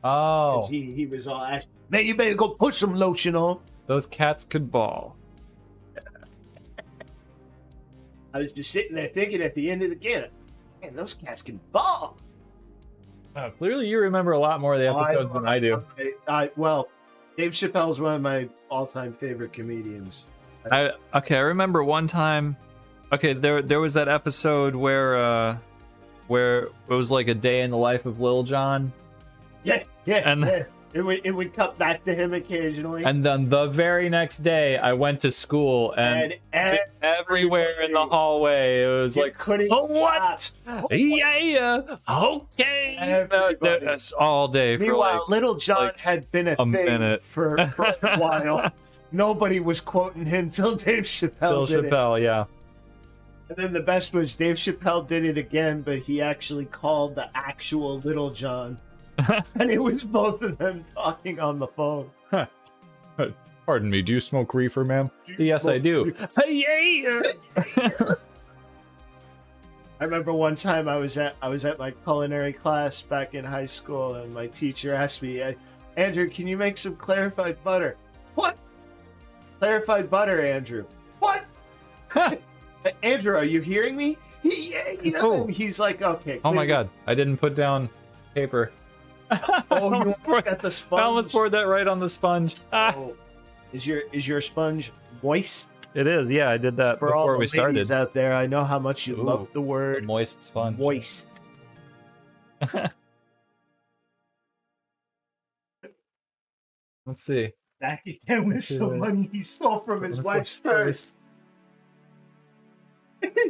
[SPEAKER 1] Oh.
[SPEAKER 2] 'Cause he was all Ashy. Man, you better go put some lotion on.
[SPEAKER 1] Those cats could ball.
[SPEAKER 2] I was just sitting there thinking at the end of the game, man, those cats can ball.
[SPEAKER 1] Oh, clearly you remember a lot more of the episodes than I do.
[SPEAKER 2] Well, Dave Chappelle's one of my all-time favorite comedians.
[SPEAKER 1] I remember one time. Okay, there was that episode where it was like a day in the life of Lil Jon,
[SPEAKER 2] Yeah,
[SPEAKER 1] And-
[SPEAKER 2] yeah. It would cut back to him occasionally.
[SPEAKER 1] and then the very next day I went to school and everywhere in the hallway it was like,
[SPEAKER 2] couldn't
[SPEAKER 1] oh, what? Yeah, okay.
[SPEAKER 2] Everybody.
[SPEAKER 1] That's all day. For
[SPEAKER 2] Meanwhile,
[SPEAKER 1] like,
[SPEAKER 2] Little John
[SPEAKER 1] like
[SPEAKER 2] had been
[SPEAKER 1] a
[SPEAKER 2] thing
[SPEAKER 1] minute.
[SPEAKER 2] for a while. Nobody was quoting him till Dave Chappelle
[SPEAKER 1] Bill
[SPEAKER 2] did
[SPEAKER 1] Chappelle, yeah.
[SPEAKER 2] it. And then the best was Dave Chappelle did it again, but he actually called the actual Little John. And it was both of them talking on the phone.
[SPEAKER 1] Pardon me, do you smoke reefer, ma'am? Yes, I do. Yeah.
[SPEAKER 2] I remember one time I was at my culinary class back in high school, and my teacher asked me, Andrew, can you make some clarified butter? What? Clarified butter, Andrew. What? Andrew, are you hearing me? He's like, okay.
[SPEAKER 1] Oh my god, I didn't put down paper.
[SPEAKER 2] Oh, you got the sponge.
[SPEAKER 1] I almost poured that right on the sponge.
[SPEAKER 2] Oh. Is your sponge moist?
[SPEAKER 1] It is, yeah. I did that
[SPEAKER 2] For
[SPEAKER 1] before
[SPEAKER 2] all the
[SPEAKER 1] we started.
[SPEAKER 2] out there, I know how much you love the word
[SPEAKER 1] moist sponge.
[SPEAKER 2] moist.
[SPEAKER 1] Let's see.
[SPEAKER 2] Back again with some money he stole from his wife's purse.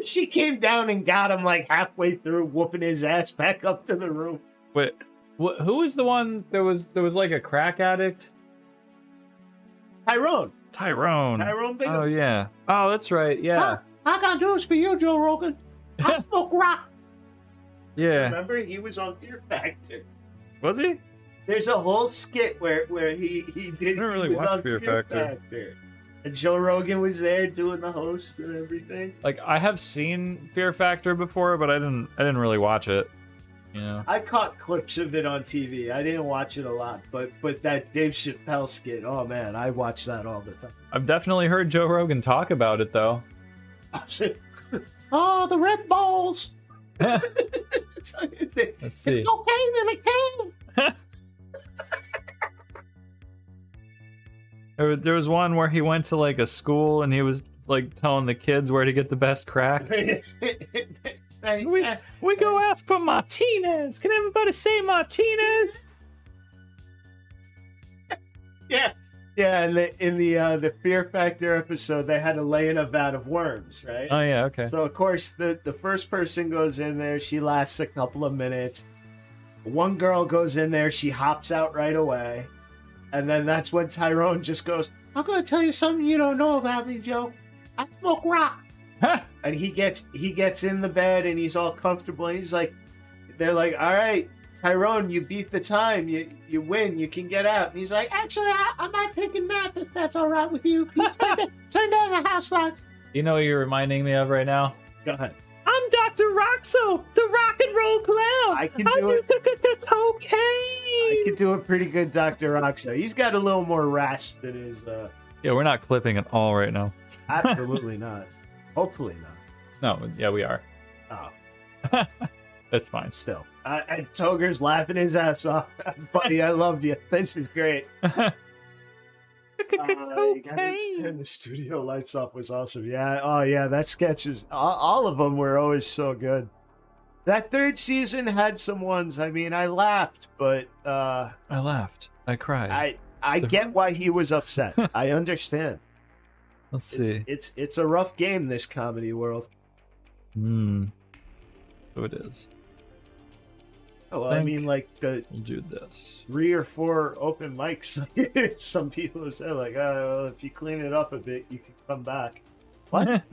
[SPEAKER 2] She came down and got him like halfway through, whooping his ass back up to the room.
[SPEAKER 1] Wait, who was the one? There was like a crack addict.
[SPEAKER 2] Tyrone Bingham.
[SPEAKER 1] Oh yeah. Oh, that's right. Yeah.
[SPEAKER 2] I got news for you, Joe Rogan. I smoke rock.
[SPEAKER 1] Yeah.
[SPEAKER 2] Remember, he was on Fear Factor.
[SPEAKER 1] Was he?
[SPEAKER 2] There's a whole skit where he did.
[SPEAKER 1] I don't really watch Fear Factor.
[SPEAKER 2] And Joe Rogan was there doing the host and everything.
[SPEAKER 1] Like, I have seen Fear Factor before, but I didn't really watch it. You know.
[SPEAKER 2] I caught clips of it on TV. I didn't watch it a lot, but that Dave Chappelle skit, oh man, I watch that all the time.
[SPEAKER 1] I've definitely heard Joe Rogan talk about it though.
[SPEAKER 2] Oh, the Red Balls.
[SPEAKER 1] Let's see.
[SPEAKER 2] It's cocaine in a can.
[SPEAKER 1] There was one where he went to like a school and he was like telling the kids where to get the best crack. We go ask for Martinez. Can everybody say Martinez?
[SPEAKER 2] Yeah. In the Fear Factor episode, they had to lay in a vat of worms, right?
[SPEAKER 1] Oh yeah, okay.
[SPEAKER 2] So of course the first person goes in there. She lasts a couple of minutes. One girl goes in there. She hops out right away, and then that's when Tyrone just goes, "I'm gonna tell you something you don't know about me, Joe. I smoke rock." And he gets in the bed and he's all comfortable. He's like, they're like, "All right, Tyrone, you beat the time. You win. You can get out." And he's like, "Actually, I might take a nap if that's all right with you. Turn down the house lights."
[SPEAKER 1] You know what you're reminding me of right now?
[SPEAKER 2] Go ahead.
[SPEAKER 1] I'm Dr. Roxo, the rock and roll clown.
[SPEAKER 2] I can do it.
[SPEAKER 1] The cocaine.
[SPEAKER 2] I can do a pretty good Dr. Roxo. He's got a little more rasp in his.
[SPEAKER 1] Yeah, we're not clipping at all right now.
[SPEAKER 2] Absolutely not. Hopefully not.
[SPEAKER 1] No, yeah, we are.
[SPEAKER 2] Oh.
[SPEAKER 1] That's fine.
[SPEAKER 2] Still. And Toger's laughing his ass off. Buddy, I loved you. This is great. Turn the studio lights off was awesome. Yeah. Oh, yeah. That sketch is... All of them were always so good. That third season had some ones. I mean, I laughed, but...
[SPEAKER 1] I laughed. I cried.
[SPEAKER 2] I get why he was upset. I understand.
[SPEAKER 1] Let's see.
[SPEAKER 2] It's a rough game, this comedy world.
[SPEAKER 1] So it is.
[SPEAKER 2] Oh, well, I mean, like
[SPEAKER 1] we'll do this.
[SPEAKER 2] 3 or 4 open mics. Some people have said, like, "Oh, well, if you clean it up a bit, you can come back." What?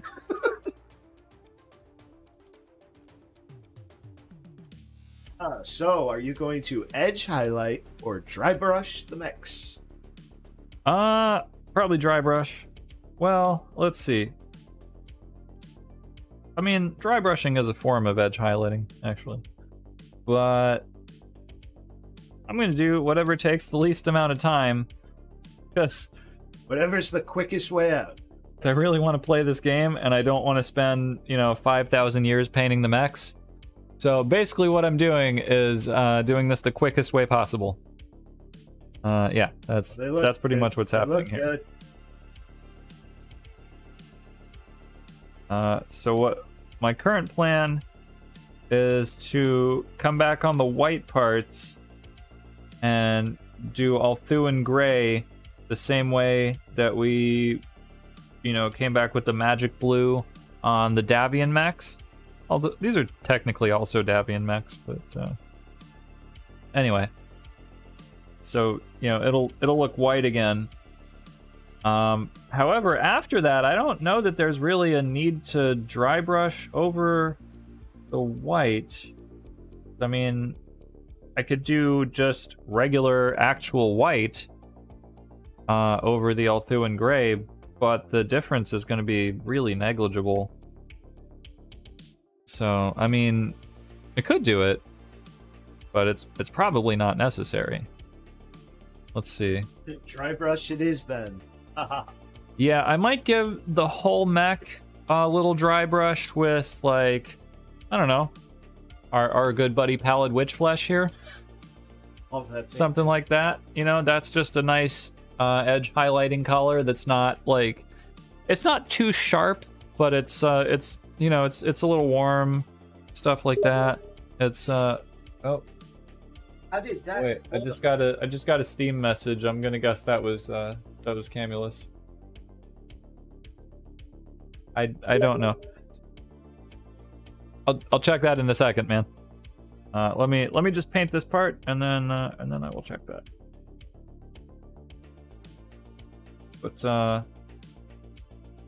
[SPEAKER 2] So, are you going to edge highlight or dry brush the mix?
[SPEAKER 1] Probably dry brush. Well, let's see. I mean, dry brushing is a form of edge highlighting, actually. But I'm going to do whatever takes the least amount of time. Because
[SPEAKER 2] whatever's the quickest way out.
[SPEAKER 1] I really want to play this game, and I don't want to spend, 5,000 years painting the mechs. So basically what I'm doing is doing this the quickest way possible. Yeah, that's pretty much what's happening here. So what my current plan is to come back on the white parts and do Althuan Gray the same way that we, came back with the Magic Blue on the Davion mechs. Although these are technically also Davion mechs, but anyway. So, it'll look white again. However, after that, I don't know that there's really a need to dry brush over the white. I mean, I could do just regular actual white over the Althuan Gray, but the difference is going to be really negligible. So, I mean, it could do it, but it's probably not necessary. Let's see.
[SPEAKER 2] Dry brush it is then.
[SPEAKER 1] Yeah, I might give the whole mech a little dry brush with, like, I don't know, our good buddy Pallid Witch Flesh here. Something like that. You know, that's just a nice edge highlighting color that's not, like, it's not too sharp, but it's you know, it's a little warm, stuff like that. It's oh.
[SPEAKER 2] How did that?
[SPEAKER 1] Wait, I just got a Steam message. I'm gonna guess that was Camulus. I don't know. I'll check that in a second, man. Let me just paint this part, and then I will check that. But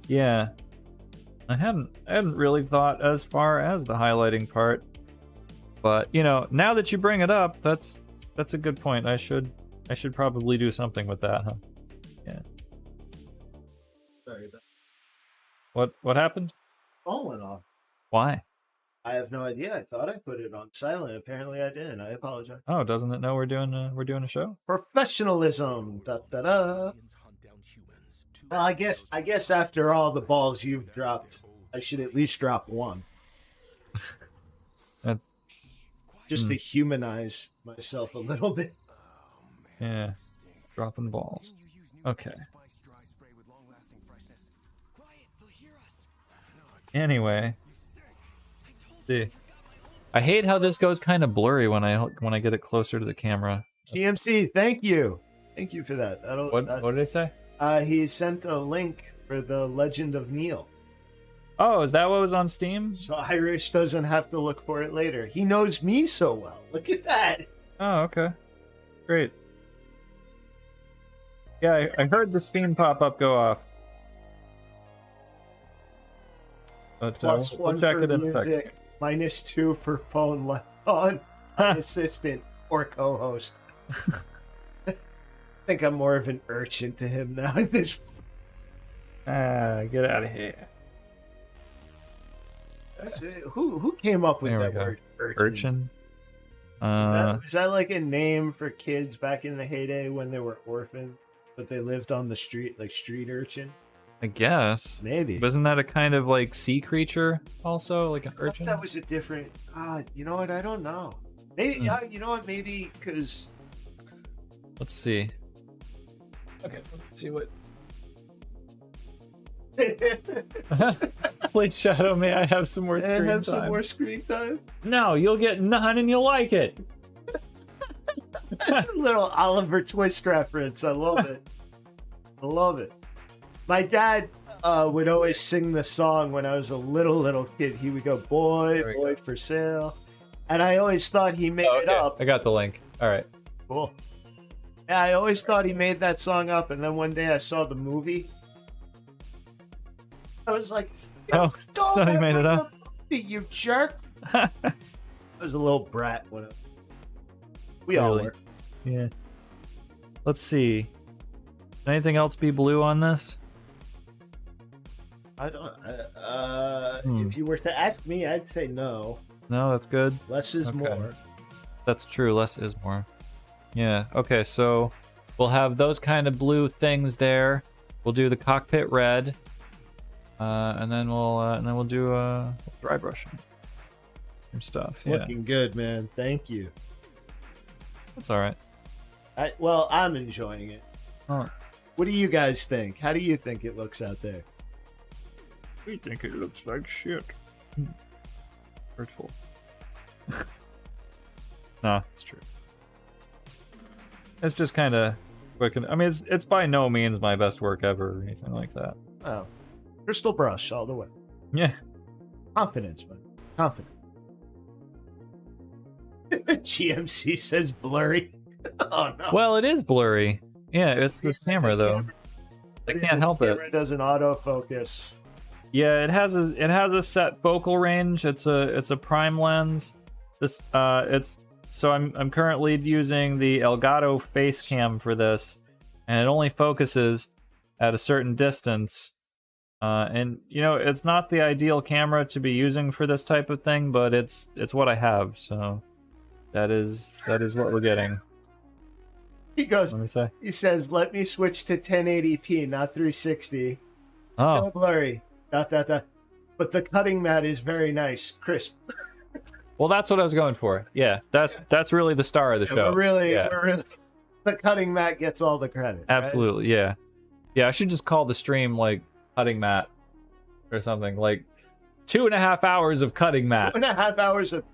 [SPEAKER 1] yeah, I hadn't really thought as far as the highlighting part. But you know, now that you bring it up, that's a good point. I should probably do something with that, huh? Yeah.
[SPEAKER 2] Sorry.
[SPEAKER 1] What happened?
[SPEAKER 2] Phone went off.
[SPEAKER 1] Why?
[SPEAKER 2] I have no idea. I thought I put it on silent. Apparently, I didn't. I apologize.
[SPEAKER 1] Oh, doesn't it know we're doing a show?
[SPEAKER 2] Professionalism. Da da da. Well, I guess after all the balls you've dropped, I should at least drop one. Just to humanize myself a little bit.
[SPEAKER 1] Yeah, dropping balls. Okay. Anyway, see, I hate how this goes kind of blurry when I get it closer to the camera.
[SPEAKER 2] GMC, thank you for that.
[SPEAKER 1] What did they say?
[SPEAKER 2] He sent a link for the Legend of Neil.
[SPEAKER 1] Oh, is that what was on Steam?
[SPEAKER 2] So Irish doesn't have to look for it later. He knows me so well. Look at that.
[SPEAKER 1] Oh, okay. Great. Yeah, I heard the Steam pop-up go off. But
[SPEAKER 2] Plus
[SPEAKER 1] we'll
[SPEAKER 2] one
[SPEAKER 1] check
[SPEAKER 2] for
[SPEAKER 1] it in a second.
[SPEAKER 2] music, -2 for phone left on assistant or co-host. I think I'm more of an urchin to him now.
[SPEAKER 1] Get out of here.
[SPEAKER 2] Who came up with
[SPEAKER 1] There we
[SPEAKER 2] that
[SPEAKER 1] go.
[SPEAKER 2] word?
[SPEAKER 1] Urchin?
[SPEAKER 2] Was that like a name for kids back in the heyday when they were orphaned, but they lived on the street, like street urchin?
[SPEAKER 1] I guess.
[SPEAKER 2] Maybe.
[SPEAKER 1] Wasn't that a kind of like sea creature also? Like an
[SPEAKER 2] I thought
[SPEAKER 1] urchin?
[SPEAKER 2] that was a different. You know what? I don't know. Maybe you know what? Maybe because.
[SPEAKER 1] Let's see. Okay, let's see what. Please, Shadow, may I have some more screen time?
[SPEAKER 2] Have some more screen time?
[SPEAKER 1] No, you'll get none and you'll like it.
[SPEAKER 2] Little Oliver Twist reference. I love it. I love it. My dad would always sing the song when I was a little kid. He would go, boy for sale. And I always thought he made it up.
[SPEAKER 1] I got the link. All right.
[SPEAKER 2] Cool. Yeah, I always thought he made that song up. And then one day I saw the movie. I was like,
[SPEAKER 1] oh, thought he made it up.
[SPEAKER 2] You jerk. I was a little brat when we all were.
[SPEAKER 1] Yeah. Let's see. Anything else be blue on this?
[SPEAKER 2] I don't. If you were to ask me, I'd say no.
[SPEAKER 1] No, that's good.
[SPEAKER 2] Less is more.
[SPEAKER 1] That's true. Less is more. Yeah. Okay. So we'll have those kind of blue things there. We'll do the cockpit red, and then we'll do dry brushing. Some stuff.
[SPEAKER 2] It's looking good, man. Thank you.
[SPEAKER 1] That's all right.
[SPEAKER 2] Well, I'm enjoying it.
[SPEAKER 1] Huh.
[SPEAKER 2] What do you guys think? How do you think it looks out there?
[SPEAKER 1] We think it looks like shit. Hurtful. Nah, it's true. It's just kind of quick. I mean, it's by no means my best work ever or anything like that.
[SPEAKER 2] Oh, crystal brush all the way.
[SPEAKER 1] Yeah.
[SPEAKER 2] Confidence, man. Confidence. GMC says blurry. Oh no.
[SPEAKER 1] Well, it is blurry. Yeah, it's this camera though. I can't help it.
[SPEAKER 2] Camera doesn't autofocus.
[SPEAKER 1] Yeah, it has a set focal range. It's a prime lens. This so I'm currently using the Elgato face cam for this, and it only focuses at a certain distance. And you know, it's not the ideal camera to be using for this type of thing, but it's what I have, so that is what we're getting.
[SPEAKER 2] He goes.
[SPEAKER 1] Let me say.
[SPEAKER 2] He says, "Let me switch to 1080p, not 360.
[SPEAKER 1] Oh,
[SPEAKER 2] No blurry. ... But the cutting mat is very nice, crisp."
[SPEAKER 1] well, that's what I was going for. Yeah, that's really the star of the show.
[SPEAKER 2] We're really the cutting mat gets all the credit.
[SPEAKER 1] Absolutely,
[SPEAKER 2] right?
[SPEAKER 1] yeah. I should just call the stream like cutting mat or something, like 2.5 hours of cutting mat.
[SPEAKER 2] 2.5 hours of.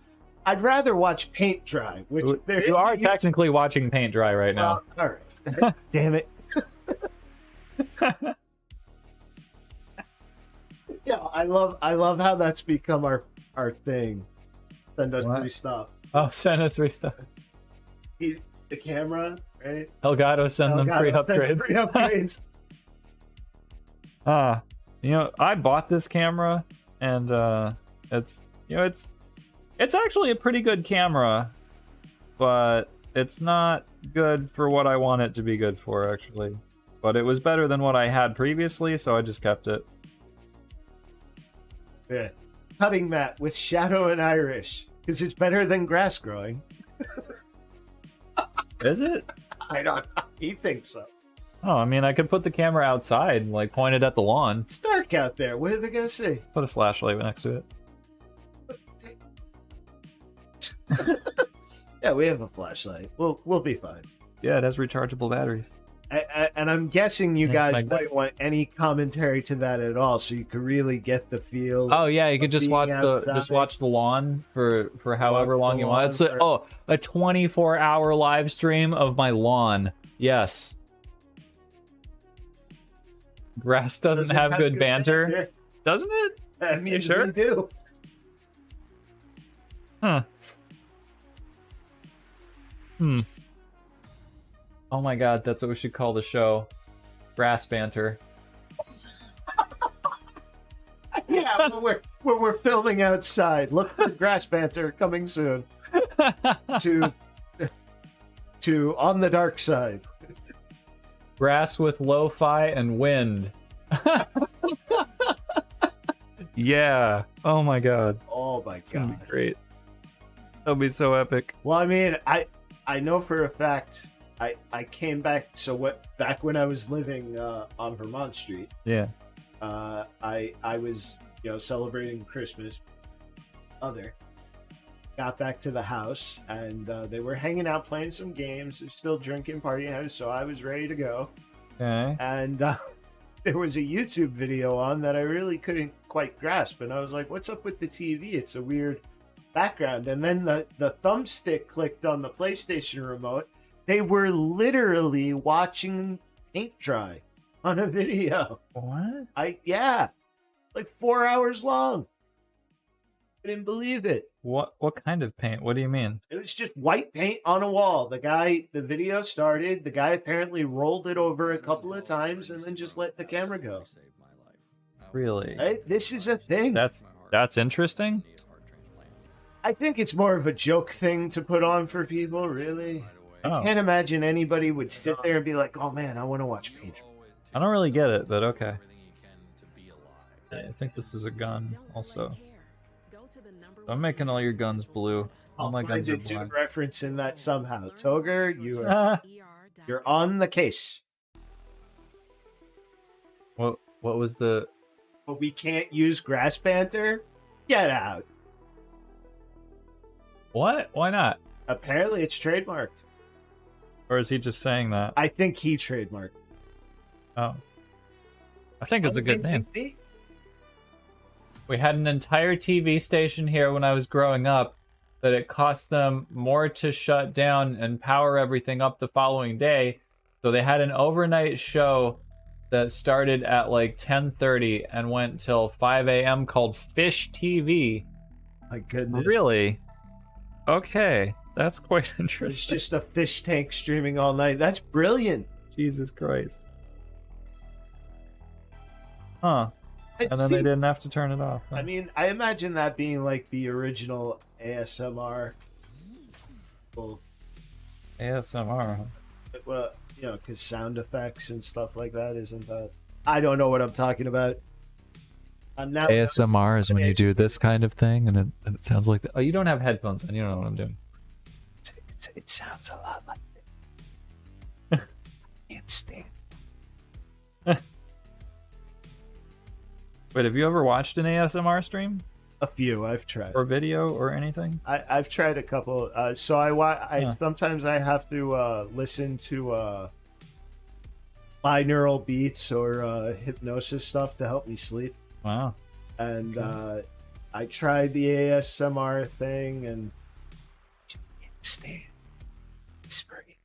[SPEAKER 2] I'd rather watch paint dry. Which
[SPEAKER 1] you are technically watching paint dry right now.
[SPEAKER 2] All right. Damn it. Yeah, I love how that's become our thing. Send us free stuff.
[SPEAKER 1] Oh, send us free stuff.
[SPEAKER 2] The camera, right?
[SPEAKER 1] Elgato send them free upgrades.
[SPEAKER 2] Free upgrades.
[SPEAKER 1] You know, I bought this camera, and it's actually a pretty good camera, but it's not good for what I want it to be good for, actually. But it was better than what I had previously, so I just kept it.
[SPEAKER 2] Yeah. Cutting mat with Shadow and Irish, because it's better than grass growing.
[SPEAKER 1] Is it?
[SPEAKER 2] I don't know. He thinks so.
[SPEAKER 1] Oh, I mean, I could put the camera outside and like point it at the lawn.
[SPEAKER 2] It's dark out there. What are they gonna see?
[SPEAKER 1] Put a flashlight next to it.
[SPEAKER 2] Yeah, we have a flashlight. We'll be fine.
[SPEAKER 1] Yeah, it has rechargeable batteries.
[SPEAKER 2] And I'm guessing you guys
[SPEAKER 1] magnetic.
[SPEAKER 2] wouldn't want any commentary to that at all, so you could really get the feel.
[SPEAKER 1] Oh yeah, you could just
[SPEAKER 2] being
[SPEAKER 1] watch
[SPEAKER 2] outside.
[SPEAKER 1] the lawn for however long you want. It's a 24-hour live stream of my lawn. Yes. Grass doesn't have good banter, doesn't it?
[SPEAKER 2] I mean,
[SPEAKER 1] You sure?
[SPEAKER 2] we do.
[SPEAKER 1] Huh. Oh my god, that's what we should call the show. Grass banter.
[SPEAKER 2] Yeah, when we're filming outside. Look for grass banter coming soon. to On the Dark Side.
[SPEAKER 1] Grass with lo-fi and wind. Yeah. Oh my god.
[SPEAKER 2] Oh my
[SPEAKER 1] It's gonna
[SPEAKER 2] god.
[SPEAKER 1] be great. That'll be so epic.
[SPEAKER 2] Well, I mean, I know for a fact I came back. So back when I was living on Vermont Street,
[SPEAKER 1] Yeah.
[SPEAKER 2] I was celebrating Christmas. Got back to the house and they were hanging out playing some games. They're still drinking, partying, so I was ready to go.
[SPEAKER 1] Okay.
[SPEAKER 2] And there was a YouTube video on that I really couldn't quite grasp, and I was like, "What's up with the TV? It's a weird background." And then the thumbstick clicked on the PlayStation remote. They were literally watching paint dry on a video.
[SPEAKER 1] What?
[SPEAKER 2] Like 4 hours long. I didn't believe it.
[SPEAKER 1] What kind of paint? What do you mean?
[SPEAKER 2] It was just white paint on a wall. The video started, the guy apparently rolled it over a couple of times and then just let the camera go.
[SPEAKER 1] Really?
[SPEAKER 2] Right? This is a thing.
[SPEAKER 1] That's interesting.
[SPEAKER 2] I think it's more of a joke thing to put on for people, really.
[SPEAKER 1] Oh.
[SPEAKER 2] I can't imagine anybody would sit there and be like, "Oh man, I want to watch paint dry."
[SPEAKER 1] I don't really get it, but okay. I think this is a gun also. I'm making all your guns blue. All
[SPEAKER 2] I'll
[SPEAKER 1] my
[SPEAKER 2] find
[SPEAKER 1] guns
[SPEAKER 2] a
[SPEAKER 1] are
[SPEAKER 2] dude
[SPEAKER 1] black.
[SPEAKER 2] reference in that somehow. Toger,
[SPEAKER 1] Ah.
[SPEAKER 2] you're on the case.
[SPEAKER 1] What was the...
[SPEAKER 2] But we can't use grass banter? Get out.
[SPEAKER 1] What? Why not?
[SPEAKER 2] Apparently it's trademarked.
[SPEAKER 1] Or is he just saying that?
[SPEAKER 2] I think he trademarked.
[SPEAKER 1] Oh. I think it's a good name. We had an entire TV station here when I was growing up that it cost them more to shut down and power everything up the following day. So they had an overnight show that started at like 10:30 and went till 5 a.m. called Fish TV.
[SPEAKER 2] My goodness.
[SPEAKER 1] Really? Okay. That's quite
[SPEAKER 2] It's
[SPEAKER 1] interesting.
[SPEAKER 2] just a fish tank streaming all night. That's brilliant.
[SPEAKER 1] Jesus Christ. Huh. And then they didn't have to turn it off. Huh?
[SPEAKER 2] I mean, I imagine that being like the original ASMR. Well,
[SPEAKER 1] ASMR, huh?
[SPEAKER 2] because sound effects and stuff like that, isn't that? I don't know what I'm talking about. Now
[SPEAKER 1] ASMR is when you do this kind of thing, and it sounds like that. Oh, you don't have headphones on. You don't know what I'm doing.
[SPEAKER 2] It sounds a lot like it. I can't stand.
[SPEAKER 1] Wait, have you ever watched an ASMR stream?
[SPEAKER 2] A few I've tried.
[SPEAKER 1] Or video or anything?
[SPEAKER 2] I've tried a couple. So I sometimes I have to listen to binaural beats or hypnosis stuff to help me sleep.
[SPEAKER 1] Wow.
[SPEAKER 2] And I tried the ASMR thing and stand whispering.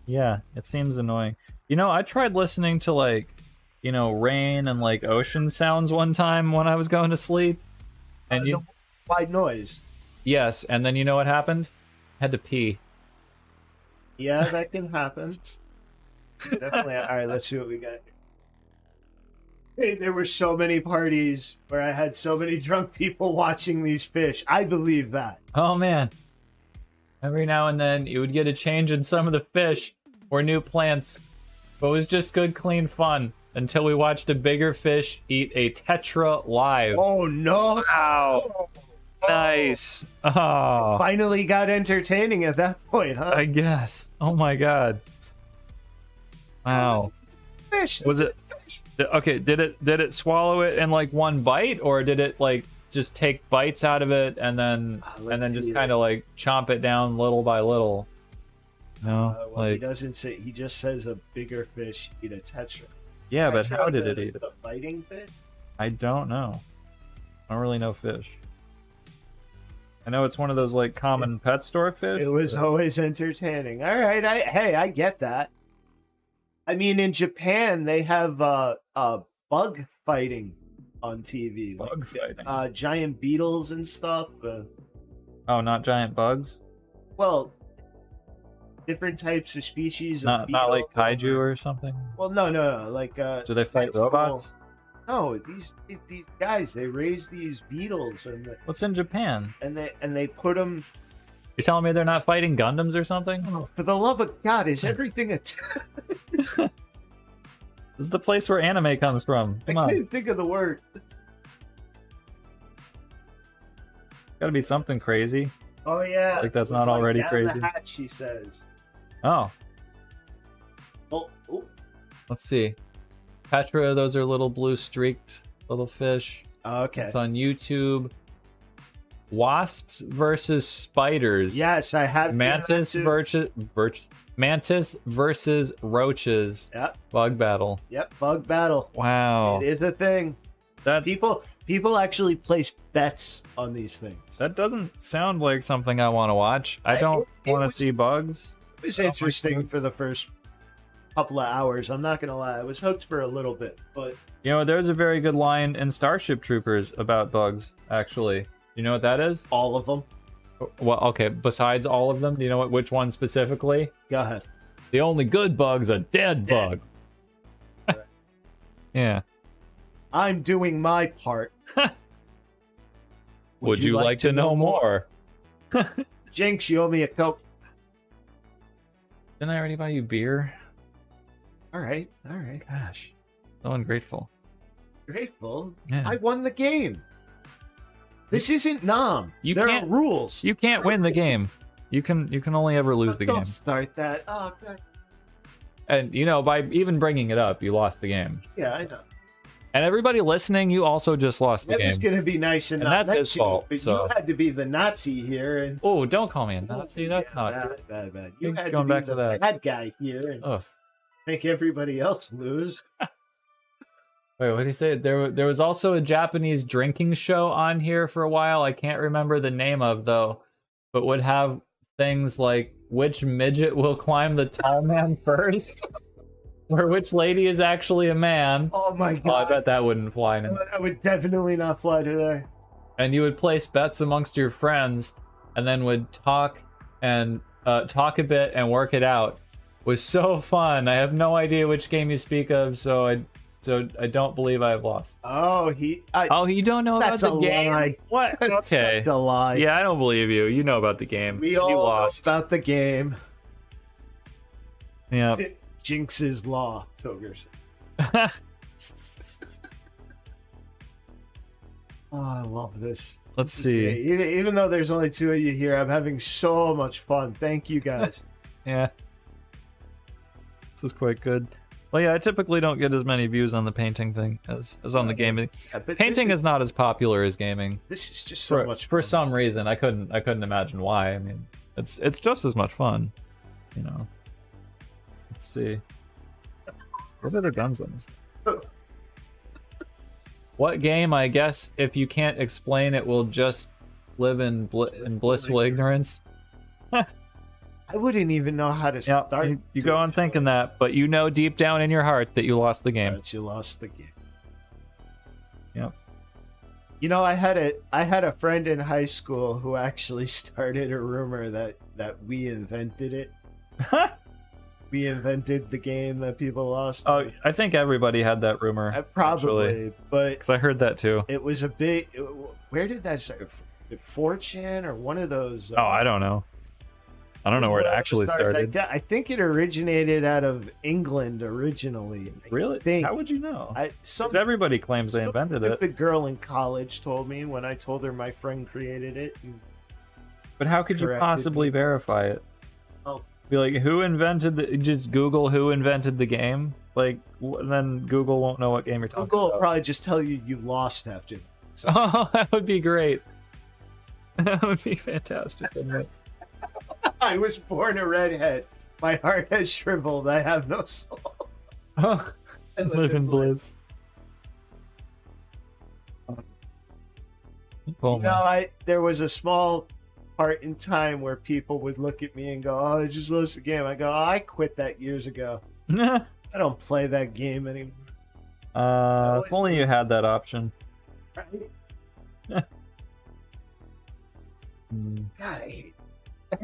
[SPEAKER 1] Yeah, it seems annoying. You know, I tried listening to like, you know, rain and like ocean sounds one time when I was going to sleep. And
[SPEAKER 2] the white noise.
[SPEAKER 1] Yes, and then you know what happened? Had to pee.
[SPEAKER 2] Yeah, that can happen. Definitely. All right, let's see what we got here. Hey, there were so many parties where I had so many drunk people watching these fish. I believe that.
[SPEAKER 1] Oh man. Every now and then you would get a change in some of the fish or new plants. But it was just good, clean fun until we watched a bigger fish eat a tetra live.
[SPEAKER 2] Oh no!
[SPEAKER 1] Wow. Nice. Oh.
[SPEAKER 2] Finally got entertaining at that point, huh?
[SPEAKER 1] I guess. Oh my god. Wow.
[SPEAKER 2] Fish.
[SPEAKER 1] Was it okay? Did it swallow it in like one bite, or did it like just take bites out of it and then just kind of like chomp it down little by little? No,
[SPEAKER 2] well, he doesn't say. He just says a bigger fish eat a tetra.
[SPEAKER 1] Yeah, but how did it eat it?
[SPEAKER 2] The fighting fish?
[SPEAKER 1] I don't know. I don't really know fish. I know it's one of those like common pet store fish.
[SPEAKER 2] It was always entertaining. All right, I get that. I mean, in Japan they have bug fighting on TV.
[SPEAKER 1] Bug
[SPEAKER 2] like,
[SPEAKER 1] fighting.
[SPEAKER 2] Giant beetles and stuff.
[SPEAKER 1] Oh, not giant bugs.
[SPEAKER 2] Well, different types of species.
[SPEAKER 1] Not like kaiju or something.
[SPEAKER 2] Well, no. Like
[SPEAKER 1] do they fight robots?
[SPEAKER 2] No, these guys, they raise these beetles and
[SPEAKER 1] what's in Japan?
[SPEAKER 2] And they put them.
[SPEAKER 1] You're telling me they're not fighting Gundams or something?
[SPEAKER 2] Oh, for the love of God, is everything a?
[SPEAKER 1] This is the place where anime comes from. Come on.
[SPEAKER 2] I couldn't think of the word.
[SPEAKER 1] Gotta be something crazy.
[SPEAKER 2] Oh yeah.
[SPEAKER 1] Like that's not already crazy.
[SPEAKER 2] The hat, she says.
[SPEAKER 1] Oh.
[SPEAKER 2] Oh.
[SPEAKER 1] Let's see. Petra, those are little blue streaked little fish.
[SPEAKER 2] Okay.
[SPEAKER 1] It's on YouTube. Wasps versus spiders.
[SPEAKER 2] Yes, I have.
[SPEAKER 1] Mantis versus roaches.
[SPEAKER 2] Yep.
[SPEAKER 1] Bug battle.
[SPEAKER 2] Yep. Bug battle.
[SPEAKER 1] Wow.
[SPEAKER 2] It is a thing.
[SPEAKER 1] That
[SPEAKER 2] people actually place bets on these things.
[SPEAKER 1] That doesn't sound like something I want to watch. I don't want to see bugs.
[SPEAKER 2] It was interesting for the first couple of hours. I'm not gonna lie. I was hooked for a little bit, but
[SPEAKER 1] you know, there's a very good line in Starship Troopers about bugs. Actually, you know what that is?
[SPEAKER 2] All of them.
[SPEAKER 1] Well, okay. Besides all of them, do you know which one specifically?
[SPEAKER 2] Go ahead.
[SPEAKER 1] The only good bug's a dead bug. Yeah.
[SPEAKER 2] I'm doing my part.
[SPEAKER 1] Would you like to know more?
[SPEAKER 2] Jinx, you owe me a Coke.
[SPEAKER 1] Didn't I already buy you beer?
[SPEAKER 2] All right.
[SPEAKER 1] Gosh, so ungrateful.
[SPEAKER 2] Grateful?
[SPEAKER 1] Yeah.
[SPEAKER 2] I won the game. This isn't Nom. There are rules.
[SPEAKER 1] You can't win the game. You can only ever lose the game.
[SPEAKER 2] Don't start that. Oh, God.
[SPEAKER 1] And you know, by even bringing it up, you lost the game.
[SPEAKER 2] Yeah, I know.
[SPEAKER 1] And everybody listening, you also just lost the game.
[SPEAKER 2] I was gonna be nice and
[SPEAKER 1] that's his fault.
[SPEAKER 2] But
[SPEAKER 1] so.
[SPEAKER 2] you had to be the Nazi here. And
[SPEAKER 1] oh, don't call me a Nazi. That's not
[SPEAKER 2] bad. You had
[SPEAKER 1] going
[SPEAKER 2] to
[SPEAKER 1] back
[SPEAKER 2] be
[SPEAKER 1] to
[SPEAKER 2] the
[SPEAKER 1] that
[SPEAKER 2] bad guy here and make everybody else lose.
[SPEAKER 1] Wait, what did he say? There was also a Japanese drinking show on here for a while. I can't remember the name of though, but would have things like which midget will climb the tall man first. Or which lady is actually a man.
[SPEAKER 2] Oh my God.
[SPEAKER 1] Oh, I bet that wouldn't fly.
[SPEAKER 2] That would definitely not fly today.
[SPEAKER 1] And you would place bets amongst your friends and then would talk a bit and work it out. It was so fun. I have no idea which game you speak of, so I don't believe I have lost.
[SPEAKER 2] Oh,
[SPEAKER 1] you don't know about the game?
[SPEAKER 2] Lie.
[SPEAKER 1] What?
[SPEAKER 2] That's
[SPEAKER 1] okay.
[SPEAKER 2] a lie.
[SPEAKER 1] Yeah, I don't believe you. You know about the game.
[SPEAKER 2] We all
[SPEAKER 1] lost.
[SPEAKER 2] know about the game.
[SPEAKER 1] Yeah.
[SPEAKER 2] Jinx's law, Toger. Oh, I love this.
[SPEAKER 1] Let's see.
[SPEAKER 2] Even though there's only 2 of you here, I'm having so much fun. Thank you guys.
[SPEAKER 1] Yeah. This is quite good. Well, yeah, I typically don't get as many views on the painting thing as on the gaming.
[SPEAKER 2] Yeah,
[SPEAKER 1] Painting is not as popular as gaming.
[SPEAKER 2] This is just so much fun.
[SPEAKER 1] For some reason. I couldn't imagine why. I mean, it's just as much fun, you know. Let's see. What are the guns on this? What game? I guess if you can't explain it, will just live in blissful ignorance.
[SPEAKER 2] I wouldn't even know how to start.
[SPEAKER 1] You go on thinking that, but you know deep down in your heart that you lost the game.
[SPEAKER 2] That you lost the game.
[SPEAKER 1] Yep.
[SPEAKER 2] You know, I had a friend in high school who actually started a rumor that we invented it. We invented the game that people lost.
[SPEAKER 1] Oh, I think everybody had that rumor.
[SPEAKER 2] Probably, but
[SPEAKER 1] because I heard that too.
[SPEAKER 2] It was a big. Where did that start? 4chan or one of those?
[SPEAKER 1] Oh, I don't know. I don't know where it actually started.
[SPEAKER 2] I think it originated out of England originally.
[SPEAKER 1] Really? How would you know? Because everybody claims they invented it.
[SPEAKER 2] A girl in college told me when I told her my friend created it.
[SPEAKER 1] But how could you possibly verify it?
[SPEAKER 2] Oh.
[SPEAKER 1] Be like, who invented the... Just Google who invented the game? Like, then Google won't know what game you're talking about.
[SPEAKER 2] Google will probably just tell you lost after.
[SPEAKER 1] So. Oh, that would be great. That would be fantastic, wouldn't it?
[SPEAKER 2] I was born a redhead. My heart has shriveled. I have no soul.
[SPEAKER 1] Oh, I live in bliss.
[SPEAKER 2] There was a small part in time where people would look at me and go, "Oh, I just lost the game." I go, "Oh, I quit that years ago. I don't play that game anymore."
[SPEAKER 1] If only you had that option.
[SPEAKER 2] Right? God, I hate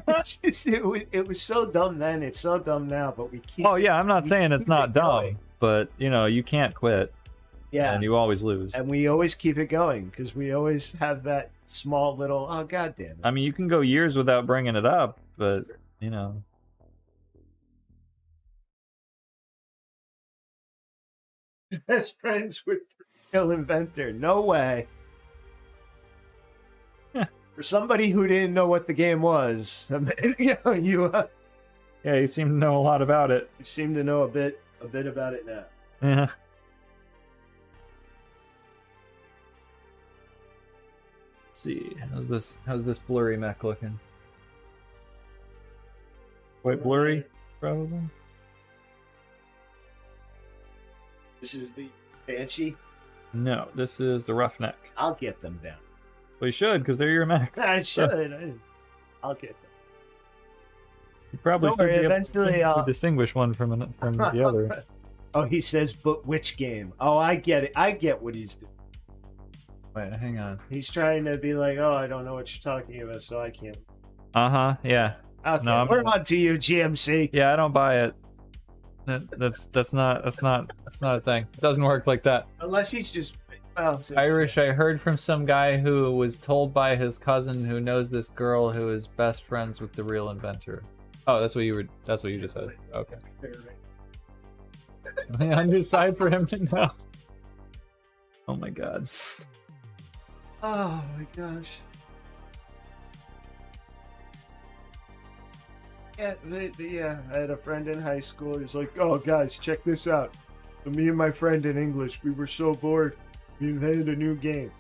[SPEAKER 2] it was so dumb then. It's so dumb now, but we keep.
[SPEAKER 1] Oh yeah, I'm not saying it's not dumb, but you know you can't quit.
[SPEAKER 2] Yeah,
[SPEAKER 1] and you always lose.
[SPEAKER 2] And we always keep it going because we always have that small little. Oh god damn it!
[SPEAKER 1] I mean, you can go years without bringing it up, but you know.
[SPEAKER 2] Best friends with the real inventor? No way. For somebody who didn't know what the game was, yeah,
[SPEAKER 1] you seem to know a lot about it.
[SPEAKER 2] You seem to know a bit about it now.
[SPEAKER 1] Yeah. Let's see. How's this blurry mech looking? Quite blurry, probably.
[SPEAKER 2] This is the Banshee?
[SPEAKER 1] No, this is the Roughneck.
[SPEAKER 2] I'll get them down.
[SPEAKER 1] Well, you should, because they're your mech.
[SPEAKER 2] I should. I'll get them.
[SPEAKER 1] You probably
[SPEAKER 2] Don't worry, eventually I'll
[SPEAKER 1] distinguish one from the other.
[SPEAKER 2] Oh, he says, but which game? Oh, I get it. I get what he's doing.
[SPEAKER 1] Wait, hang on.
[SPEAKER 2] He's trying to be like, oh, I don't know what you're talking about, so I can't.
[SPEAKER 1] Yeah.
[SPEAKER 2] Okay, no, we're on to you, GMC.
[SPEAKER 1] Yeah, I don't buy it. That's not a thing. It doesn't work like that.
[SPEAKER 2] Unless he's just
[SPEAKER 1] Irish. I heard from some guy who was told by his cousin who knows this girl who is best friends with the real inventor. Oh, that's what you just said. Okay. On your side for him to know. Oh my god.
[SPEAKER 2] Oh my gosh. Yeah, I had a friend in high school. He's like, "Oh, guys, check this out." So me and my friend in English, we were so bored. We invented a new game.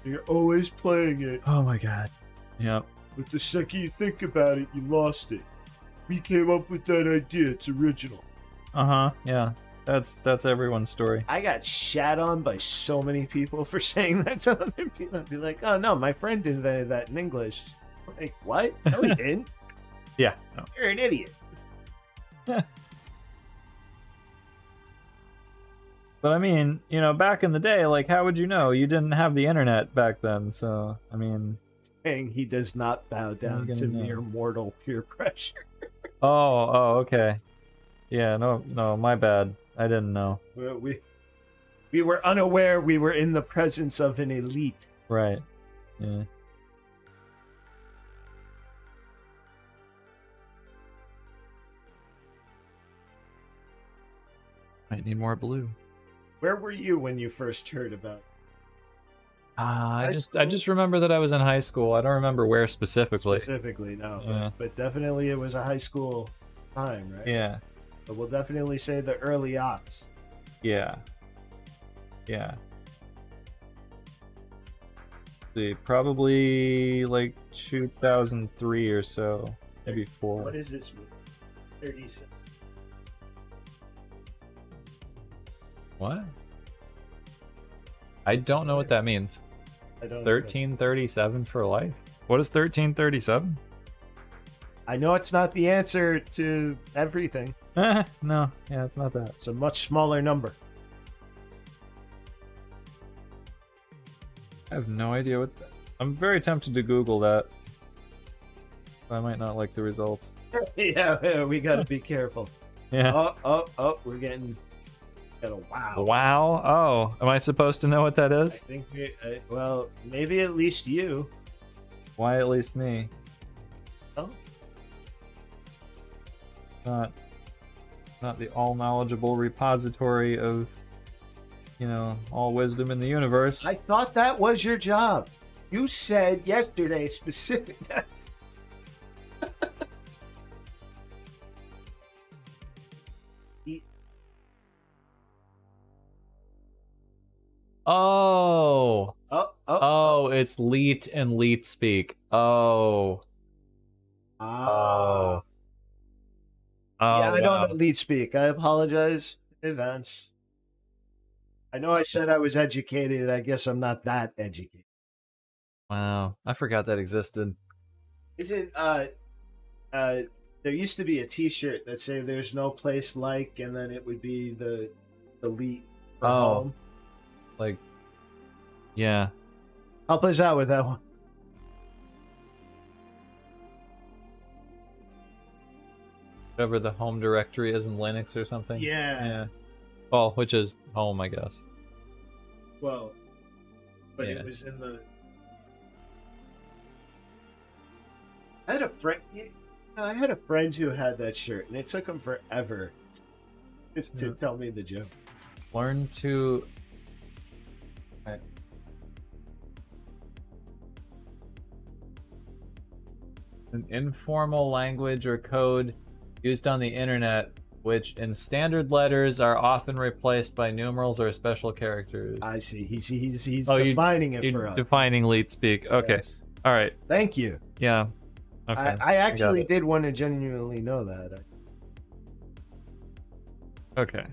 [SPEAKER 2] You're always playing it.
[SPEAKER 1] Oh my god. Yep.
[SPEAKER 2] But the second you think about it, you lost it. We came up with that idea. It's original.
[SPEAKER 1] Yeah. That's everyone's story.
[SPEAKER 2] I got shat on by so many people for saying that to other people. I'd be like, "Oh no, my friend invented that in English." Like, what? No, he didn't.
[SPEAKER 1] Yeah. No.
[SPEAKER 2] You're an idiot.
[SPEAKER 1] But I mean, you know, back in the day, like, how would you know? You didn't have the internet back then, so I mean.
[SPEAKER 2] Saying he does not bow down to mere mortal peer pressure.
[SPEAKER 1] Oh, okay. Yeah, no, my bad. I didn't know.
[SPEAKER 2] We were unaware we were in the presence of an elite.
[SPEAKER 1] Right. Yeah. Might need more blue.
[SPEAKER 2] Where were you when you first heard about it?
[SPEAKER 1] I just remember that I was in high school. I don't remember where specifically.
[SPEAKER 2] Specifically, no.
[SPEAKER 1] Yeah.
[SPEAKER 2] But definitely it was a high school time, right?
[SPEAKER 1] Yeah.
[SPEAKER 2] But we'll definitely say the early aughts.
[SPEAKER 1] Yeah. Yeah. See, probably like 2003 or so, maybe 4.
[SPEAKER 2] What is this movie? 37.
[SPEAKER 1] What? I don't know what that means.
[SPEAKER 2] I don't know.
[SPEAKER 1] 1337 for life? What is 1337?
[SPEAKER 2] I know it's not the answer to everything.
[SPEAKER 1] No, yeah, it's not that.
[SPEAKER 2] It's a much smaller number.
[SPEAKER 1] I have no idea what that... I'm very tempted to Google that. I might not like the results.
[SPEAKER 2] Yeah, we gotta be careful.
[SPEAKER 1] Yeah.
[SPEAKER 2] Oh, we're getting... Got a wow.
[SPEAKER 1] Wow? Oh, am I supposed to know what that is?
[SPEAKER 2] I think well, maybe at least you.
[SPEAKER 1] Why at least me?
[SPEAKER 2] Oh.
[SPEAKER 1] Not the all-knowledgeable repository of, you know, all wisdom in the universe.
[SPEAKER 2] I thought that was your job. You said yesterday specific.
[SPEAKER 1] Oh, it's Leet and Leet speak. Oh.
[SPEAKER 2] Yeah, I don't know lead speak. I apologize in advance. I know I said I was educated. I guess I'm not that educated.
[SPEAKER 1] Wow, I forgot that existed.
[SPEAKER 2] Isn't there used to be a T-shirt that say "There's no place like," and then it would be the lead for home.
[SPEAKER 1] Like, yeah.
[SPEAKER 2] Help us out with that one.
[SPEAKER 1] Whatever the home directory is in Linux or something.
[SPEAKER 2] Yeah.
[SPEAKER 1] Well, which is home, I guess.
[SPEAKER 2] Well, but it was in the... I had a friend... I had a friend who had that shirt, and it took him forever to tell me the joke.
[SPEAKER 1] Learn to... An informal language or code used on the internet, which in standard letters are often replaced by numerals or special characters.
[SPEAKER 2] I see. He's defining it for us.
[SPEAKER 1] Defining leet speak. Okay. Yes. All right.
[SPEAKER 2] Thank you.
[SPEAKER 1] Yeah. Okay.
[SPEAKER 2] I actually did want to genuinely know that.
[SPEAKER 1] Okay.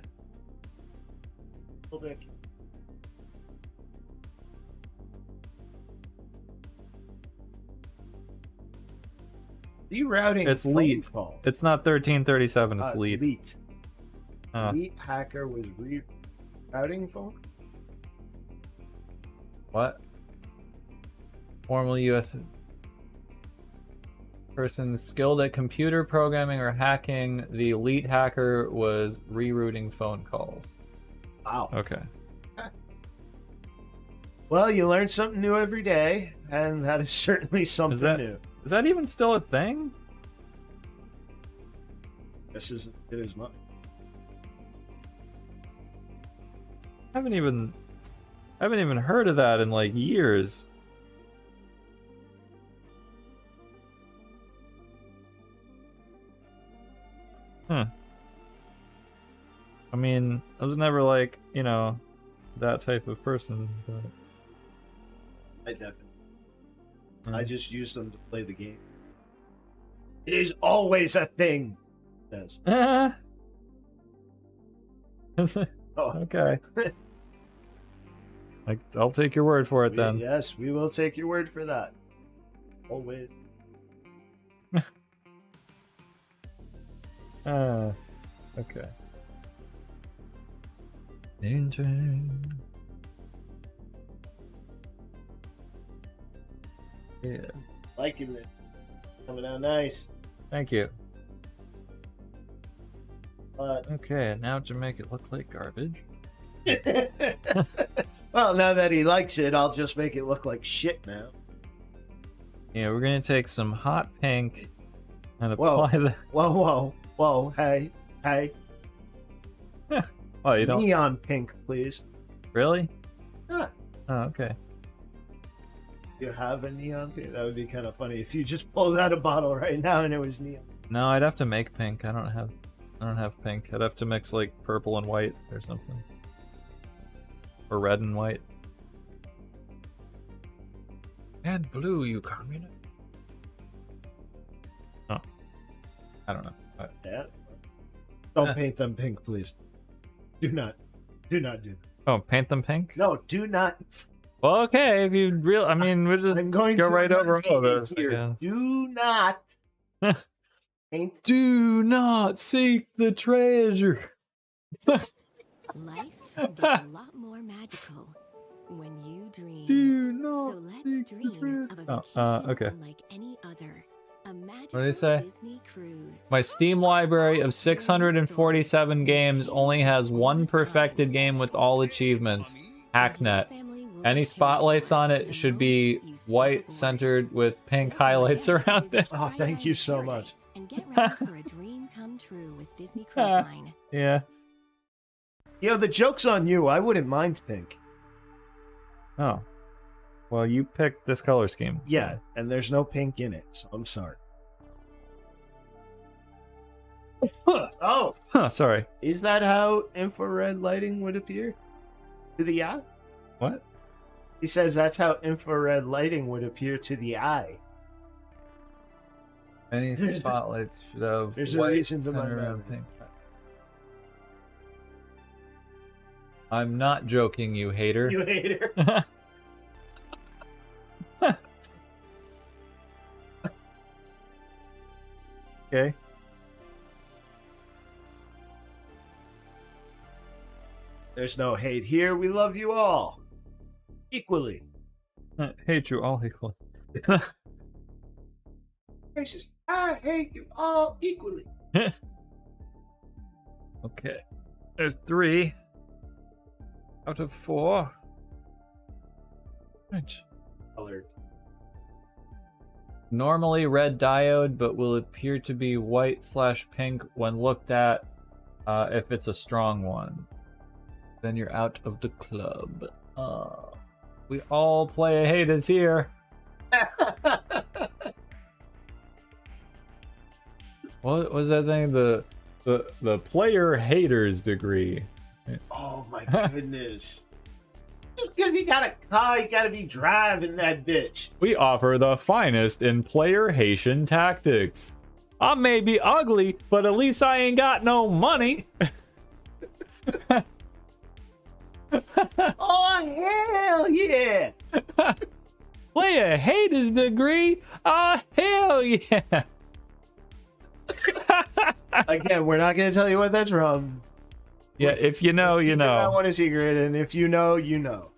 [SPEAKER 2] Rerouting.
[SPEAKER 1] It's leet. It's not 1337. It's leet.
[SPEAKER 2] Leet. Leet hacker was rerouting phone.
[SPEAKER 1] What? Formal U.S. person skilled at computer programming or hacking. The elite hacker was rerouting phone calls.
[SPEAKER 2] Wow.
[SPEAKER 1] Okay.
[SPEAKER 2] Well, you learn something new every day, and that is certainly something new.
[SPEAKER 1] Is that even still a thing?
[SPEAKER 2] This isn't it as much.
[SPEAKER 1] I haven't even heard of that in like years. Huh. I mean, I was never like, you know, that type of person, but...
[SPEAKER 2] I definitely. I just used them to play the game. It is always a thing. It says.
[SPEAKER 1] Okay. I'll take your word for it then.
[SPEAKER 2] Yes, we will take your word for that. Always.
[SPEAKER 1] Okay. Yeah.
[SPEAKER 2] Liking it. Coming out nice.
[SPEAKER 1] Thank you.
[SPEAKER 2] But...
[SPEAKER 1] Okay, now to make it look like garbage.
[SPEAKER 2] Well, now that he likes it, I'll just make it look like shit now.
[SPEAKER 1] Yeah, we're gonna take some hot pink and apply the...
[SPEAKER 2] Whoa, hey.
[SPEAKER 1] Oh, you don't?
[SPEAKER 2] Neon pink, please.
[SPEAKER 1] Really?
[SPEAKER 2] Yeah.
[SPEAKER 1] Oh, okay.
[SPEAKER 2] You have a neon pink? That would be kind of funny if you just pulled out a bottle right now and it was neon.
[SPEAKER 1] No, I'd have to make pink. I don't have pink. I'd have to mix like purple and white or something. Or red and white. And blue, you communist. Oh. I don't know.
[SPEAKER 2] Yeah. Don't paint them pink, please. Do not do that.
[SPEAKER 1] Oh, paint them pink?
[SPEAKER 2] No, do not.
[SPEAKER 1] Well, okay, if you real, I mean, we'll just
[SPEAKER 2] I'm going
[SPEAKER 1] go
[SPEAKER 2] to
[SPEAKER 1] right over all this.
[SPEAKER 2] here. Do not paint.
[SPEAKER 1] Do not seek the treasure.
[SPEAKER 4] Life gets a lot more magical when you dream.
[SPEAKER 1] Do
[SPEAKER 4] So
[SPEAKER 1] not
[SPEAKER 4] let's
[SPEAKER 1] seek the
[SPEAKER 4] dream
[SPEAKER 1] treasure.
[SPEAKER 4] of a vacation
[SPEAKER 1] Okay.
[SPEAKER 4] unlike any other. A magical
[SPEAKER 1] What did he say?
[SPEAKER 4] Disney cruise.
[SPEAKER 1] My Steam library of 647 games only has one perfected game with all achievements. Hacknet. Any spotlights on it should be white centered with pink highlights around it.
[SPEAKER 2] Oh, thank you so much.
[SPEAKER 4] And get ready for a dream come true with Disney Cruise Line.
[SPEAKER 1] Yeah.
[SPEAKER 2] You know, the joke's on you. I wouldn't mind pink.
[SPEAKER 1] Oh. Well, you picked this color scheme.
[SPEAKER 2] Yeah, and there's no pink in it, so I'm sorry. Oh,
[SPEAKER 1] Huh, sorry.
[SPEAKER 2] is that how infrared lighting would appear to the eye?
[SPEAKER 1] What?
[SPEAKER 2] He says that's how infrared lighting would appear to the eye.
[SPEAKER 1] Any spotlights should have
[SPEAKER 2] There's a
[SPEAKER 1] white
[SPEAKER 2] reason to my
[SPEAKER 1] center around
[SPEAKER 2] memory.
[SPEAKER 1] pink. I'm not joking, you hater.
[SPEAKER 2] You hater.
[SPEAKER 1] Okay.
[SPEAKER 2] There's no hate here. We love you all equally.
[SPEAKER 1] Hate you all equally.
[SPEAKER 2] Gracious, I hate you all equally.
[SPEAKER 1] Okay. There's 3 out of 4. Right.
[SPEAKER 2] Colored.
[SPEAKER 1] Normally red diode, but will appear to be white/pink when looked at if it's a strong one. Then you're out of the club. We all play haters here. What was that thing? The player haters degree.
[SPEAKER 2] Oh my goodness. Just because you got a car, you gotta be driving that bitch.
[SPEAKER 1] We offer the finest in player Haitian tactics. I may be ugly, but at least I ain't got no money.
[SPEAKER 2] Oh, hell yeah.
[SPEAKER 1] Player haters degree? Oh, hell yeah.
[SPEAKER 2] Again, we're not gonna tell you what that's from.
[SPEAKER 1] Yeah, if you know, you
[SPEAKER 2] I
[SPEAKER 1] know.
[SPEAKER 2] want a secret, and if you know, you know.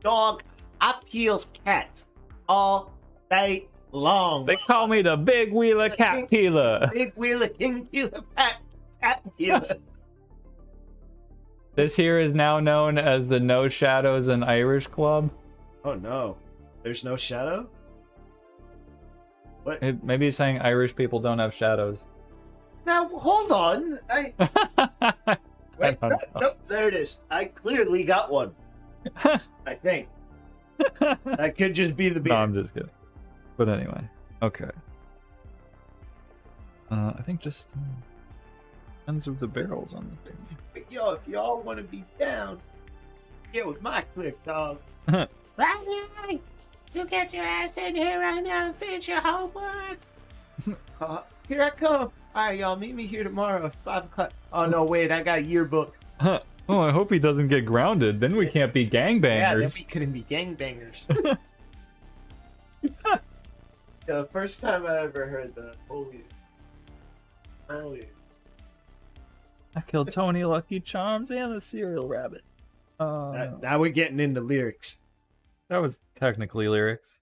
[SPEAKER 2] Dog, I peels cats all day long.
[SPEAKER 1] They call me the big wheeler cat peeler.
[SPEAKER 2] Big wheeler, king peeler, cat peeler.
[SPEAKER 1] This here is now known as the No Shadows and Irish Club.
[SPEAKER 2] Oh no, there's no shadow. What?
[SPEAKER 1] Maybe he's saying Irish people don't have shadows.
[SPEAKER 2] Now hold on. Wait, no, there it is. I clearly got one. I think that could just be the beer.
[SPEAKER 1] No, I'm just kidding. But anyway, okay. I think just ends of the barrels on the thing.
[SPEAKER 2] Yo, if y'all want to be down, get with my click, dog. Riley, you get your ass in here right now and finish your homework. Here I come. All right, y'all, meet me here tomorrow at 5 o'clock. Oh, no, wait, I got yearbook.
[SPEAKER 1] Oh, I hope he doesn't get grounded. Then we can't be
[SPEAKER 2] Yeah, then
[SPEAKER 1] gangbangers.
[SPEAKER 2] we couldn't be gangbangers. The first time I ever heard that. Holy.
[SPEAKER 1] I killed Tony, Lucky Charms, and the cereal rabbit.
[SPEAKER 2] Now we're getting into lyrics.
[SPEAKER 1] That was technically lyrics.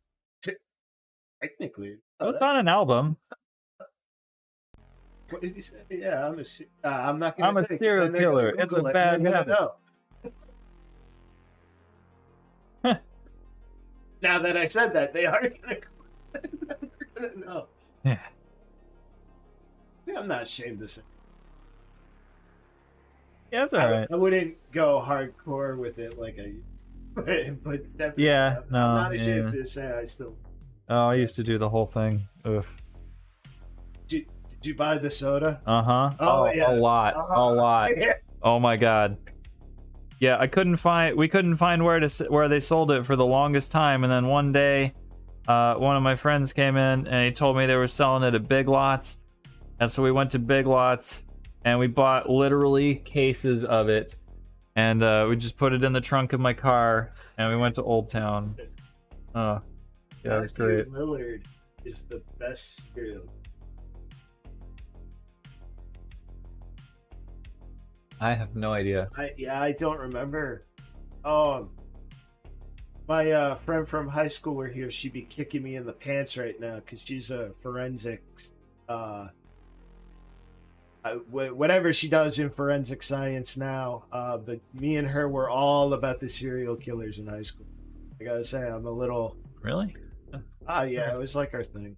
[SPEAKER 2] Technically.
[SPEAKER 1] Oh, it's on an album.
[SPEAKER 2] What did you say? Yeah, I'm not gonna
[SPEAKER 1] I'm a
[SPEAKER 2] say, 'cause
[SPEAKER 1] serial
[SPEAKER 2] then they're gonna
[SPEAKER 1] killer. It's a
[SPEAKER 2] Google it,
[SPEAKER 1] bad
[SPEAKER 2] and they're gonna know. Now that I said that, they are gonna know.
[SPEAKER 1] Yeah.
[SPEAKER 2] Yeah, I'm not ashamed to say.
[SPEAKER 1] Yeah, that's all right.
[SPEAKER 2] I wouldn't go hardcore with it like I, but definitely.
[SPEAKER 1] Yeah, no,
[SPEAKER 2] I'm not ashamed to say I still.
[SPEAKER 1] Oh, I used to do the whole thing. Ugh.
[SPEAKER 2] Did you buy the soda?
[SPEAKER 1] Uh-huh.
[SPEAKER 2] Oh, yeah.
[SPEAKER 1] A lot. A lot.
[SPEAKER 2] Yeah.
[SPEAKER 1] Oh my god. Yeah, we couldn't find where they sold it for the longest time, and then one day one of my friends came in and he told me they were selling it at Big Lots. And so we went to Big Lots and we bought literally cases of it, and we just put it in the trunk of my car and we went to Old Town. Oh, yeah, that's great.
[SPEAKER 2] Lillard is the best cereal.
[SPEAKER 1] I have no idea.
[SPEAKER 2] I don't remember. My friend from high school were here. She'd be kicking me in the pants right now because she's a forensics. Whatever she does in forensic science now. But me and her were all about the serial killers in high school. I gotta say, I'm a little.
[SPEAKER 1] Really?
[SPEAKER 2] Yeah, it was like our thing.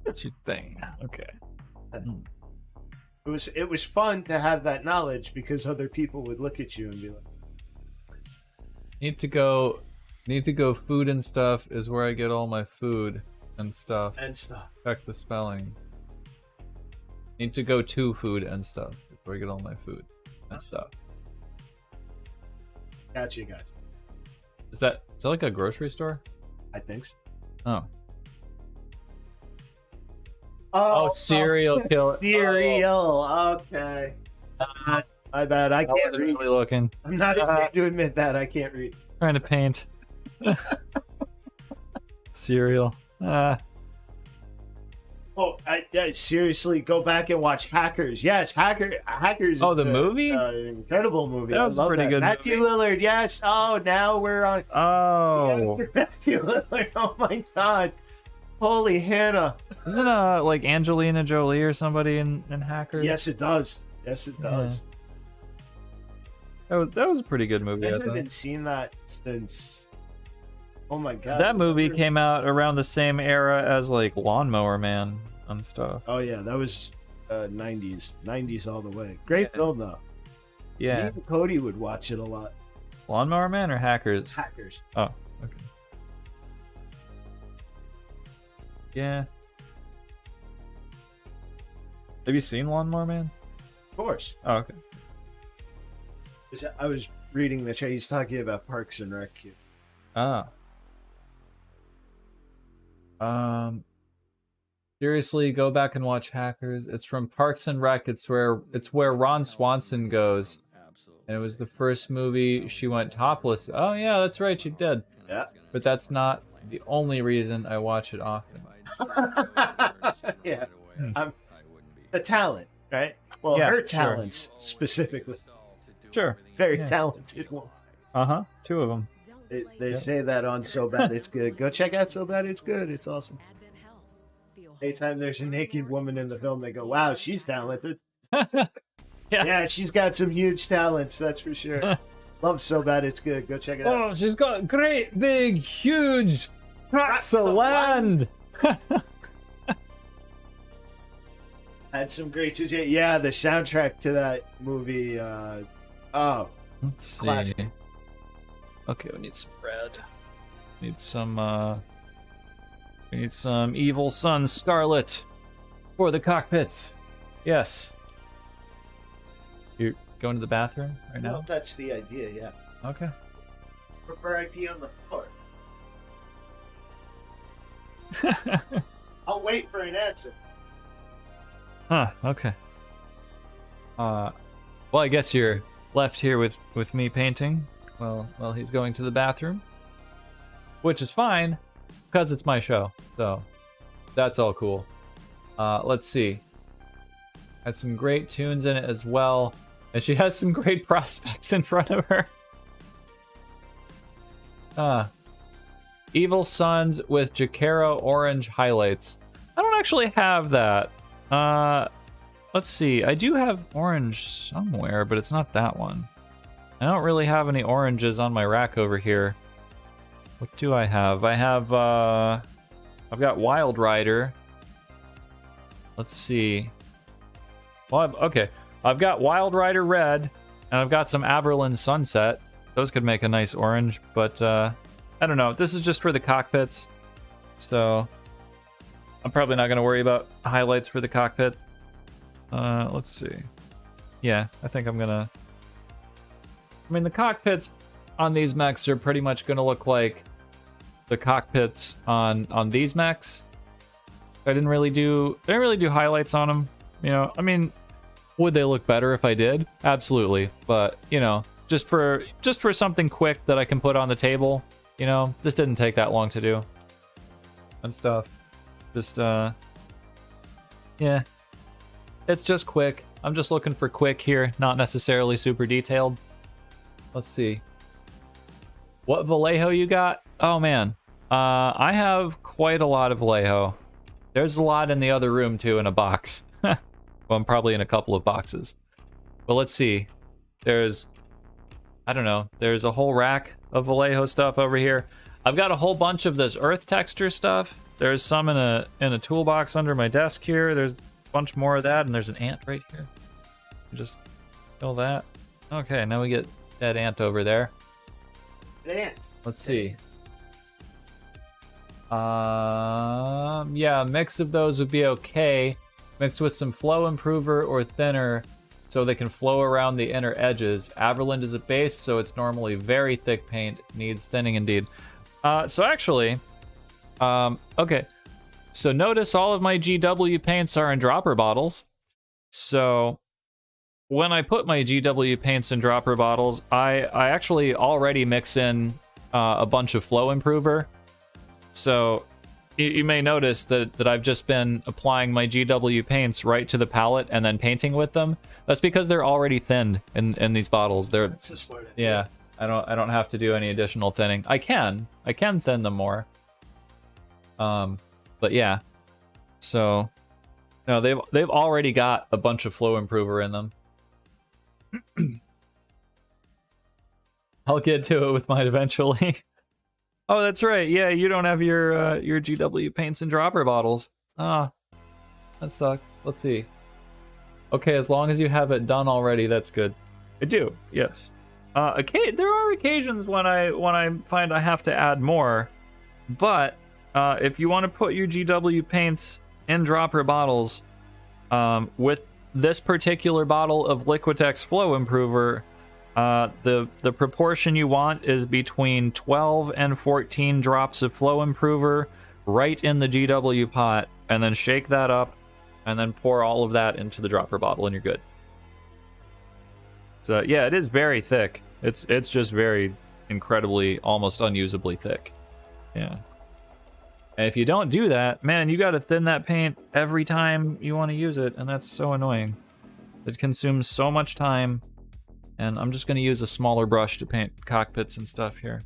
[SPEAKER 1] What's your thing? Okay.
[SPEAKER 2] It was fun to have that knowledge because other people would look at you and be like,
[SPEAKER 1] Need to go food and stuff is where I get all my food and stuff. Check the spelling. Need to go to food and stuff is where I get all my food and stuff.
[SPEAKER 2] Gotcha.
[SPEAKER 1] Is that like a grocery store?
[SPEAKER 2] I think so.
[SPEAKER 1] Oh. Oh, serial killer.
[SPEAKER 2] Cereal. Okay. My bad. I can't read.
[SPEAKER 1] Really looking.
[SPEAKER 2] I'm not ashamed to admit that. I can't read.
[SPEAKER 1] Trying to paint. Cereal.
[SPEAKER 2] I seriously go back and watch Hackers. Yes, Hackers.
[SPEAKER 1] Oh, the movie?
[SPEAKER 2] Incredible movie.
[SPEAKER 1] That was a pretty good
[SPEAKER 2] Matthew
[SPEAKER 1] movie.
[SPEAKER 2] Lillard. Yes. Oh, now we're on.
[SPEAKER 1] Oh.
[SPEAKER 2] Matthew Lillard. Oh my God. Holy Hannah.
[SPEAKER 1] Isn't like Angelina Jolie or somebody in Hackers?
[SPEAKER 2] Yes, it does. Yes, it does.
[SPEAKER 1] That was a pretty good movie.
[SPEAKER 2] I haven't seen that since. Oh my God.
[SPEAKER 1] That movie came out around the same era as like Lawnmower Man and stuff.
[SPEAKER 2] Oh yeah, that was 90s all the way. Great film though.
[SPEAKER 1] Yeah.
[SPEAKER 2] Me and Cody would watch it a lot.
[SPEAKER 1] Lawnmower Man or Hackers?
[SPEAKER 2] Hackers.
[SPEAKER 1] Oh, okay. Yeah. Have you seen Lawnmower Man?
[SPEAKER 2] Of course.
[SPEAKER 1] Oh, okay.
[SPEAKER 2] I was reading the chat. He's talking about Parks and Rec here.
[SPEAKER 1] Oh. Seriously, go back and watch Hackers. It's from Parks and Rec. It's where Ron Swanson goes. And it was the first movie she went topless. Oh yeah, that's right, she did.
[SPEAKER 2] Yeah.
[SPEAKER 1] But that's not the only reason I watch it often.
[SPEAKER 2] Yeah. The talent, right? Well,
[SPEAKER 1] Yeah,
[SPEAKER 2] her talents specifically.
[SPEAKER 1] Sure.
[SPEAKER 2] Very talented one.
[SPEAKER 1] Uh-huh. Two of them.
[SPEAKER 2] They say that on So Bad It's Good. Go check out So Bad It's Good. It's awesome. Anytime there's a naked woman in the film, they go, wow, she's talented. Yeah, she's got some huge talents, that's for sure. Love So Bad It's Good. Go check it out.
[SPEAKER 1] Oh, she's got great, big, huge tracts of land.
[SPEAKER 2] Had some great tunes. Yeah, the soundtrack to that movie.
[SPEAKER 1] Let's see.
[SPEAKER 2] Classic.
[SPEAKER 1] Okay, we need some red. We need some Evil Sun Scarlet for the cockpit. Yes. You're going to the bathroom right now?
[SPEAKER 2] Well, that's the idea, yeah.
[SPEAKER 1] Okay.
[SPEAKER 2] Prefer IP on the floor. I'll wait for an answer.
[SPEAKER 1] Huh, okay. Well, I guess you're left here with me painting while he's going to the bathroom. Which is fine, because it's my show, so that's all cool. Let's see. Had some great tunes in it as well, and she has some great prospects in front of her. Evil Suns with Jacaro Orange highlights. I don't actually have that. Let's see. I do have orange somewhere, but it's not that one. I don't really have any oranges on my rack over here. What do I have? I've got Wild Rider. Let's see. Well, okay. I've got Wild Rider Red, and I've got some Aberlin Sunset. Those could make a nice orange, but I don't know. This is just for the cockpits, so I'm probably not going to worry about highlights for the cockpit. Let's see. Yeah, I think I'm going to... I mean, the cockpits on these mechs are pretty much going to look like the cockpits on these mechs. I didn't really do highlights on them. You know, I mean, would they look better if I did? Absolutely. But, you know, just for something quick that I can put on the table, you know, this didn't take that long to do. And stuff. Just, yeah. It's just quick. I'm just looking for quick here, not necessarily super detailed. Let's see. What Vallejo you got? Oh, man. I have quite a lot of Vallejo. There's a lot in the other room, too, in a box. Well, I'm probably in a couple of boxes. But let's see. There's... I don't know. There's a whole rack of Vallejo stuff over here. I've got a whole bunch of this earth texture stuff. There's some in a toolbox under my desk here. There's a bunch more of that, and there's an ant right here. Just kill that. Okay, now we get that ant over there.
[SPEAKER 2] Ant.
[SPEAKER 1] Let's see. Yeah, a mix of those would be okay. Mixed with some flow improver or thinner so they can flow around the inner edges. Averland is a base, so it's normally very thick paint. Needs thinning indeed. So actually, okay. So notice all of my GW paints are in dropper bottles. So when I put my GW paints in dropper bottles, I actually already mix in a bunch of flow improver. So you may notice that I've just been applying my GW paints right to the palette and then painting with them. That's because they're already thinned in these bottles.
[SPEAKER 2] That's a smart idea.
[SPEAKER 1] Yeah. I don't have to do any additional thinning. I can thin them more. But yeah. So no, they've already got a bunch of flow improver in them. I'll get to it with mine eventually. Oh, that's right. Yeah, you don't have your GW paints in dropper bottles. Ah, that sucks. Let's see. Okay, as long as you have it done already, that's good. I do. Yes. Okay, there are occasions when I find I have to add more, but if you want to put your GW paints in dropper bottles, with this particular bottle of Liquitex Flow Improver, the proportion you want is between 12 and 14 drops of Flow Improver right in the GW pot, and then shake that up, and then pour all of that into the dropper bottle, and you're good. So yeah, it is very thick. It's just very incredibly, almost unusably thick. Yeah. And if you don't do that, man, you got to thin that paint every time you want to use it, and that's so annoying. It consumes so much time. And I'm just going to use a smaller brush to paint cockpits and stuff here.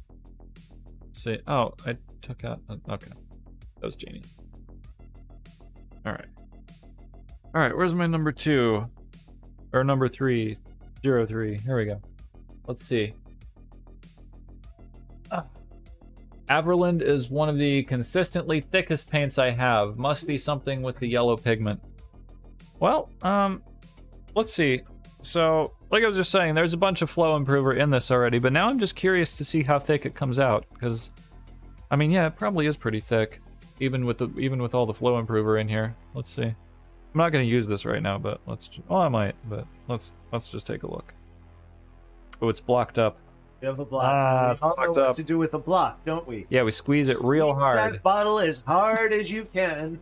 [SPEAKER 1] Let's see. Oh, I took out... Okay. That was Janie. Alright. Alright, where's my number 2? Or number 3. 03. Here we go. Let's see. Averland is one of the consistently thickest paints I have. Must be something with the yellow pigment. Well, let's see. So, like I was just saying, there's a bunch of flow improver in this already, but now I'm just curious to see how thick it comes out, because, I mean, yeah, it probably is pretty thick, even with all the flow improver in here. Let's see. I'm not going to use this right now, but well, I might, but let's just take a look. Oh, it's blocked up.
[SPEAKER 2] You have a block.
[SPEAKER 1] It's
[SPEAKER 2] we all
[SPEAKER 1] blocked
[SPEAKER 2] know
[SPEAKER 1] up.
[SPEAKER 2] what to do with a block, don't we?
[SPEAKER 1] Yeah, we squeeze it real hard.
[SPEAKER 2] That bottle as hard as you can.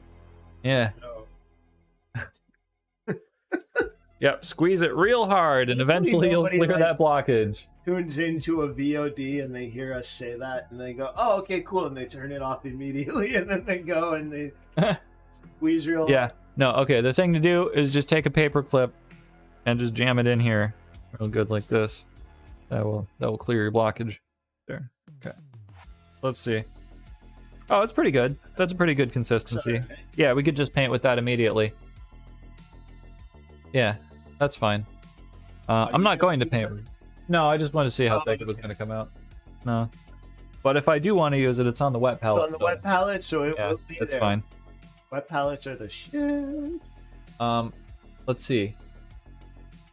[SPEAKER 1] Yeah.
[SPEAKER 2] No.
[SPEAKER 1] Yep, squeeze it real hard, and eventually you'll clear that blockage.
[SPEAKER 2] Tunes into a VOD and they hear us say that, and they go, "Oh, okay, cool," and they turn it off immediately, and then they go and they squeeze real hard.
[SPEAKER 1] Yeah. No, okay, the thing to do is just take a paper clip and just jam it in here real good like this. That will clear your blockage. There. Okay. Let's see. Oh, it's pretty good. That's a pretty good consistency.
[SPEAKER 2] Sorry.
[SPEAKER 1] Yeah, we could just paint with that immediately. Yeah, that's fine. I'm not going to paint. No, I just wanted to see how thick it was going to come out. No. But if I do want to use it, it's on the wet palette.
[SPEAKER 2] It's on the wet palette, so it will be
[SPEAKER 1] that's
[SPEAKER 2] there.
[SPEAKER 1] fine.
[SPEAKER 2] Wet palettes are the shit.
[SPEAKER 1] Let's see.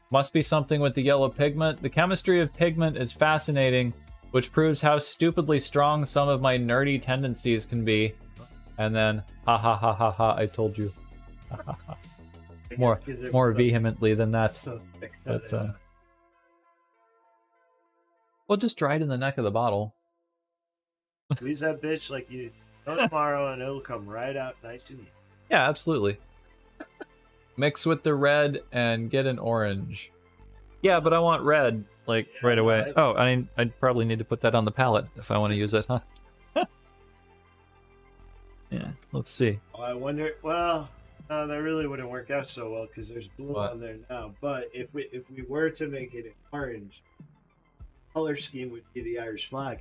[SPEAKER 1] Must be something with the yellow pigment. The chemistry of pigment is fascinating, which proves how stupidly strong some of my nerdy tendencies can be. And then, ha ha ha ha ha, I told you. more vehemently than that. But, well, just dry it in the neck of the bottle.
[SPEAKER 2] Squeeze that bitch like you know tomorrow, and it'll come right out nice and easy.
[SPEAKER 1] Yeah, absolutely. Mix with the red and get an orange. Yeah, but I want red, like, right away.
[SPEAKER 2] Right.
[SPEAKER 1] Oh, I'd probably need to put that on the palette if I want to use it, huh? Yeah, let's see.
[SPEAKER 2] Oh, I wonder. Well, no, that really wouldn't work out so well because there's blue on there now. But if we were to make it an orange, color scheme would be the Irish flag.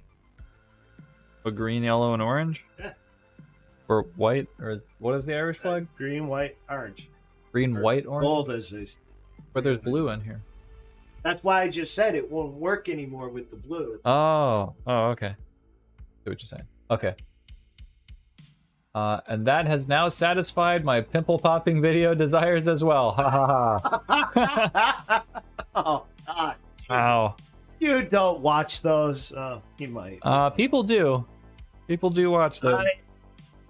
[SPEAKER 1] A green, yellow, and orange?
[SPEAKER 2] Yeah.
[SPEAKER 1] Or white? Or what is the Irish flag?
[SPEAKER 2] Green, white, orange.
[SPEAKER 1] Green, white, orange?
[SPEAKER 2] Gold, as they say.
[SPEAKER 1] But there's blue in here.
[SPEAKER 2] That's why I just said it won't work anymore with the blue.
[SPEAKER 1] Oh, okay. See what you're saying. Okay. And that has now satisfied my pimple popping video desires as well. Ha ha ha.
[SPEAKER 2] Oh, God.
[SPEAKER 1] Wow.
[SPEAKER 2] You don't watch those. You might.
[SPEAKER 1] People do. People do watch those.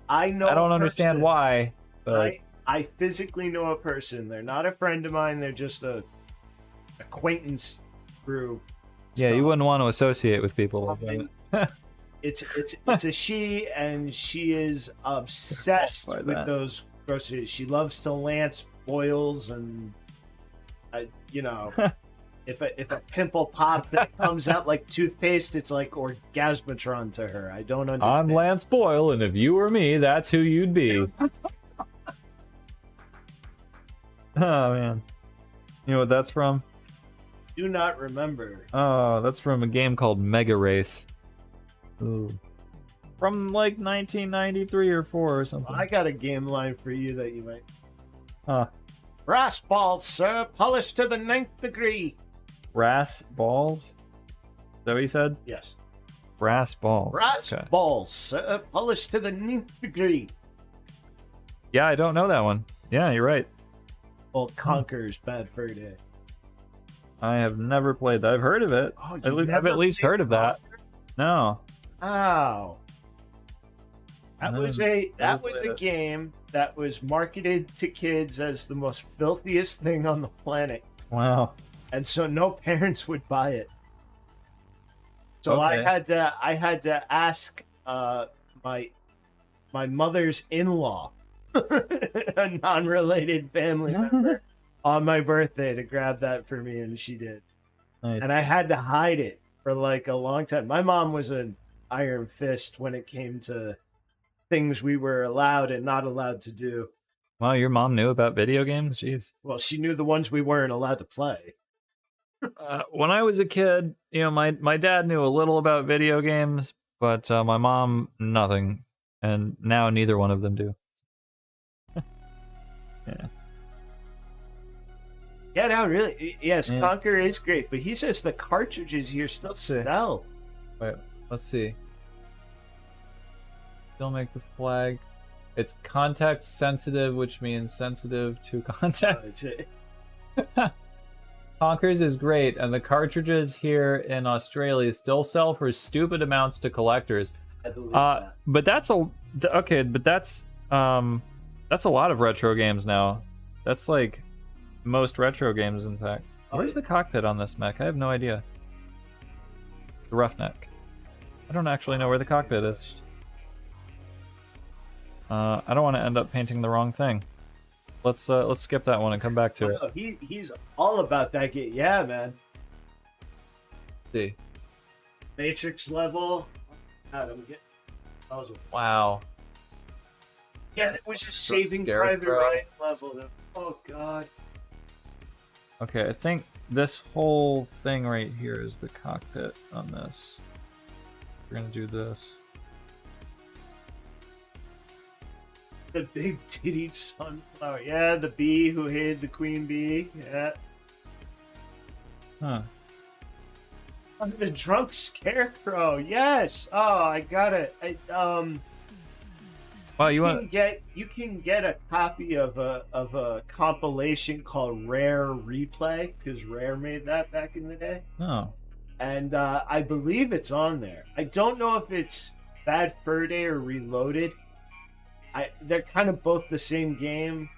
[SPEAKER 2] I know.
[SPEAKER 1] I don't understand why. But
[SPEAKER 2] I physically know a person. They're not a friend of mine. They're just a acquaintance through.
[SPEAKER 1] Yeah, you wouldn't want to associate with people like that.
[SPEAKER 2] It's a she, and she is obsessed with those groceries. She loves to lance boils, and if a pimple pop that comes out like toothpaste, it's like orgasmatron to her. I don't understand.
[SPEAKER 1] I'm Lance Boyle, and if you were me, that's who you'd be. Oh man, you know what that's from?
[SPEAKER 2] Do not remember.
[SPEAKER 1] Oh, that's from a game called Mega Race. Ooh. From like 1993 or 4 or something.
[SPEAKER 2] I got a game line for you that you might.
[SPEAKER 1] Huh.
[SPEAKER 2] Brass balls, sir, polished to the 9th degree.
[SPEAKER 1] Brass balls? Is that what you said?
[SPEAKER 2] Yes.
[SPEAKER 1] Brass balls.
[SPEAKER 2] Brass balls, sir, polished to the 9th degree.
[SPEAKER 1] Yeah, I don't know that one. Yeah, you're right.
[SPEAKER 2] Well, Conqueror's Bad Fur Day.
[SPEAKER 1] I have never played that. I've heard of it.
[SPEAKER 2] Oh,
[SPEAKER 1] I've at least heard of that. No.
[SPEAKER 2] Oh. That was a game that was marketed to kids as the most filthiest thing on the planet.
[SPEAKER 1] Wow.
[SPEAKER 2] And so no parents would buy it. So
[SPEAKER 1] okay.
[SPEAKER 2] I had to ask my mother's in-law, a non-related family member, on my birthday to grab that for me, and she did.
[SPEAKER 1] Nice.
[SPEAKER 2] And I had to hide it for like a long time. My mom was an iron fist when it came to things we were allowed and not allowed to do.
[SPEAKER 1] Wow, your mom knew about video games? Jeez.
[SPEAKER 2] Well, she knew the ones we weren't allowed to play.
[SPEAKER 1] When I was a kid, my dad knew a little about video games, but my mom, nothing. And now neither one of them do. Yeah.
[SPEAKER 2] Yeah, no, really. Yes, yeah. Conquer is great, but he says the cartridges here still sell.
[SPEAKER 1] Wait, let's see. Still make the flag. It's context sensitive, which means sensitive to context. Conkers is great, and the cartridges here in Australia still sell for stupid amounts to collectors.
[SPEAKER 2] I believe that.
[SPEAKER 1] But that's a lot of retro games now. That's like most retro games, in fact. Where's the cockpit on this mech? I have no idea. The roughneck. I don't actually know where the cockpit is. I don't want to end up painting the wrong thing. Let's skip that one and come back to it.
[SPEAKER 2] He's all about that game. Yeah, man.
[SPEAKER 1] Let's see.
[SPEAKER 2] Matrix level.
[SPEAKER 1] Wow.
[SPEAKER 2] Yeah, it was just Saving Private Ryan level. Oh god.
[SPEAKER 1] Okay, I think this whole thing right here is the cockpit on this. We're gonna do this.
[SPEAKER 2] The big titty sunflower. Yeah, the bee who hated the queen bee. Yeah.
[SPEAKER 1] Huh.
[SPEAKER 2] The drunk scarecrow. Yes. Oh, I got it.
[SPEAKER 1] Wow,
[SPEAKER 2] you can get a copy of a compilation called Rare Replay, because Rare made that back in the day.
[SPEAKER 1] Oh.
[SPEAKER 2] And I believe it's on there. I don't know if it's Bad Fur Day or Reloaded. They're kind of both the same game.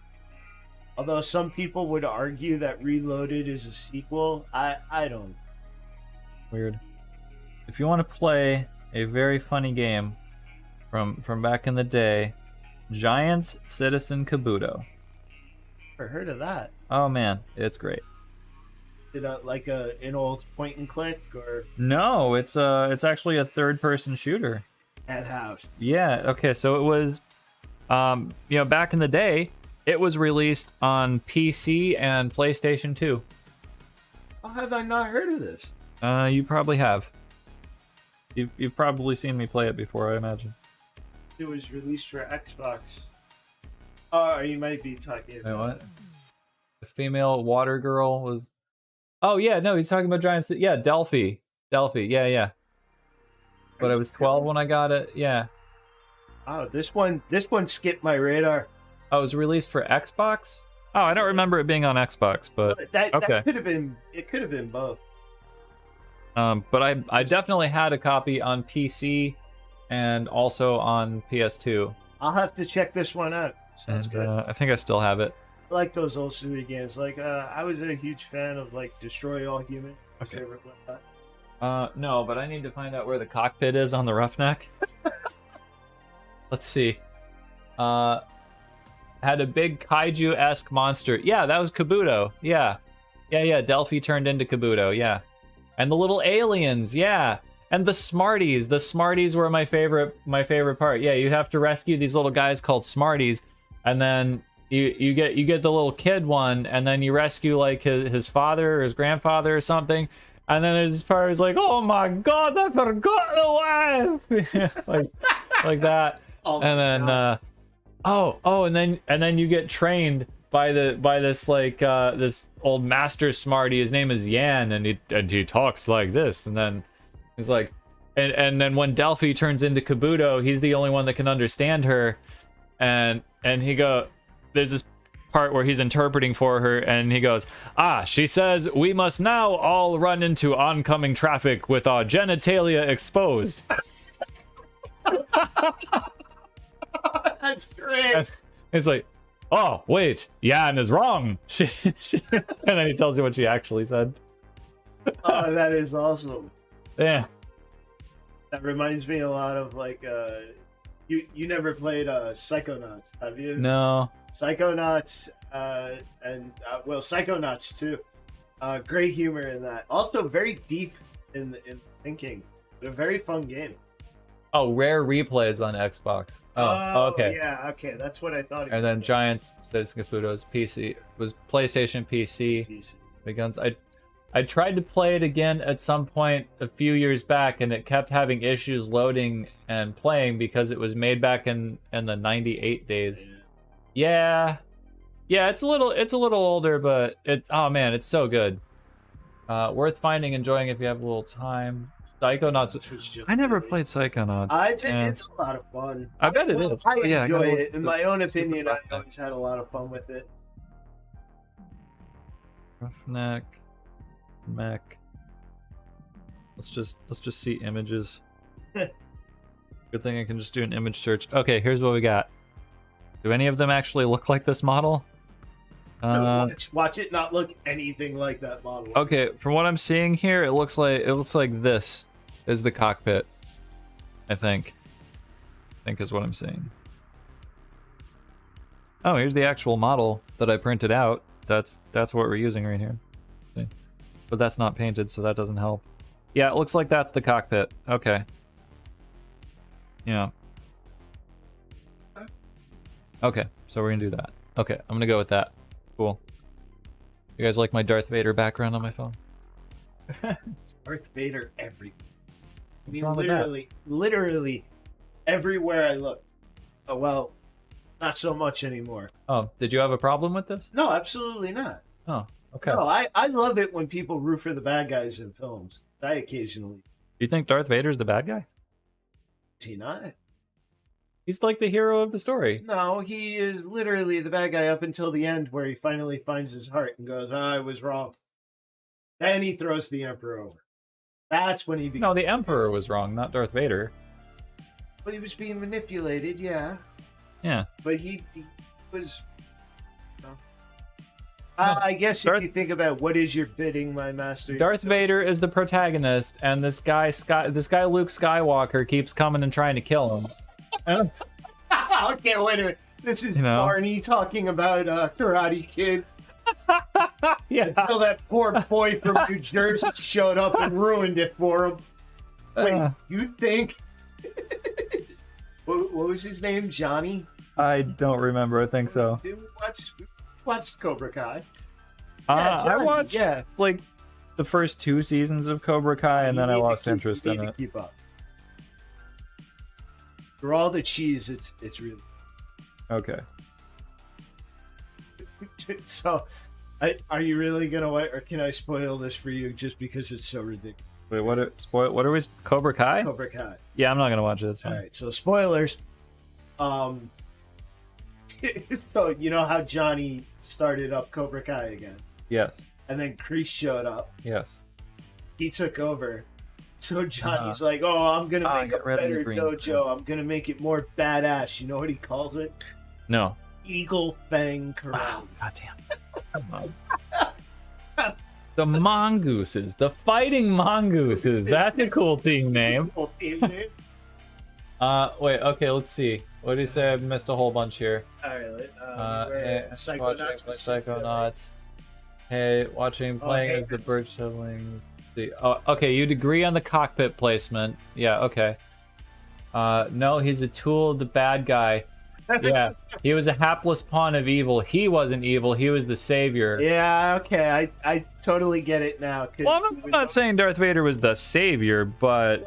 [SPEAKER 2] Although some people would argue that Reloaded is a sequel. I don't.
[SPEAKER 1] Weird. If you want to play a very funny game from back in the day, Giants Citizen Kabuto.
[SPEAKER 2] Never heard of that.
[SPEAKER 1] Oh man, it's great.
[SPEAKER 2] Is it like an old point and click or?
[SPEAKER 1] No, it's actually a third-person shooter.
[SPEAKER 2] At house.
[SPEAKER 1] Yeah. Okay. So it was, back in the day, it was released on PC and PlayStation 2.
[SPEAKER 2] How have I not heard of this?
[SPEAKER 1] You probably have. You've probably seen me play it before, I imagine.
[SPEAKER 2] It was released for Xbox. Oh, you might be talking about.
[SPEAKER 1] Wait, what? The female water girl was. Oh yeah, no, he's talking about Giants. Yeah, Delphi. Yeah. But I was 12 when I got it. Yeah.
[SPEAKER 2] Oh, this one skipped my radar.
[SPEAKER 1] Oh, it was released for Xbox? Oh, I don't remember it being on Xbox, but
[SPEAKER 2] that
[SPEAKER 1] okay.
[SPEAKER 2] could have been. It could have been both.
[SPEAKER 1] But I definitely had a copy on PC and also on PS2.
[SPEAKER 2] I'll have to check this one out. Sounds good.
[SPEAKER 1] I think I still have it.
[SPEAKER 2] I like those old Sui games. Like I was a huge fan of like Destroy All Human.
[SPEAKER 1] Okay.
[SPEAKER 2] Ever play that?
[SPEAKER 1] No, but I need to find out where the cockpit is on the Roughneck. Let's see. Had a big kaiju-esque monster. Yeah, that was Kabuto. Yeah. Delphi turned into Kabuto. Yeah. And the little aliens. Yeah. And the Smarties. The Smarties were my favorite part. Yeah, you have to rescue these little guys called Smarties, and then you get the little kid one, and then you rescue like his father or his grandfather or something. And then there's this part where it's like, oh my god, I forgot the wife. like that.
[SPEAKER 2] Oh,
[SPEAKER 1] and then and then you get trained by this this old master Smarty. His name is Yan, and he talks like this. And then he's like, and then when Delphi turns into Kabuto, he's the only one that can understand her. And there's this part where he's interpreting for her, and he goes, she says we must now all run into oncoming traffic with our genitalia exposed.
[SPEAKER 2] That's great.
[SPEAKER 1] And it's like, oh wait, Yan is wrong. And then he tells you what she actually said.
[SPEAKER 2] Oh, that is awesome.
[SPEAKER 1] Yeah.
[SPEAKER 2] That reminds me a lot of like you never played Psychonauts, have you?
[SPEAKER 1] No.
[SPEAKER 2] Psychonauts and Psychonauts too. Great humor in that. Also very deep in thinking. But a very fun game.
[SPEAKER 1] Oh, Rare Replays on Xbox. Oh, okay.
[SPEAKER 2] Yeah, okay. That's what I thought.
[SPEAKER 1] And then Giants Citizen Kabuto's PC was PlayStation PC. The guns. I tried to play it again at some point a few years back, and it kept having issues loading and playing because it was made back in the 98 days. Yeah, it's a little older, but it's so good. Worth finding, enjoying if you have a little time. Psychonauts. I never played Psychonauts.
[SPEAKER 2] It's a lot of fun.
[SPEAKER 1] I bet it is.
[SPEAKER 2] I enjoy it. In my own opinion, I always had a lot of fun with it.
[SPEAKER 1] Roughneck. Mech. Let's just see images. Good thing I can just do an image search. Okay, here's what we got. Do any of them actually look like this model?
[SPEAKER 2] Watch it not look anything like that model.
[SPEAKER 1] Okay, from what I'm seeing here, it looks like this is the cockpit. I think is what I'm seeing. Oh, here's the actual model that I printed out. That's what we're using right here. See? But that's not painted, so that doesn't help. Yeah, it looks like that's the cockpit. Okay. Yeah. Okay, so we're gonna do that. Okay, I'm gonna go with that. Cool. You guys like my Darth Vader background on my phone?
[SPEAKER 2] Darth Vader everywhere. I
[SPEAKER 1] What's
[SPEAKER 2] mean,
[SPEAKER 1] wrong with that?
[SPEAKER 2] literally everywhere I look. Oh, well, not so much anymore.
[SPEAKER 1] Oh, did you have a problem with this?
[SPEAKER 2] No, absolutely not.
[SPEAKER 1] Oh, okay.
[SPEAKER 2] No, I love it when people root for the bad guys in films. I occasionally.
[SPEAKER 1] Do you think Darth Vader's the bad guy?
[SPEAKER 2] Is he not?
[SPEAKER 1] He's like the hero of the story.
[SPEAKER 2] No, he is literally the bad guy up until the end where he finally finds his heart and goes, I was wrong. Then he throws the Emperor over. That's when he becomes...
[SPEAKER 1] No, the Emperor was wrong, not Darth Vader.
[SPEAKER 2] Well, he was being manipulated, yeah.
[SPEAKER 1] Yeah.
[SPEAKER 2] But he was... I guess if you think about what is your bidding, my master.
[SPEAKER 1] Darth Vader is the protagonist, and this guy Luke Skywalker keeps coming and trying to kill him.
[SPEAKER 2] Okay, wait a minute. This is Barney talking about Karate Kid.
[SPEAKER 1] Yeah.
[SPEAKER 2] Until that poor boy from New Jersey showed up and ruined it for him. Wait, you think? what was his name? Johnny?
[SPEAKER 1] I don't remember. I think so.
[SPEAKER 2] Did we watch Cobra Kai?
[SPEAKER 1] I watched like the first 2 seasons of Cobra Kai, and then I lost interest in it.
[SPEAKER 2] Keep up. For all the cheese, it's really
[SPEAKER 1] okay.
[SPEAKER 2] So, are you really gonna wait, or can I spoil this for you just because it's so ridiculous?
[SPEAKER 1] Wait, what are we? Cobra Kai?
[SPEAKER 2] Cobra Kai.
[SPEAKER 1] Yeah, I'm not gonna watch it. That's fine.
[SPEAKER 2] All right, so spoilers. So you know how Johnny started up Cobra Kai again?
[SPEAKER 1] Yes.
[SPEAKER 2] And then Kreese showed up.
[SPEAKER 1] Yes.
[SPEAKER 2] He took over. So Johnny's like, "Oh, I'm gonna make a better dojo. I'm gonna make it more badass." You know what he calls it?
[SPEAKER 1] No.
[SPEAKER 2] Eagle Fang Karate.
[SPEAKER 1] Wow, goddamn. Come on. The Mongooses, the Fighting Mongooses. That's a cool team name. Wait, okay, let's see. What do you say? I've missed a whole bunch here.
[SPEAKER 2] Alright,
[SPEAKER 1] Psychonauts. Hey, playing as the bird siblings. Oh, okay, you'd agree on the cockpit placement. Yeah, okay. No, he's a tool of the bad guy. Yeah, he was a hapless pawn of evil. He wasn't evil. He was the savior.
[SPEAKER 2] Yeah, okay, I totally get it now.
[SPEAKER 1] Well, I'm not saying Darth Vader was the savior, but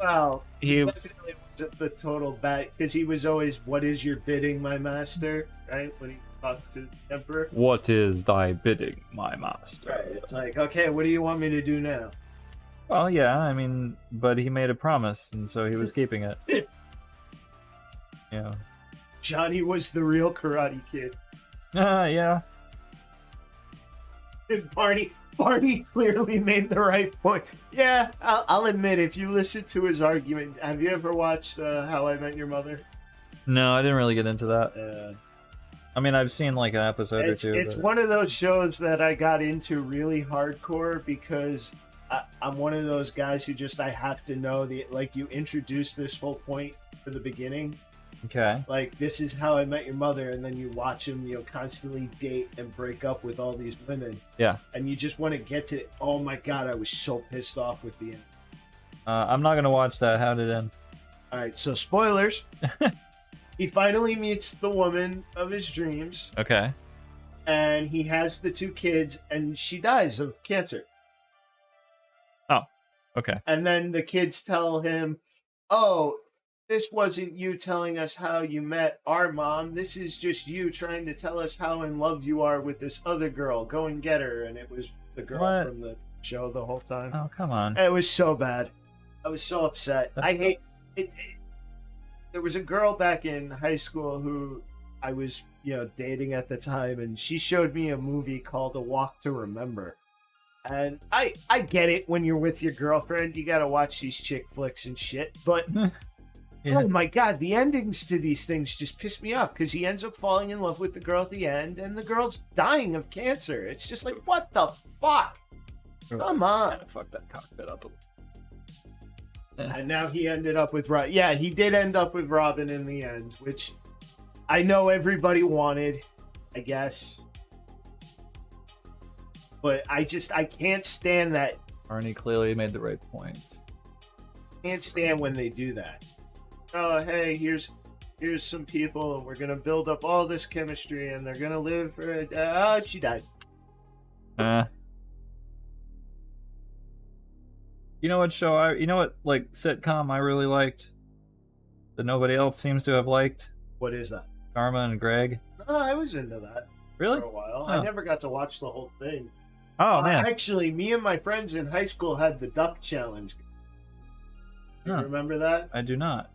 [SPEAKER 2] he definitely wasn't the total bad, because he was always, "What is your bidding, my master?" Right, when he talks to the Emperor.
[SPEAKER 1] What is thy bidding, my master?
[SPEAKER 2] Right, it's like, okay, what do you want me to do now?
[SPEAKER 1] Well, yeah, I mean, but he made a promise, and so he was keeping it. Yeah.
[SPEAKER 2] Johnny was the real Karate Kid.
[SPEAKER 1] Yeah.
[SPEAKER 2] And Barney clearly made the right point. Yeah, I'll admit, if you listen to his argument, have you ever watched How I Met Your Mother?
[SPEAKER 1] No, I didn't really get into that. I mean, I've seen like an episode or two.
[SPEAKER 2] It's one of those shows that I got into really hardcore because I'm one of those guys who I have to know you introduce this whole point for the beginning.
[SPEAKER 1] Okay.
[SPEAKER 2] Like, this is How I Met Your Mother, and then you watch him, constantly date and break up with all these women.
[SPEAKER 1] Yeah.
[SPEAKER 2] And you just want to get to, oh my god, I was so pissed off with the end.
[SPEAKER 1] I'm not going to watch that. How did it end?
[SPEAKER 2] Alright, so spoilers. He finally meets the woman of his dreams.
[SPEAKER 1] Okay.
[SPEAKER 2] And he has the 2 kids, and she dies of cancer.
[SPEAKER 1] Oh, okay.
[SPEAKER 2] And then the kids tell him, "Oh, this wasn't you telling us how you met our mom. This is just you trying to tell us how in love you are with this other girl. Go and get her." And it was the girl from the show the whole time.
[SPEAKER 1] Oh, come on.
[SPEAKER 2] It was so bad. I was so upset. I hate it. There was a girl back in high school who I was, dating at the time, and she showed me a movie called A Walk to Remember. And I get it, when you're with your girlfriend, you gotta watch these chick flicks and shit, but yeah. Oh my god, the endings to these things just piss me off, because he ends up falling in love with the girl at the end, and the girl's dying of cancer. It's just like, what the fuck? Come on.
[SPEAKER 1] Fuck that cockpit up a little.
[SPEAKER 2] And now he ended up with Robin. Yeah, he did end up with Robin in the end, which I know everybody wanted, I guess. But I can't stand that.
[SPEAKER 1] Arnie clearly made the right point.
[SPEAKER 2] Can't stand when they do that. Oh, hey, here's some people, and we're gonna build up all this chemistry, and they're gonna live for she died.
[SPEAKER 1] You know what sitcom I really liked that nobody else seems to have liked?
[SPEAKER 2] What is that?
[SPEAKER 1] Karma and Greg.
[SPEAKER 2] Oh, I was into that.
[SPEAKER 1] Really?
[SPEAKER 2] For a while.
[SPEAKER 1] Oh.
[SPEAKER 2] I never got to watch the whole thing.
[SPEAKER 1] Oh, man.
[SPEAKER 2] Actually, me and my friends in high school had the Duck Challenge. You remember that?
[SPEAKER 1] I do not.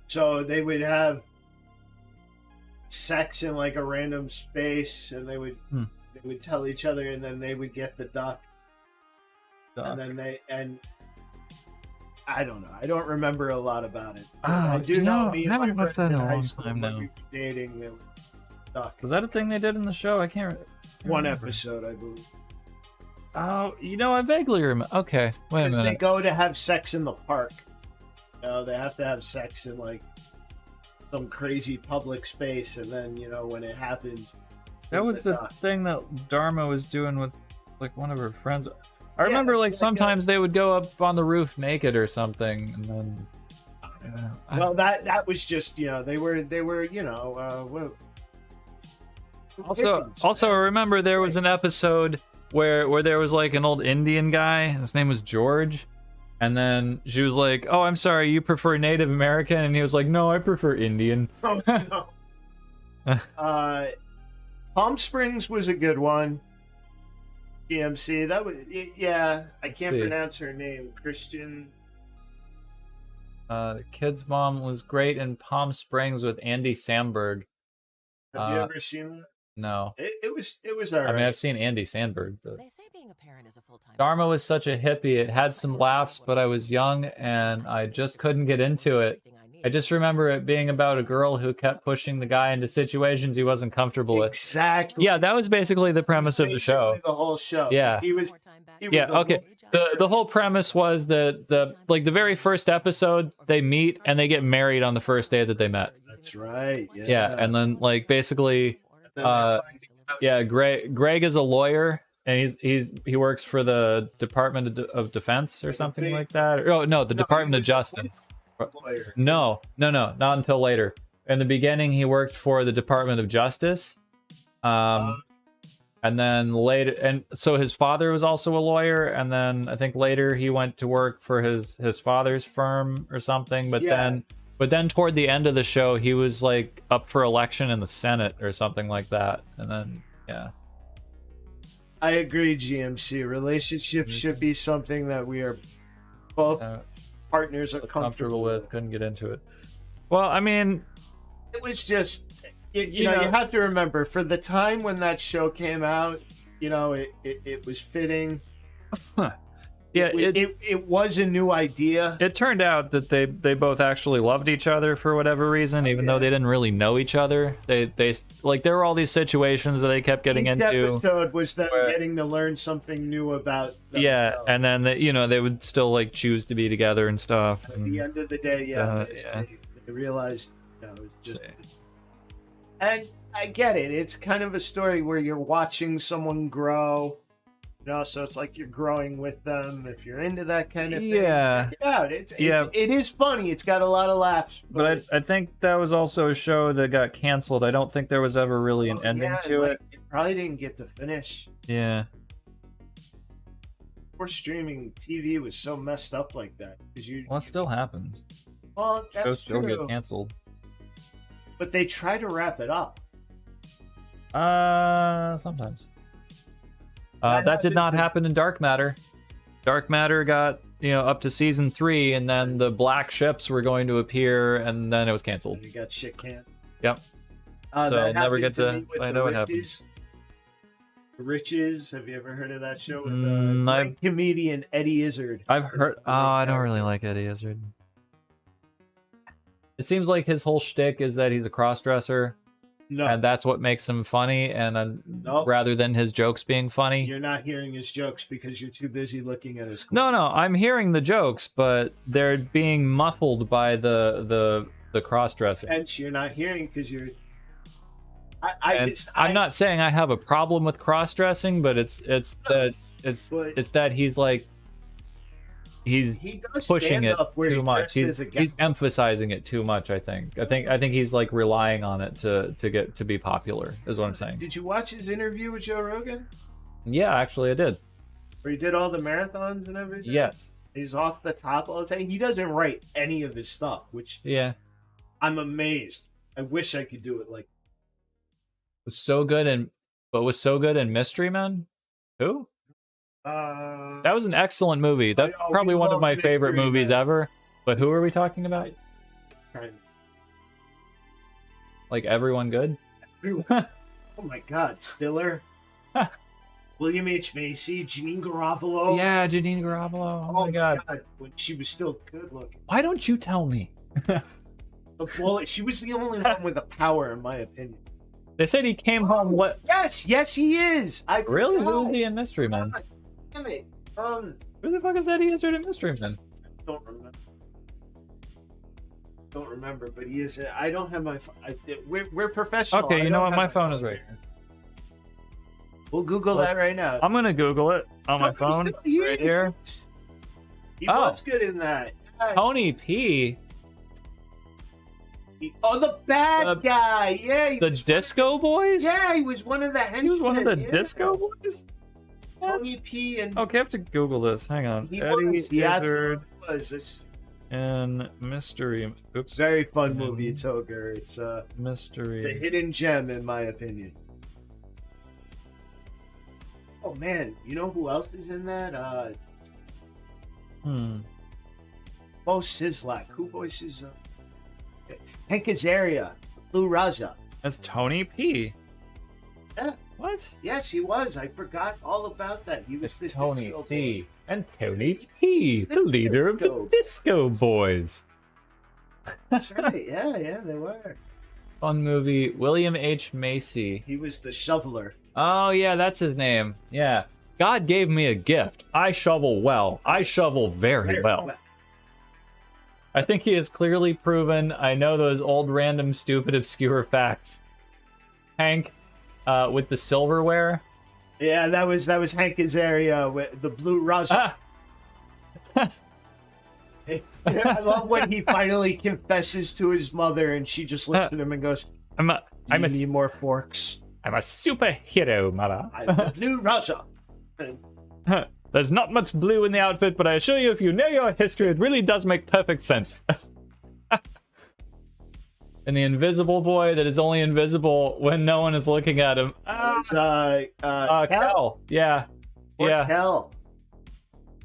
[SPEAKER 2] So they would have sex in like a random space, and they would tell each other, and then they would get the duck. And then I don't know. I don't remember a lot about it. I do know me and my friends in high school when we were dating, they would duck.
[SPEAKER 1] Was that a thing they did in the show? I can't
[SPEAKER 2] One episode, I believe.
[SPEAKER 1] Oh, I vaguely remember. Okay, wait a minute.
[SPEAKER 2] They go to have sex in the park. They have to have sex in like some crazy public space, and then when it happens.
[SPEAKER 1] That was the thing that Dharma was doing with like one of her friends. I remember like sometimes they would go up on the roof naked or something, and then.
[SPEAKER 2] Well, that was just they were
[SPEAKER 1] Also, I remember there was an episode where there was like an old Indian guy. His name was George, and then she was like, "Oh, I'm sorry, you prefer Native American?" And he was like, "No, I prefer Indian."
[SPEAKER 2] Oh, no. Palm Springs was a good one. GMC, that was I can't pronounce her name. Christian.
[SPEAKER 1] The kid's mom was great in Palm Springs with Andy Samberg.
[SPEAKER 2] Have you ever seen that?
[SPEAKER 1] No.
[SPEAKER 2] It was alright.
[SPEAKER 1] I mean, I've seen Andy Samberg, but
[SPEAKER 4] They say being a parent is a full-time.
[SPEAKER 1] Dharma was such a hippie. It had some laughs, but I was young and I just couldn't get into it. I just remember it being about a girl who kept pushing the guy into situations he wasn't comfortable with.
[SPEAKER 2] Exactly.
[SPEAKER 1] Yeah, that was basically the premise of the show.
[SPEAKER 2] The whole show.
[SPEAKER 1] Yeah.
[SPEAKER 2] He was
[SPEAKER 1] Okay. The whole premise was that the very first episode they meet and they get married on the first day that they met.
[SPEAKER 2] That's right.
[SPEAKER 1] Yeah, and then like basically Greg is a lawyer and he works for the Department of Defense or something like that. Oh no, the Department of Justice. No, not until later. In the beginning, he worked for the Department of Justice, and then later, and so his father was also a lawyer. And then I think later he went to work for his father's firm or something. But then toward the end of the show, he was like up for election in the Senate or something like that. And then
[SPEAKER 2] I agree, GMC. Relationships should be something that we are both. Partners are comfortable with.
[SPEAKER 1] Couldn't get into it. Well, I mean,
[SPEAKER 2] it was just you have to remember for the time when that show came out, it was fitting.
[SPEAKER 1] Yeah,
[SPEAKER 2] it was a new idea.
[SPEAKER 1] It turned out that they both actually loved each other for whatever reason, even though they didn't really know each other. They like there were all these situations that they kept getting into.
[SPEAKER 2] Each episode was them getting to learn something new about themselves.
[SPEAKER 1] Yeah, and then they would still like choose to be together and stuff.
[SPEAKER 2] At the end of the day, they realized it was just. And I get it. It's kind of a story where you're watching someone grow. So it's like you're growing with them. If you're into that kind of thing, check it out. It is funny. It's got a lot of laughs.
[SPEAKER 1] But I think that was also a show that got canceled. I don't think there was ever really an ending to it.
[SPEAKER 2] It probably didn't get to finish.
[SPEAKER 1] Yeah.
[SPEAKER 2] Before streaming TV was so messed up like that.
[SPEAKER 1] Well, it still happens.
[SPEAKER 2] Well, that's
[SPEAKER 1] shows still
[SPEAKER 2] true.
[SPEAKER 1] get canceled.
[SPEAKER 2] But they try to wrap it up.
[SPEAKER 1] Sometimes. That did not happen in Dark Matter. Dark Matter got up to season 3, and then the black ships were going to appear, and then it was canceled.
[SPEAKER 2] You got shit canned.
[SPEAKER 1] Yep. So I'll never get to. I know what happens.
[SPEAKER 2] Riches. Have you ever heard of that show with comedian Eddie Izzard?
[SPEAKER 1] I've heard. Oh, I don't really like Eddie Izzard. It seems like his whole shtick is that he's a cross-dresser. No. And that's what makes him funny, and rather than his jokes being funny.
[SPEAKER 2] You're not hearing his jokes because you're too busy looking at his clothes.
[SPEAKER 1] No, I'm hearing the jokes, but they're being muffled by the cross-dressing.
[SPEAKER 2] Hence, you're not hearing because you're...
[SPEAKER 1] I'm not saying I have a problem with cross-dressing, but it's that he's like... He's pushing it too much. He's emphasizing it too much. I think he's like relying on it to be popular. Is what I'm saying.
[SPEAKER 2] Did you watch his interview with Joe Rogan?
[SPEAKER 1] Yeah, actually, I did.
[SPEAKER 2] Where he did all the marathons and everything.
[SPEAKER 1] Yes.
[SPEAKER 2] He's off the top all the time. He doesn't write any of his stuff, which I'm amazed. I wish I could do it like.
[SPEAKER 1] Was so good in Mystery Men. Who? That was an excellent movie. That's probably one of my favorite movies ever. But who are we talking about? Like Everyone Good?
[SPEAKER 2] everyone. Oh my God, Stiller. William H. Macy, Janine Garofalo.
[SPEAKER 1] Yeah, Janine Garofalo. Oh my God.
[SPEAKER 2] When she was still good looking.
[SPEAKER 1] Why don't you tell me?
[SPEAKER 2] Well, she was the only one with the power, in my opinion.
[SPEAKER 1] They said he came home. What?
[SPEAKER 2] Yes, he is.
[SPEAKER 1] Really? Who is he in Mystery Men?
[SPEAKER 2] Damn it.
[SPEAKER 1] Who the fuck is that he is in Mystery Men?
[SPEAKER 2] Don't remember, but he is. I don't have my phone. We're professional.
[SPEAKER 1] Okay, you know what? My phone is right here.
[SPEAKER 2] We'll Google that right now.
[SPEAKER 1] I'm gonna Google it on my phone right here.
[SPEAKER 2] He was good in that.
[SPEAKER 1] Tony P.
[SPEAKER 2] The bad guy. Yeah.
[SPEAKER 1] The Disco Boys?
[SPEAKER 2] Yeah, he was one of the henchmen.
[SPEAKER 1] He was one of the Disco Boys?
[SPEAKER 2] Tony P. and...
[SPEAKER 1] Okay, I have to Google this. Hang on. Eddie Izzard and Mystery... Oops.
[SPEAKER 2] Very fun movie, Toger. It's
[SPEAKER 1] Mystery...
[SPEAKER 2] the hidden gem, in my opinion. Oh, man. You know who else is in that? Bo Sislak. Who voices... Hank Azaria, Blue Raja.
[SPEAKER 1] That's Tony P.
[SPEAKER 2] Yeah.
[SPEAKER 1] What?
[SPEAKER 2] Yes, he was. I forgot all about that. He was
[SPEAKER 1] it's Tony C. and Tony P, the leader of the Disco Boys.
[SPEAKER 2] That's right. Yeah, they were.
[SPEAKER 1] Fun movie. William H. Macy.
[SPEAKER 2] He was the shoveler.
[SPEAKER 1] Oh, yeah, that's his name. Yeah. God gave me a gift. I shovel well. I shovel very well. I think he has clearly proven I know those old, random, stupid, obscure facts. Hank, with the silverware.
[SPEAKER 2] Yeah, that was Hank Azaria with the Blue Raja. I love when he finally confesses to his mother, and she just looks at him and goes, "I need more forks.
[SPEAKER 1] I'm a superhero, mother.
[SPEAKER 2] I'm the Blue Raja."
[SPEAKER 1] There's not much blue in the outfit, but I assure you, if you know your history, it really does make perfect sense. And the invisible boy that is only invisible when no one is looking at him.
[SPEAKER 2] It's
[SPEAKER 1] Kel. Yeah. Yeah.
[SPEAKER 2] Kel.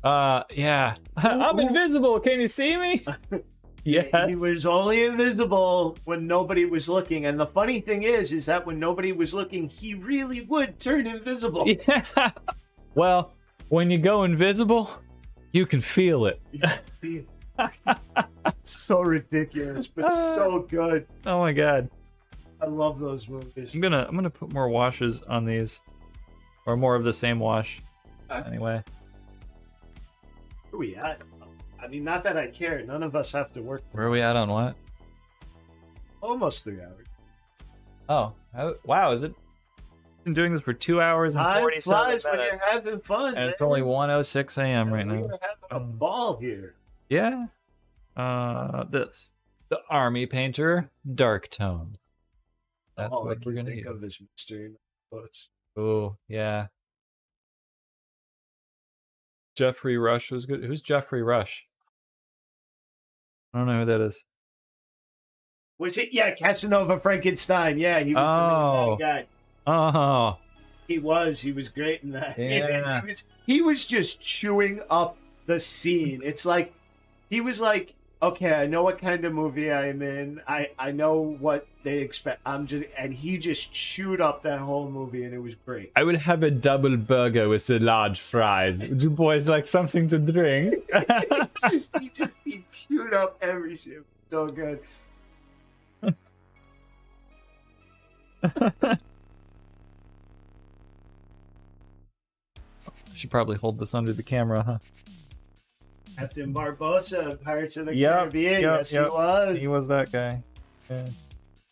[SPEAKER 1] Yeah. I'm invisible. Can you see me? Yes.
[SPEAKER 2] He was only invisible when nobody was looking. And the funny thing is that when nobody was looking, he really would turn invisible.
[SPEAKER 1] Yeah. Well, when you go invisible, you can feel it.
[SPEAKER 2] So ridiculous, but so good.
[SPEAKER 1] Oh my God.
[SPEAKER 2] I love those movies.
[SPEAKER 1] I'm gonna put more washes on these. Or more of the same wash. Anyway.
[SPEAKER 2] Where are we at? I mean, not that I care. None of us have to work.
[SPEAKER 1] Where are we at on what?
[SPEAKER 2] Almost 3 hours.
[SPEAKER 1] Oh, wow, is it? Been doing this for 2 hours and 47 minutes.
[SPEAKER 2] When you're having fun,
[SPEAKER 1] and it's only 1:06 a.m. right now.
[SPEAKER 2] We're having a ball here.
[SPEAKER 1] Yeah. This. The Army Painter Dark Tone. That's what we're gonna
[SPEAKER 2] think of this mystery.
[SPEAKER 1] Oh, yeah. Jeffrey Rush was good. Who's Jeffrey Rush? I don't know who that is.
[SPEAKER 2] Was it? Yeah, Casanova Frankenstein. Yeah, he was the main guy.
[SPEAKER 1] Oh.
[SPEAKER 2] He was great in that.
[SPEAKER 1] Yeah.
[SPEAKER 2] He was just chewing up the scene. It's like, he was like, okay, I know what kind of movie I'm in. I know what they expect. And he just chewed up that whole movie, and it was great.
[SPEAKER 1] I would have a double burger with the large fries. Would you boys like something to drink?
[SPEAKER 2] he chewed up every scene. So good.
[SPEAKER 1] Should probably hold this under the camera, huh?
[SPEAKER 2] Captain Barbossa, Pirates of the Caribbean. Yes, he was.
[SPEAKER 1] He was that guy. Yeah.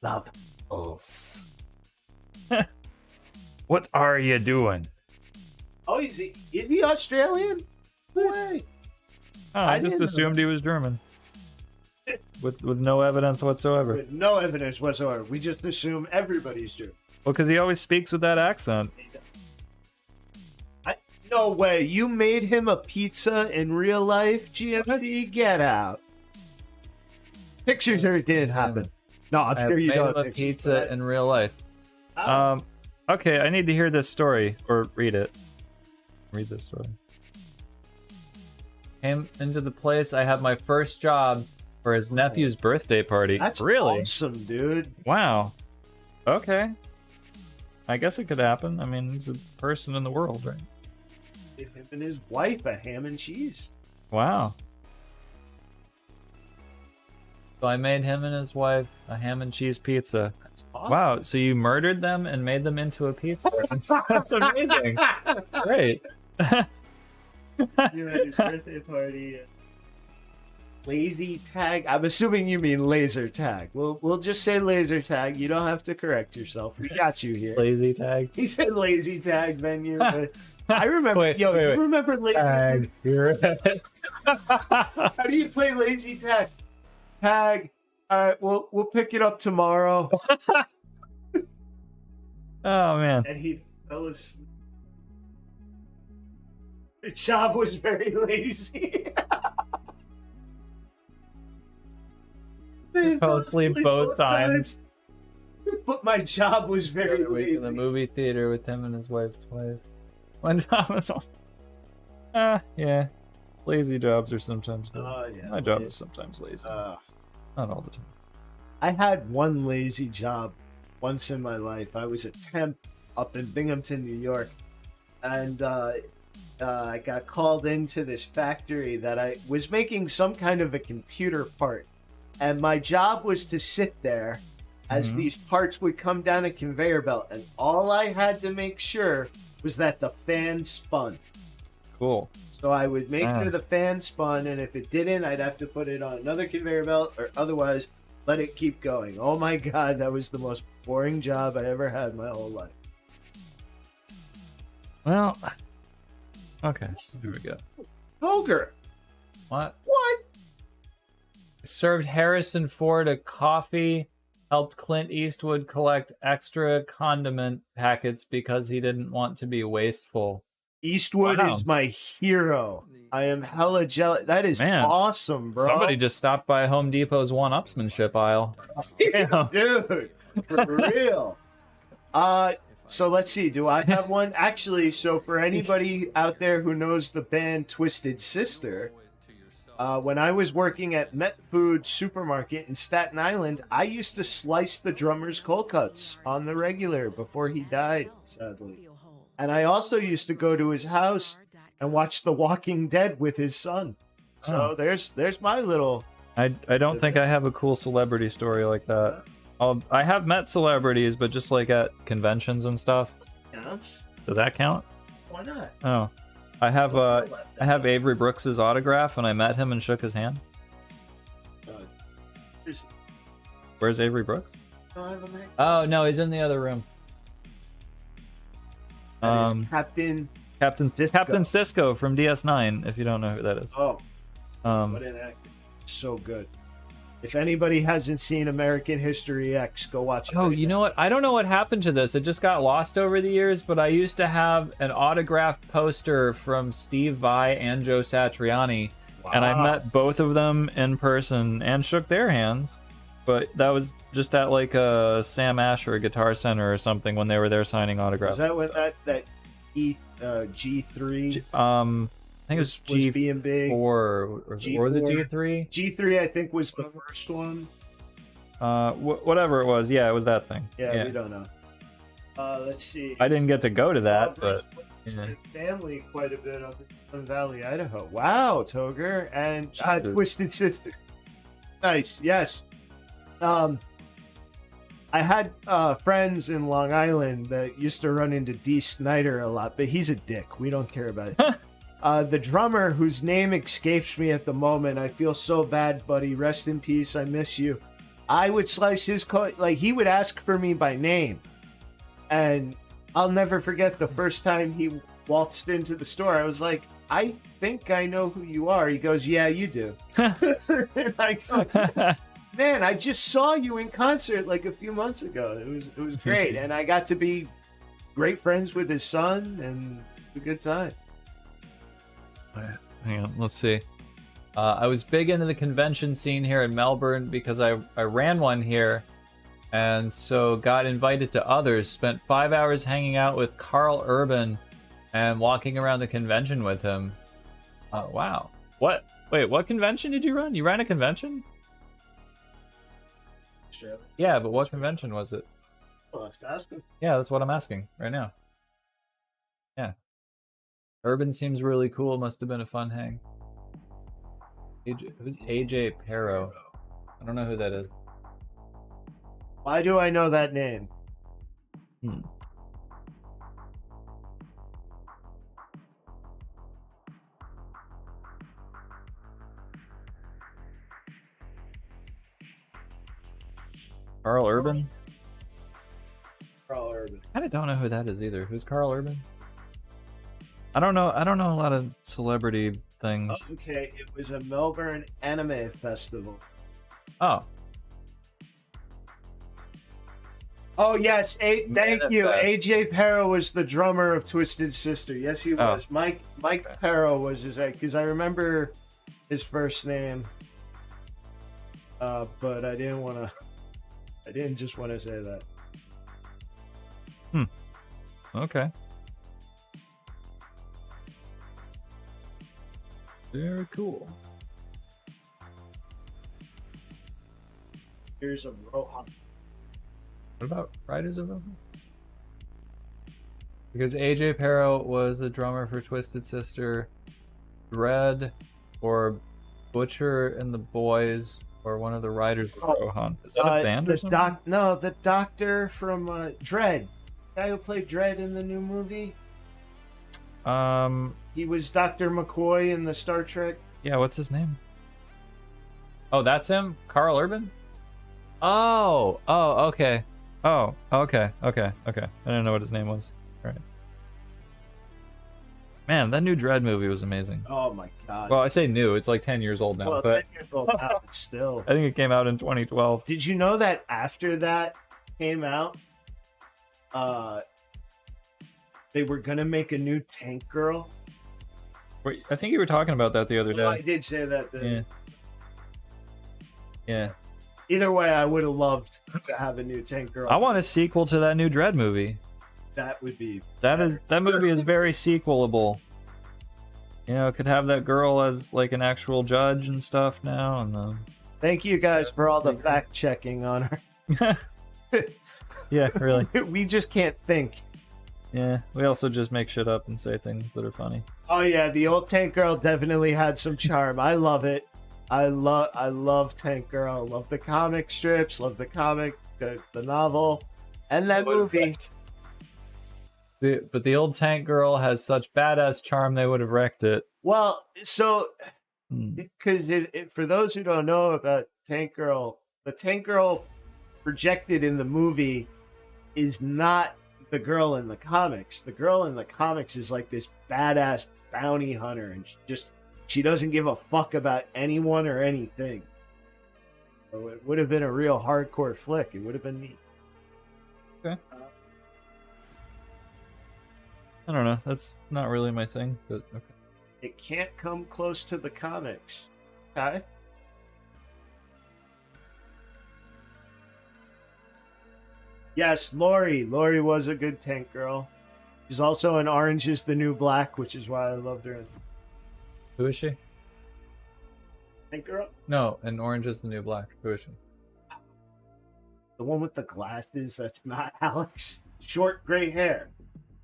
[SPEAKER 2] The Pulse.
[SPEAKER 1] What are you doing?
[SPEAKER 2] Oh, is he Australian? No way.
[SPEAKER 1] Oh, I just assumed he was German. With no evidence whatsoever.
[SPEAKER 2] With no evidence whatsoever. We just assume everybody's German.
[SPEAKER 1] Well, because he always speaks with that accent.
[SPEAKER 2] No way. You made him a pizza in real life, GMT? Get out. Pictures or it didn't happen. No, I'm sure you don't.
[SPEAKER 1] I made him a pizza in real life. Oh. Okay, I need to hear this story. Or read it. Read this story. Came into the place. I had my first job for his nephew's birthday party.
[SPEAKER 2] That's
[SPEAKER 1] really
[SPEAKER 2] awesome, dude.
[SPEAKER 1] Wow. Okay. I guess it could happen. I mean, he's a person in the world, right?
[SPEAKER 2] Give him and his wife a ham and cheese.
[SPEAKER 1] Wow. So I made him and his wife a ham and cheese pizza.
[SPEAKER 2] That's awesome.
[SPEAKER 1] Wow, so you murdered them and made them into a pizza. That's amazing. Great.
[SPEAKER 2] You're at his birthday party. Lazy tag. I'm assuming you mean laser tag. We'll just say laser tag. You don't have to correct yourself. We got you here.
[SPEAKER 1] Lazy tag.
[SPEAKER 2] He said lazy tag venue. But I remember.
[SPEAKER 1] Wait.
[SPEAKER 2] You remember lazy
[SPEAKER 1] Tag. You're right.
[SPEAKER 2] How do you play lazy tag? Tag. All right, we'll pick it up tomorrow.
[SPEAKER 1] Oh man.
[SPEAKER 2] And he fell asleep. The job was very lazy.
[SPEAKER 1] Fell asleep both times.
[SPEAKER 2] But my job was very lazy.
[SPEAKER 1] In the movie theater with him and his wife twice. One job was all... yeah. Lazy jobs are sometimes good.
[SPEAKER 2] Yeah,
[SPEAKER 1] My job is sometimes lazy.
[SPEAKER 2] Uh,
[SPEAKER 1] Not all the time.
[SPEAKER 2] I had one lazy job once in my life. I was a temp up in Binghamton, New York. And I got called into this factory that I was making some kind of a computer part. And my job was to sit there as these parts would come down a conveyor belt. And all I had to make sure was that the fan spun.
[SPEAKER 1] Cool.
[SPEAKER 2] So I would make sure the fan spun, and if it didn't, I'd have to put it on another conveyor belt, or otherwise let it keep going. Oh my god, that was the most boring job I ever had my whole life.
[SPEAKER 1] Well, okay. Here we go.
[SPEAKER 2] Ogre!
[SPEAKER 1] What?
[SPEAKER 2] What?
[SPEAKER 1] Served Harrison Ford a coffee, helped Clint Eastwood collect extra condiment packets because he didn't want to be wasteful.
[SPEAKER 2] Eastwood is my hero. I am hella jealous. That is awesome, bro.
[SPEAKER 1] Somebody just stopped by Home Depot's one-upsmanship aisle. Damn.
[SPEAKER 2] Dude, for real. So let's see. Do I have one? Actually, so for anybody out there who knows the band Twisted Sister, when I was working at Met Food Supermarket in Staten Island, I used to slice the drummer's cold cuts on the regular before he died, sadly. And I also used to go to his house and watch The Walking Dead with his son. So there's my little...
[SPEAKER 1] I don't think I have a cool celebrity story like that. I have met celebrities, but just like at conventions and stuff.
[SPEAKER 2] Counts?
[SPEAKER 1] Does that count?
[SPEAKER 2] Why not?
[SPEAKER 1] Oh. I have Avery Brooks's autograph, and I met him and shook his hand. Where's Avery Brooks? Oh no, he's in the other room.
[SPEAKER 2] Captain
[SPEAKER 1] Sisko from DS9. If you don't know who that is.
[SPEAKER 2] Oh, what an actor! So good. If anybody hasn't seen American History X, go watch it.
[SPEAKER 1] Oh, you know what? I don't know what happened to this. It just got lost over the years, but I used to have an autographed poster from Steve Vai and Joe Satriani, and I met both of them in person and shook their hands. But that was just at like a Sam Asher or Guitar Center or something when they were there signing autographs.
[SPEAKER 2] Is that when that G3?
[SPEAKER 1] I think it was G4
[SPEAKER 2] being big.
[SPEAKER 1] Or was it G3?
[SPEAKER 2] G3, I think, was the first one.
[SPEAKER 1] Whatever it was, yeah, it was that thing.
[SPEAKER 2] Yeah, we don't know. Let's see.
[SPEAKER 1] I didn't get to go to that, but
[SPEAKER 2] family quite a bit up in Valley, Idaho. Wow, Toger and Twisted Sister. Nice, yes. I had friends in Long Island that used to run into Dee Snider a lot, but he's a dick. We don't care about it. The drummer, whose name escapes me at the moment, I feel so bad, buddy. Rest in peace. I miss you. I would slice his coat. Like, he would ask for me by name. And I'll never forget the first time he waltzed into the store. I was like, I think I know who you are. He goes, yeah, you do. And I go, man, I just saw you in concert like a few months ago. It was great. And I got to be great friends with his son, and a good time.
[SPEAKER 1] Hang on, let's see. I was big into the convention scene here in Melbourne because I ran one here, and so got invited to others. Spent 5 hours hanging out with Carl Urban and walking around the convention with him. Wow. What? Wait, what convention did you run? You ran a convention?
[SPEAKER 2] Australia.
[SPEAKER 1] Yeah, but what convention was it?
[SPEAKER 2] let's ask him.
[SPEAKER 1] Yeah, that's what I'm asking right now. Yeah. Urban seems really cool. Must have been a fun hang. Who's AJ Pero? I don't know who that is.
[SPEAKER 2] Why do I know that name?
[SPEAKER 1] Carl Urban?
[SPEAKER 2] Carl Urban.
[SPEAKER 1] I don't know who that is either. Who's Carl Urban? I don't know a lot of celebrity things.
[SPEAKER 2] Okay, it was a Melbourne anime festival.
[SPEAKER 1] Oh.
[SPEAKER 2] Oh yes, thank you. AJ Pero was the drummer of Twisted Sister. Yes, he was. Mike Pero was his because I remember his first name. But I didn't just want to say that.
[SPEAKER 1] Okay. Very cool.
[SPEAKER 2] Here's a Rohan.
[SPEAKER 1] What about Riders of Rohan? Because AJ Pero was the drummer for Twisted Sister, Dread, or Butcher and the Boys, or one of the Riders of Rohan. Is that a band or something?
[SPEAKER 2] The doctor from Dread. The guy who played Dread in the new movie. He was Dr. McCoy in the Star Trek.
[SPEAKER 1] Yeah, what's his name? Oh, that's him? Carl Urban? Oh, okay. Oh, okay. I didn't know what his name was. All right. Man, that new Dread movie was amazing.
[SPEAKER 2] Oh my god.
[SPEAKER 1] Well, I say new. It's like 10 years old now.
[SPEAKER 2] Well,
[SPEAKER 1] but
[SPEAKER 2] 10 years old now, but still.
[SPEAKER 1] I think it came out in 2012.
[SPEAKER 2] Did you know that after that came out, they were gonna make a new Tank Girl?
[SPEAKER 1] Wait, I think you were talking about that the other day.
[SPEAKER 2] I did say that.
[SPEAKER 1] Yeah.
[SPEAKER 2] Either way, I would have loved to have a new Tank Girl.
[SPEAKER 1] I want a sequel to that new Dread movie.
[SPEAKER 2] That would be.
[SPEAKER 1] That movie is very sequelable. You know, could have that girl as like an actual judge and stuff now. And
[SPEAKER 2] thank you guys for all the fact checking on her.
[SPEAKER 1] Yeah, really.
[SPEAKER 2] We just can't think.
[SPEAKER 1] Yeah, we also just make shit up and say things that are funny.
[SPEAKER 2] Oh yeah, the old Tank Girl definitely had some charm. I love it. I love Tank Girl. I love the comic strips. Love the comic, the novel, and that movie.
[SPEAKER 1] But the old Tank Girl has such badass charm, they would have wrecked it.
[SPEAKER 2] Well, so because for those who don't know about Tank Girl, the Tank Girl projected in the movie is not the girl in the comics. The girl in the comics is like this badass bounty hunter, and she doesn't give a fuck about anyone or anything. So it would have been a real hardcore flick. It would have been neat.
[SPEAKER 1] Okay. I don't know. That's not really my thing, but okay.
[SPEAKER 2] It can't come close to the comics. Okay. Yes, Lori. Lori was a good Tank Girl. She's also in Orange is the New Black, which is why I loved her.
[SPEAKER 1] Who is she?
[SPEAKER 2] Tank Girl?
[SPEAKER 1] No, and Orange is the New Black. Who is she?
[SPEAKER 2] The one with the glasses. That's not Alex. Short gray hair.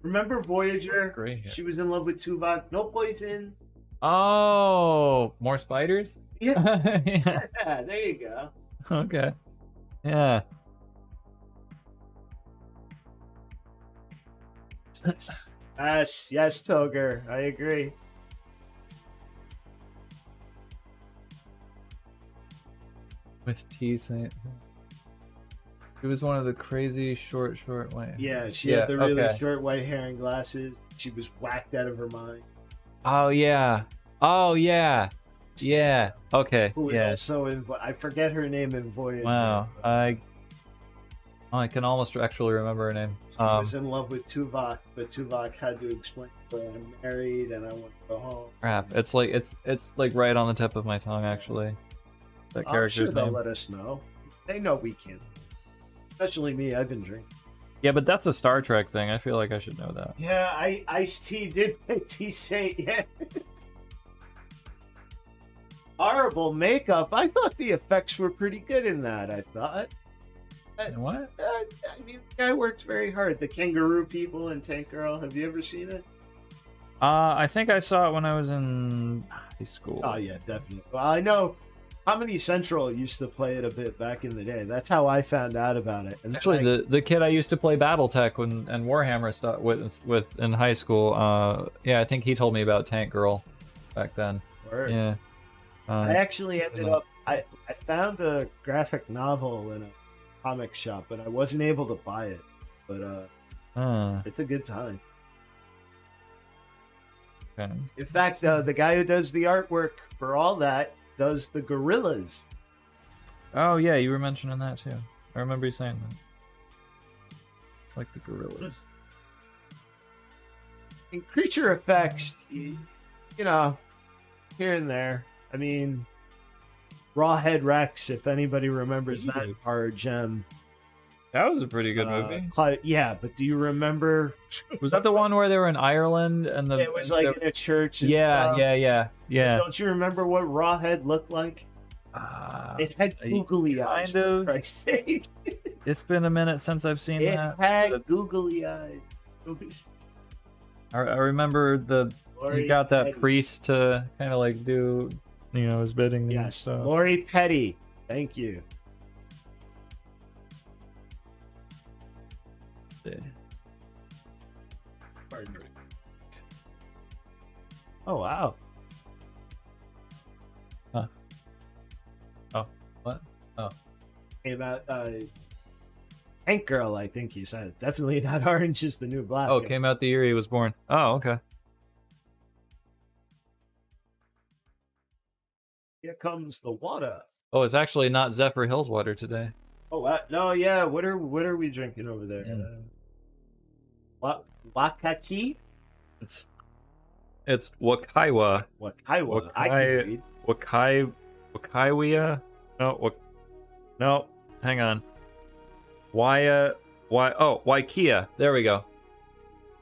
[SPEAKER 2] Remember Voyager?
[SPEAKER 1] Gray hair.
[SPEAKER 2] She was in love with Tuvok. No poison.
[SPEAKER 1] Oh, more spiders?
[SPEAKER 2] Yeah.
[SPEAKER 1] Yeah.
[SPEAKER 2] Yeah, there you go.
[SPEAKER 1] Okay. Yeah.
[SPEAKER 2] Yes, Toger. I agree.
[SPEAKER 1] With T saying it was one of the crazy short white.
[SPEAKER 2] Yeah, she had the really short white hair and glasses. She was whacked out of her mind.
[SPEAKER 1] Oh yeah. Oh yeah. Yeah. Okay.
[SPEAKER 2] Who was
[SPEAKER 1] yeah.
[SPEAKER 2] also in I forget her name in Voyager.
[SPEAKER 1] Wow. I can almost actually remember her name.
[SPEAKER 2] She was in love with Tuvok, but Tuvok had to explain, I'm married and I want to go home.
[SPEAKER 1] Crap. It's like right on the tip of my tongue actually. That character's
[SPEAKER 2] I'm sure they'll
[SPEAKER 1] name.
[SPEAKER 2] let us know. They know we can't. Especially me, I've been drinking.
[SPEAKER 1] Yeah, but that's a Star Trek thing. I feel like I should know that.
[SPEAKER 2] Yeah, Ice-T did play T-Saint, yeah. Horrible makeup. I thought the effects were pretty good in that, I thought.
[SPEAKER 1] What?
[SPEAKER 2] I mean, the guy worked very hard. The Kangaroo People and Tank Girl. Have you ever seen it?
[SPEAKER 1] I think I saw it when I was in high school.
[SPEAKER 2] Oh yeah, definitely. Well, I know Comedy Central used to play it a bit back in the day. That's how I found out about it. And
[SPEAKER 1] Actually, the kid I used to play BattleTech and Warhammer stuff with in high school. Yeah, I think he told me about Tank Girl back then.
[SPEAKER 2] Word.
[SPEAKER 1] Yeah.
[SPEAKER 2] I actually ended up. I found a graphic novel in a comic shop, but I wasn't able to buy it. But it's a good time.
[SPEAKER 1] Okay.
[SPEAKER 2] In fact, the guy who does the artwork for all that does the gorillas.
[SPEAKER 1] Oh yeah, you were mentioning that too. I remember you saying that. Like the gorillas.
[SPEAKER 2] In creature effects, you know, here and there. I mean, Rawhead Rex, if anybody remembers that horror gem.
[SPEAKER 1] That was a pretty good movie.
[SPEAKER 2] Yeah, but do you remember?
[SPEAKER 1] Was that the one where they were in Ireland and the?
[SPEAKER 2] It was like in a church. And
[SPEAKER 1] Yeah.
[SPEAKER 2] Don't you remember what Rawhead looked like? It had googly eyes.
[SPEAKER 1] Kind of.
[SPEAKER 2] For Christ's sake.
[SPEAKER 1] It's been a minute since I've seen that.
[SPEAKER 2] It had googly eyes.
[SPEAKER 1] I remember you got that priest to kind of like do, his bidding.
[SPEAKER 2] Yes,
[SPEAKER 1] and stuff.
[SPEAKER 2] Lori Petty. Thank you.
[SPEAKER 1] Yeah.
[SPEAKER 2] Oh wow.
[SPEAKER 1] Huh. Oh, what? Oh.
[SPEAKER 2] Hey, that Tank Girl, I think you said. Definitely not Orange is the New Black.
[SPEAKER 1] Oh, it came out the year he was born. Oh, okay.
[SPEAKER 2] Here comes the water.
[SPEAKER 1] Oh, it's actually not Zephyr Hills water today.
[SPEAKER 2] Oh, no, yeah. What are we drinking over there? Wakaki?
[SPEAKER 1] It's Wakaiwa.
[SPEAKER 2] Wakaiwa. I can read.
[SPEAKER 1] Wakaiwa. No, hang on. Waikia. There we go.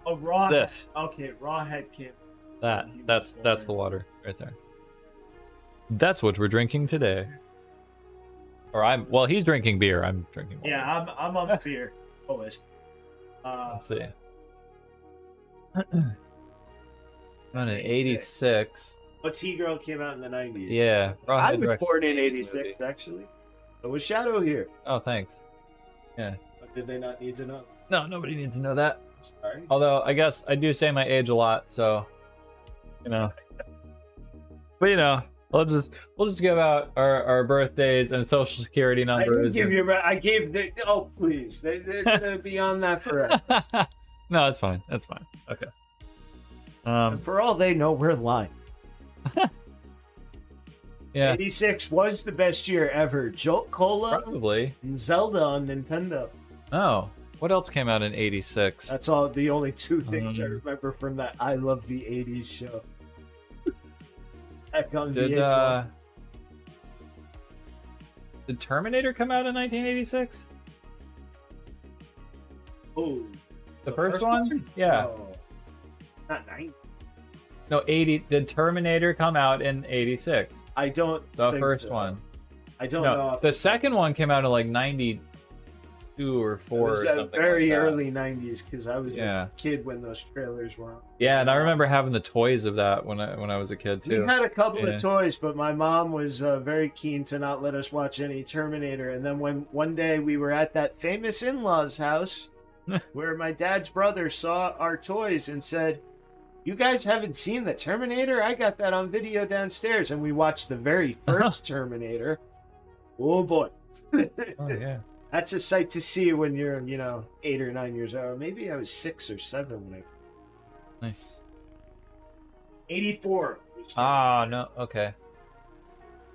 [SPEAKER 2] Oh, raw.
[SPEAKER 1] This.
[SPEAKER 2] Okay, Rawhead Kid.
[SPEAKER 1] That's the water right there. That's what we're drinking today. Or he's drinking beer. I'm drinking water.
[SPEAKER 2] Yeah, I'm on beer. Always.
[SPEAKER 1] Let's see. On an 86.
[SPEAKER 2] But T-Girl came out in the 90s.
[SPEAKER 1] Yeah.
[SPEAKER 2] I was born in 86, actually. So was Shadow here.
[SPEAKER 1] Oh, thanks. Yeah.
[SPEAKER 2] But did they not need to know?
[SPEAKER 1] No, nobody needs to know that.
[SPEAKER 2] Sorry.
[SPEAKER 1] Although, I guess I do say my age a lot, so... But, we'll just give out our birthdays and social security numbers.
[SPEAKER 2] I gave the... Oh, please. They're going to be on that forever.
[SPEAKER 1] No, it's fine. That's fine. Okay.
[SPEAKER 2] For all they know, we're lying.
[SPEAKER 1] Yeah.
[SPEAKER 2] 86 was the best year ever. Jolt Cola,
[SPEAKER 1] Probably.
[SPEAKER 2] and Zelda on Nintendo.
[SPEAKER 1] Oh, what else came out in 86?
[SPEAKER 2] That's the only two things I remember from that I Love the 80s show.
[SPEAKER 1] Did Terminator come out in 1986?
[SPEAKER 2] Oh,
[SPEAKER 1] the first one? Yeah.
[SPEAKER 2] No. Not 90.
[SPEAKER 1] No, 80. Did Terminator come out in 86?
[SPEAKER 2] I don't.
[SPEAKER 1] The first one.
[SPEAKER 2] I don't know.
[SPEAKER 1] The second one came out in like 92 or 4 or something.
[SPEAKER 2] Very
[SPEAKER 1] like that.
[SPEAKER 2] early 90s because I was a kid when those trailers were on.
[SPEAKER 1] Yeah, and I remember having the toys of that when I was a kid too.
[SPEAKER 2] We had a couple of toys, but my mom was very keen to not let us watch any Terminator. And then when one day we were at that famous in-laws house where my dad's brother saw our toys and said, "You guys haven't seen the Terminator? I got that on video downstairs." And we watched the very first Terminator. Oh boy.
[SPEAKER 1] Oh yeah.
[SPEAKER 2] That's a sight to see when you're, 8 or 9 years old. Maybe I was 6 or 7 when I...
[SPEAKER 1] Nice.
[SPEAKER 2] 84.
[SPEAKER 1] Ah, no. Okay.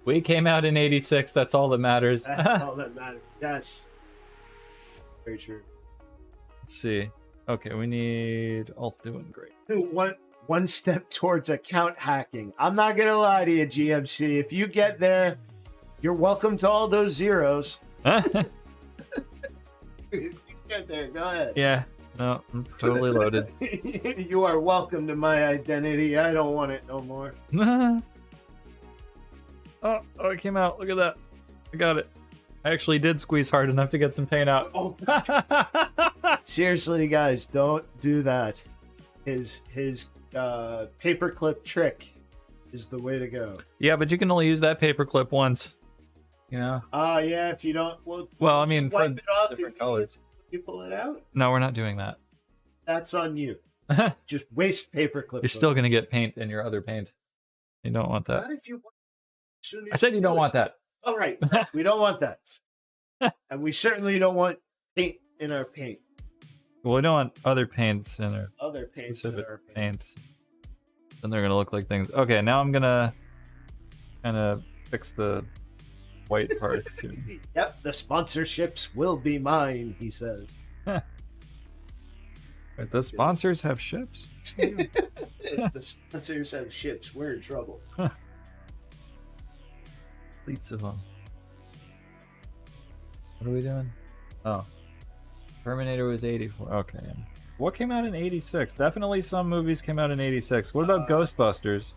[SPEAKER 1] We came out in 86. That's all that matters.
[SPEAKER 2] That's all that matters. Yes. Very true.
[SPEAKER 1] Let's see. Okay, we need... All doing great.
[SPEAKER 2] One step towards account hacking. I'm not going to lie to you, GMC. If you get there, you're welcome to all those zeros. If you get there, go ahead.
[SPEAKER 1] Yeah. No, I'm totally loaded.
[SPEAKER 2] You are welcome to my identity. I don't want it no more.
[SPEAKER 1] Oh, it came out. Look at that. I got it. I actually did squeeze hard enough to get some paint out.
[SPEAKER 2] Oh. Seriously, guys, don't do that. His paperclip trick is the way to go.
[SPEAKER 1] Yeah, but you can only use that paperclip once. You know?
[SPEAKER 2] Yeah, if you don't...
[SPEAKER 1] Well, I mean,
[SPEAKER 2] wipe it off
[SPEAKER 1] different colors.
[SPEAKER 2] You pull it out?
[SPEAKER 1] No, we're not doing that.
[SPEAKER 2] That's on you. Just waste paperclips.
[SPEAKER 1] You're still going to get paint in your other paint. You don't want that.
[SPEAKER 2] Not if you want.
[SPEAKER 1] I said you don't want that.
[SPEAKER 2] All right. We don't want that. And we certainly don't want paint in our paint.
[SPEAKER 1] Well, we don't want other paints in our
[SPEAKER 2] Other paints in
[SPEAKER 1] specific
[SPEAKER 2] our paint.
[SPEAKER 1] paints. Then they're going to look like things. Okay, now I'm going to kind of fix the white parts here.
[SPEAKER 2] Yep, the sponsorships will be mine, he says.
[SPEAKER 1] Wait, the sponsors have ships?
[SPEAKER 2] If the sponsors have ships, we're in trouble.
[SPEAKER 1] Fleets of them. What are we doing? Oh. Terminator was 84. Okay. What came out in 86? Definitely some movies came out in 86. What about Ghostbusters?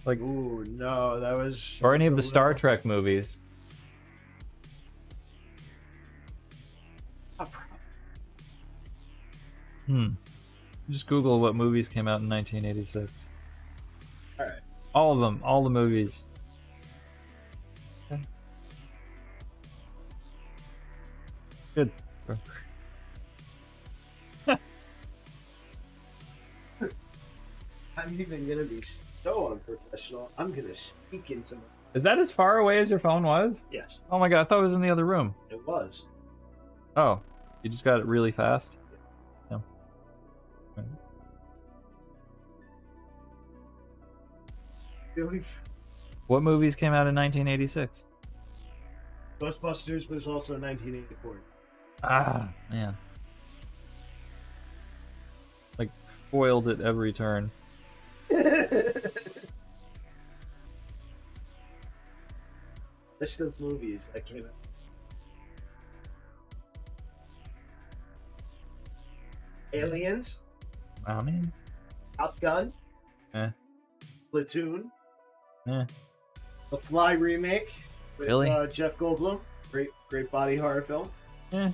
[SPEAKER 2] Like, ooh, no, that was...
[SPEAKER 1] Or any of the Star Trek movies? Just Google what movies came out in 1986.
[SPEAKER 2] Alright.
[SPEAKER 1] All of them. All the movies. Okay. Good.
[SPEAKER 2] I'm even gonna be so unprofessional. I'm gonna speak into my...
[SPEAKER 1] Is that as far away as your phone was?
[SPEAKER 2] Yes,
[SPEAKER 1] Oh my god, I thought it was in the other room.
[SPEAKER 2] it was.
[SPEAKER 1] Oh, you just got it really fast? No. What movies came out in 1986?
[SPEAKER 2] Ghostbusters was also 1984.
[SPEAKER 1] Ah, man. Like, foiled at every turn.
[SPEAKER 2] List of movies that came out. Aliens,
[SPEAKER 1] I mean,
[SPEAKER 2] Top Gun,
[SPEAKER 1] eh.
[SPEAKER 2] Platoon,
[SPEAKER 1] Eh.
[SPEAKER 2] The Fly remake with
[SPEAKER 1] Really?
[SPEAKER 2] Jeff Goldblum. Great body horror film.
[SPEAKER 1] Eh.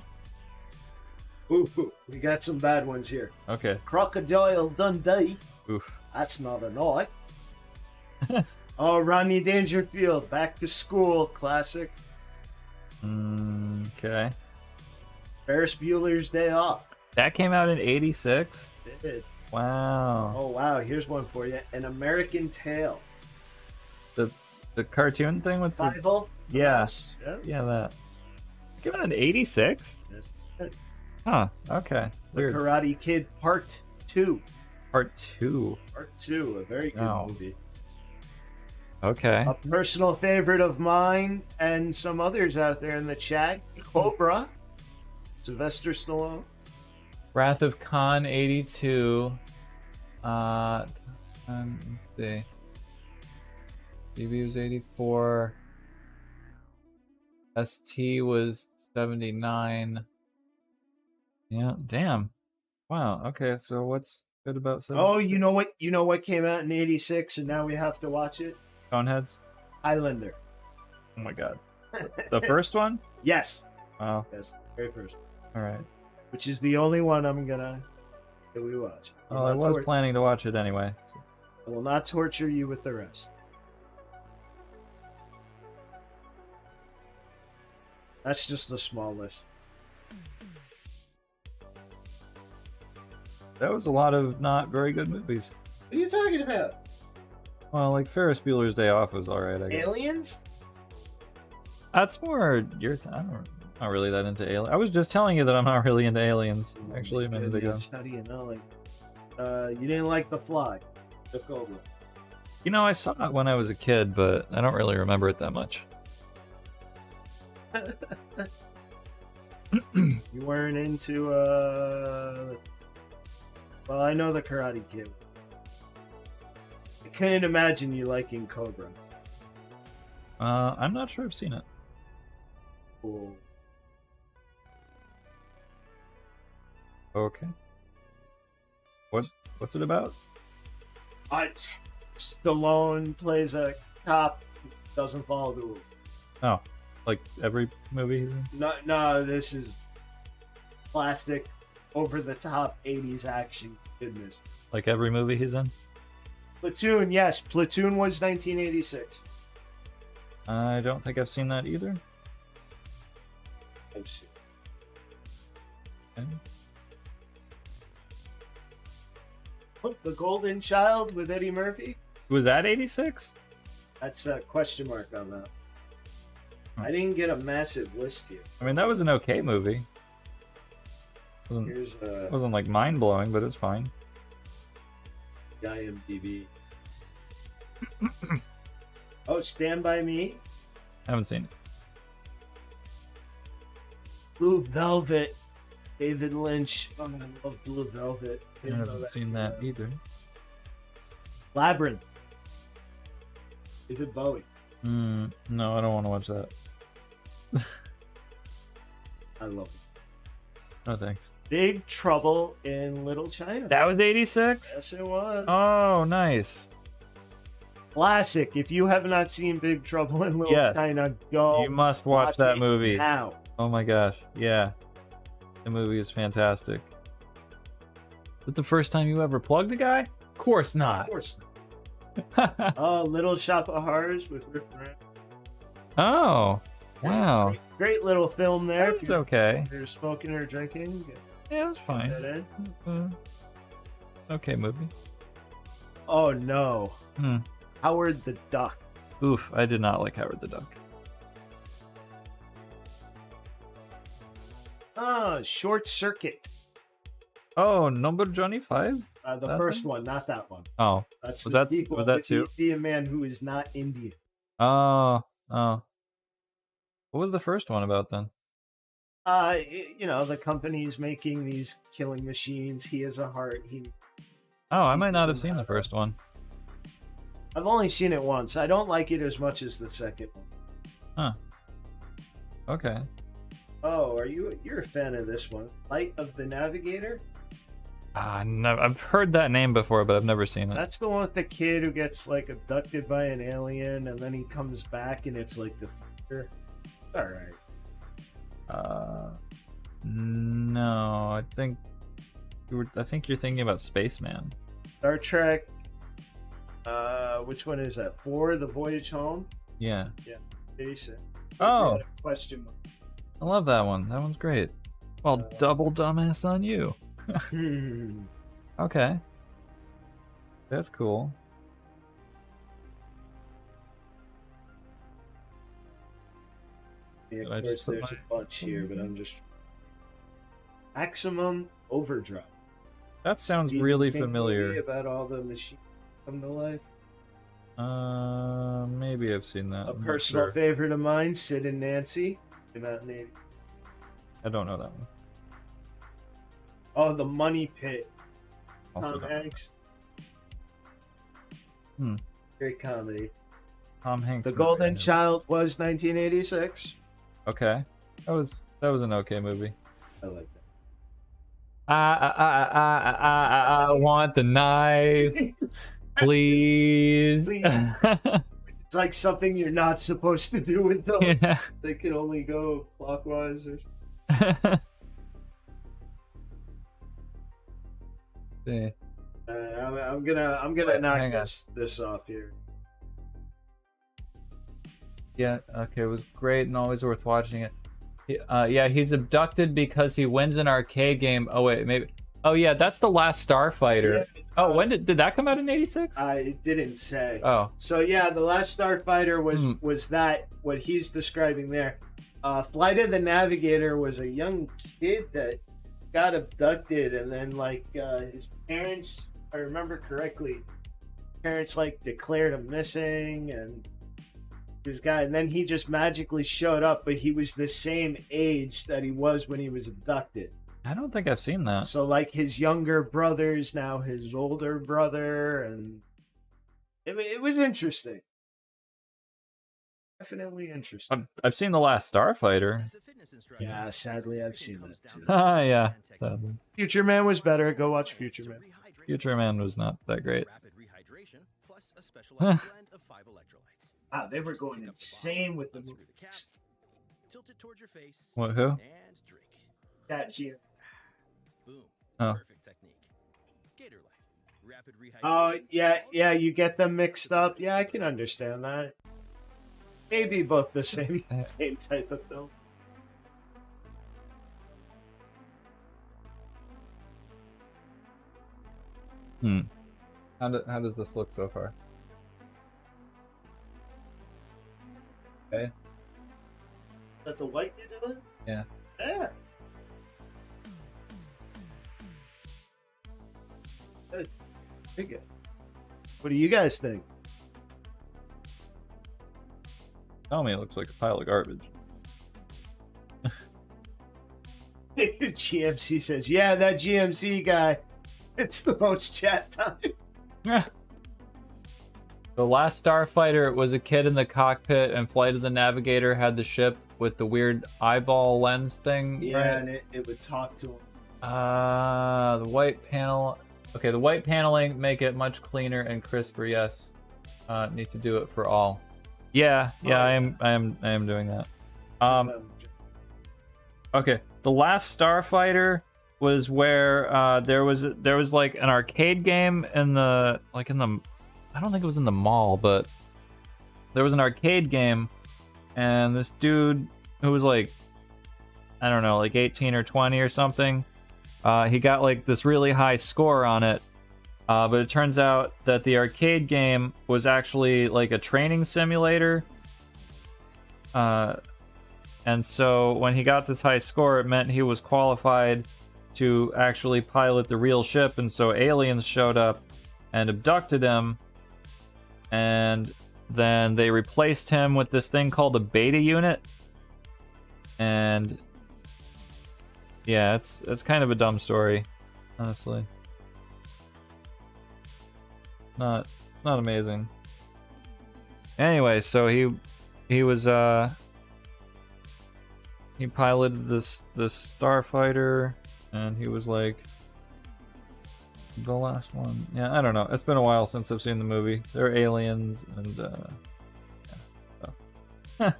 [SPEAKER 2] Ooh, we got some bad ones here.
[SPEAKER 1] Okay.
[SPEAKER 2] Crocodile Dundee.
[SPEAKER 1] Oof.
[SPEAKER 2] That's not an eye. Oh, Rodney Dangerfield, Back to School, classic.
[SPEAKER 1] Okay.
[SPEAKER 2] Ferris Bueller's Day Off.
[SPEAKER 1] That came out in 86?
[SPEAKER 2] It did.
[SPEAKER 1] Wow.
[SPEAKER 2] Oh, wow, here's one for you. An American Tale.
[SPEAKER 1] The cartoon thing with the...
[SPEAKER 2] Bible?
[SPEAKER 1] Yeah.
[SPEAKER 2] Yeah.
[SPEAKER 1] Yeah, that. It came out in 86?
[SPEAKER 2] That's good.
[SPEAKER 1] Huh. Okay.
[SPEAKER 2] The
[SPEAKER 1] Weird.
[SPEAKER 2] Karate Kid Part 2.
[SPEAKER 1] Part 2.
[SPEAKER 2] Part 2, a very good
[SPEAKER 1] Oh.
[SPEAKER 2] movie.
[SPEAKER 1] Okay.
[SPEAKER 2] A personal favorite of mine and some others out there in the chat. Cobra. Sylvester Stallone.
[SPEAKER 1] Wrath of Khan 82. Let's see. DB was 84. ST was 79. Yeah, damn. Wow. Okay, so what's good about 76?
[SPEAKER 2] Oh, you know what came out in 86 and now we have to watch it?
[SPEAKER 1] Coneheads?
[SPEAKER 2] Highlander.
[SPEAKER 1] Oh my god. The first one?
[SPEAKER 2] Yes.
[SPEAKER 1] Oh,
[SPEAKER 2] Yes, very first.
[SPEAKER 1] alright.
[SPEAKER 2] Which is the only one I'm gonna that we watch.
[SPEAKER 1] Well, I was planning to watch it anyway. So.
[SPEAKER 2] I will not torture you with the rest. That's just a small list.
[SPEAKER 1] That was a lot of not very good movies.
[SPEAKER 2] What are you talking about?
[SPEAKER 1] Well, like Ferris Bueller's Day Off was alright, I guess.
[SPEAKER 2] Aliens?
[SPEAKER 1] That's more your I'm not really that into aliens. I was just telling you that I'm not really into aliens, actually, a minute ago.
[SPEAKER 2] How do you know? Like, you didn't like The Fly. The Cobra.
[SPEAKER 1] You know, I saw it when I was a kid, but I don't really remember it that much.
[SPEAKER 2] You weren't into, well, I know the Karate Kid. I couldn't imagine you liking Cobra.
[SPEAKER 1] I'm not sure I've seen it.
[SPEAKER 2] Cool.
[SPEAKER 1] Okay. What's it about?
[SPEAKER 2] Stallone plays a cop who doesn't follow the rules.
[SPEAKER 1] Oh. Like every movie he's in?
[SPEAKER 2] No, this is classic, over-the-top 80s action goodness.
[SPEAKER 1] Like every movie he's in?
[SPEAKER 2] Platoon, yes. Platoon was 1986.
[SPEAKER 1] I don't think I've seen that either.
[SPEAKER 2] Oh, shit.
[SPEAKER 1] Okay.
[SPEAKER 2] Look, The Golden Child with Eddie Murphy.
[SPEAKER 1] Was that 86?
[SPEAKER 2] That's a question mark on that. I didn't get a massive list here.
[SPEAKER 1] I mean, that was an okay movie. Wasn't like mind blowing, but it's fine.
[SPEAKER 2] IMDb. Oh, Stand By Me.
[SPEAKER 1] Haven't seen it.
[SPEAKER 2] Blue Velvet. David Lynch. Oh, I love Blue Velvet.
[SPEAKER 1] I haven't seen that either.
[SPEAKER 2] Labyrinth. David Bowie.
[SPEAKER 1] No, I don't want to watch that.
[SPEAKER 2] I love it.
[SPEAKER 1] No thanks.
[SPEAKER 2] Big Trouble in Little China.
[SPEAKER 1] That was 86?
[SPEAKER 2] Yes, it was.
[SPEAKER 1] Oh, nice.
[SPEAKER 2] Classic. If you have not seen Big Trouble in Little China, go.
[SPEAKER 1] You must watch that movie.
[SPEAKER 2] Now.
[SPEAKER 1] Oh my gosh. Yeah. The movie is fantastic. Is it the first time you ever plugged a guy? Of course not.
[SPEAKER 2] Of course not. Oh, Little Shop of Horrors with Rick Moranis.
[SPEAKER 1] Oh, wow.
[SPEAKER 2] Great little film there.
[SPEAKER 1] It's okay.
[SPEAKER 2] If you're smoking or drinking.
[SPEAKER 1] Yeah, it was fine.
[SPEAKER 2] That in.
[SPEAKER 1] Okay movie.
[SPEAKER 2] Oh no. Howard the Duck.
[SPEAKER 1] Oof, I did not like Howard the Duck.
[SPEAKER 2] Short Circuit.
[SPEAKER 1] Oh, Number Johnny 5?
[SPEAKER 2] The first one, not that one.
[SPEAKER 1] Oh,
[SPEAKER 2] That's
[SPEAKER 1] was
[SPEAKER 2] the
[SPEAKER 1] that
[SPEAKER 2] sequel
[SPEAKER 1] was that
[SPEAKER 2] with
[SPEAKER 1] too?
[SPEAKER 2] the Indian man who is not Indian.
[SPEAKER 1] Oh. What was the first one about then?
[SPEAKER 2] The company's making these killing machines. He has a heart.
[SPEAKER 1] Oh, I might not have seen the first one.
[SPEAKER 2] I've only seen it once. I don't like it as much as the second one.
[SPEAKER 1] Huh. Okay.
[SPEAKER 2] Oh, you're a fan of this one? Light of the Navigator?
[SPEAKER 1] No, I've heard that name before, but I've never seen it.
[SPEAKER 2] That's the one with the kid who gets like abducted by an alien, and then he comes back, and it's like the future. All right.
[SPEAKER 1] No, I think you're thinking about Spaceman.
[SPEAKER 2] Star Trek. Which one is that? 4, The Voyage Home.
[SPEAKER 1] Yeah.
[SPEAKER 2] Yeah. Basic.
[SPEAKER 1] Oh.
[SPEAKER 2] Question mark.
[SPEAKER 1] I love that one. That one's great. Well, double dumbass on you. Okay. That's cool.
[SPEAKER 2] Yeah, of course, there's a bunch here, but I'm just... Maximum Overdrive.
[SPEAKER 1] That sounds really
[SPEAKER 2] Think
[SPEAKER 1] familiar.
[SPEAKER 2] movie about all the machines come to life.
[SPEAKER 1] Maybe I've seen that.
[SPEAKER 2] A
[SPEAKER 1] I'm not
[SPEAKER 2] personal
[SPEAKER 1] sure.
[SPEAKER 2] favorite of mine, Sid and Nancy. Came out in 80.
[SPEAKER 1] I don't know that one.
[SPEAKER 2] Oh, The Money Pit.
[SPEAKER 1] Also
[SPEAKER 2] Tom
[SPEAKER 1] don't.
[SPEAKER 2] Hanks. Great comedy.
[SPEAKER 1] Tom Hanks.
[SPEAKER 2] The
[SPEAKER 1] movie,
[SPEAKER 2] Golden
[SPEAKER 1] yeah.
[SPEAKER 2] Child was 1986.
[SPEAKER 1] Okay. That was an okay movie.
[SPEAKER 2] I like that.
[SPEAKER 1] I want the knife, please.
[SPEAKER 2] It's like something you're not supposed to do with them.
[SPEAKER 1] Yeah.
[SPEAKER 2] They can only go clockwise. Or...
[SPEAKER 1] Yeah.
[SPEAKER 2] I'm gonna knock this off here.
[SPEAKER 1] Yeah, okay, it was great and always worth watching it. Yeah, he's abducted because he wins an arcade game. Oh wait, maybe. Oh yeah, that's The Last Starfighter.
[SPEAKER 2] Yeah,
[SPEAKER 1] oh, when did that come out in 86?
[SPEAKER 2] I didn't say.
[SPEAKER 1] Oh.
[SPEAKER 2] So yeah, The Last Starfighter was that what he's describing there. Flight of the Navigator was a young kid that got abducted, and then like his parents, if I remember correctly, parents like declared him missing, and this guy, and then he just magically showed up, but he was the same age that he was when he was abducted.
[SPEAKER 1] I don't think I've seen that.
[SPEAKER 2] So like his younger brother is now his older brother, and it was interesting. Definitely interesting.
[SPEAKER 1] I've seen The Last Starfighter.
[SPEAKER 2] Yeah, sadly I've seen that too.
[SPEAKER 1] Yeah, sadly.
[SPEAKER 2] Future Man was better. Go watch Future Man.
[SPEAKER 1] Future Man was not that great.
[SPEAKER 2] Wow, they were going insane with the movies.
[SPEAKER 5] Tilt it towards your face.
[SPEAKER 1] What? Who?
[SPEAKER 5] And drink.
[SPEAKER 2] That GM.
[SPEAKER 5] Boom.
[SPEAKER 1] Oh.
[SPEAKER 5] Perfect technique. Gator light. Rapid rehydration.
[SPEAKER 2] Oh, yeah, you get them mixed up. Yeah, I can understand that. Maybe both the same type of film.
[SPEAKER 1] How does this look so far? Okay.
[SPEAKER 2] Is that the white you're doing?
[SPEAKER 1] Yeah.
[SPEAKER 2] Yeah. Good. Pretty good. What do you guys think?
[SPEAKER 1] Tell me it looks like a pile of garbage.
[SPEAKER 2] GMC says, yeah, that GMC guy. It's the most chat time.
[SPEAKER 1] The last Starfighter was a kid in the cockpit, and Flight of the Navigator had the ship with the weird eyeball lens thing.
[SPEAKER 2] Yeah,
[SPEAKER 1] right?
[SPEAKER 2] and it would talk to him.
[SPEAKER 1] The white panel. Okay, the white paneling make it much cleaner and crisper. Yes, need to do it for all. Yeah, I am doing that. Okay, the last Starfighter was where there was like an arcade game in the I don't think it was in the mall, but there was an arcade game, and this dude who was like, I don't know, like 18 or 20 or something, he got like this really high score on it, but it turns out that the arcade game was actually like a training simulator, and so when he got this high score, it meant he was qualified to actually pilot the real ship, and so aliens showed up and abducted him, and then they replaced him with this thing called a beta unit, and yeah, it's kind of a dumb story, honestly. It's not amazing. Anyway, so he was he piloted this Starfighter, and he was like the last one. Yeah, I don't know. It's been a while since I've seen the movie. They're aliens and yeah, stuff.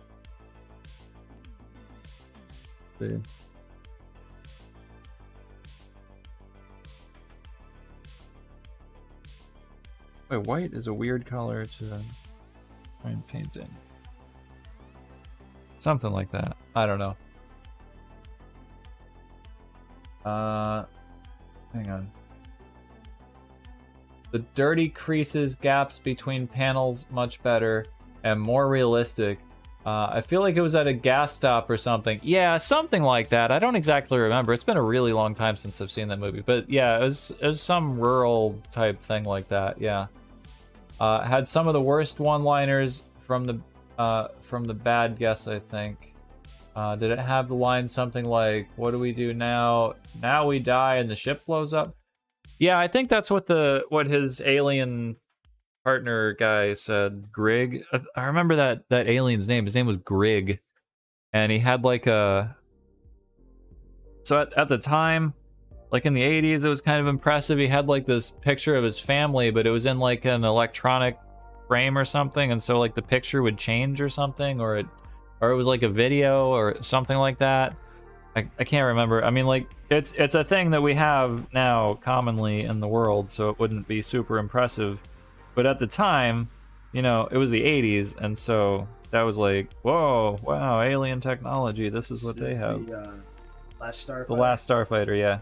[SPEAKER 1] Dude. Wait, white is a weird color to try and paint in. Something like that. I don't know. Hang on. The dirty creases, gaps between panels much better and more realistic. I feel like it was at a gas stop or something. Yeah, something like that. I don't exactly remember. It's been a really long time since I've seen that movie. But yeah, it was some rural type thing like that. Yeah. Had some of the worst one-liners from the bad guess, I think. Did it have the line something like, "What do we do now? Now we die and the ship blows up"? Yeah, I think that's what his alien partner guy said. Grig. I remember that alien's name. His name was Grig, and he had like a. So at the time, like in the 80s, it was kind of impressive. He had like this picture of his family, but it was in like an electronic frame or something, and so like the picture would change or something, or it was like a video or something like that. I can't remember. I mean, like it's a thing that we have now commonly in the world, so it wouldn't be super impressive. But at the time, you know, it was the 80s, and so that was like, whoa, wow, alien technology. This is what they have.
[SPEAKER 2] The last Starfighter.
[SPEAKER 1] The last Starfighter, yeah.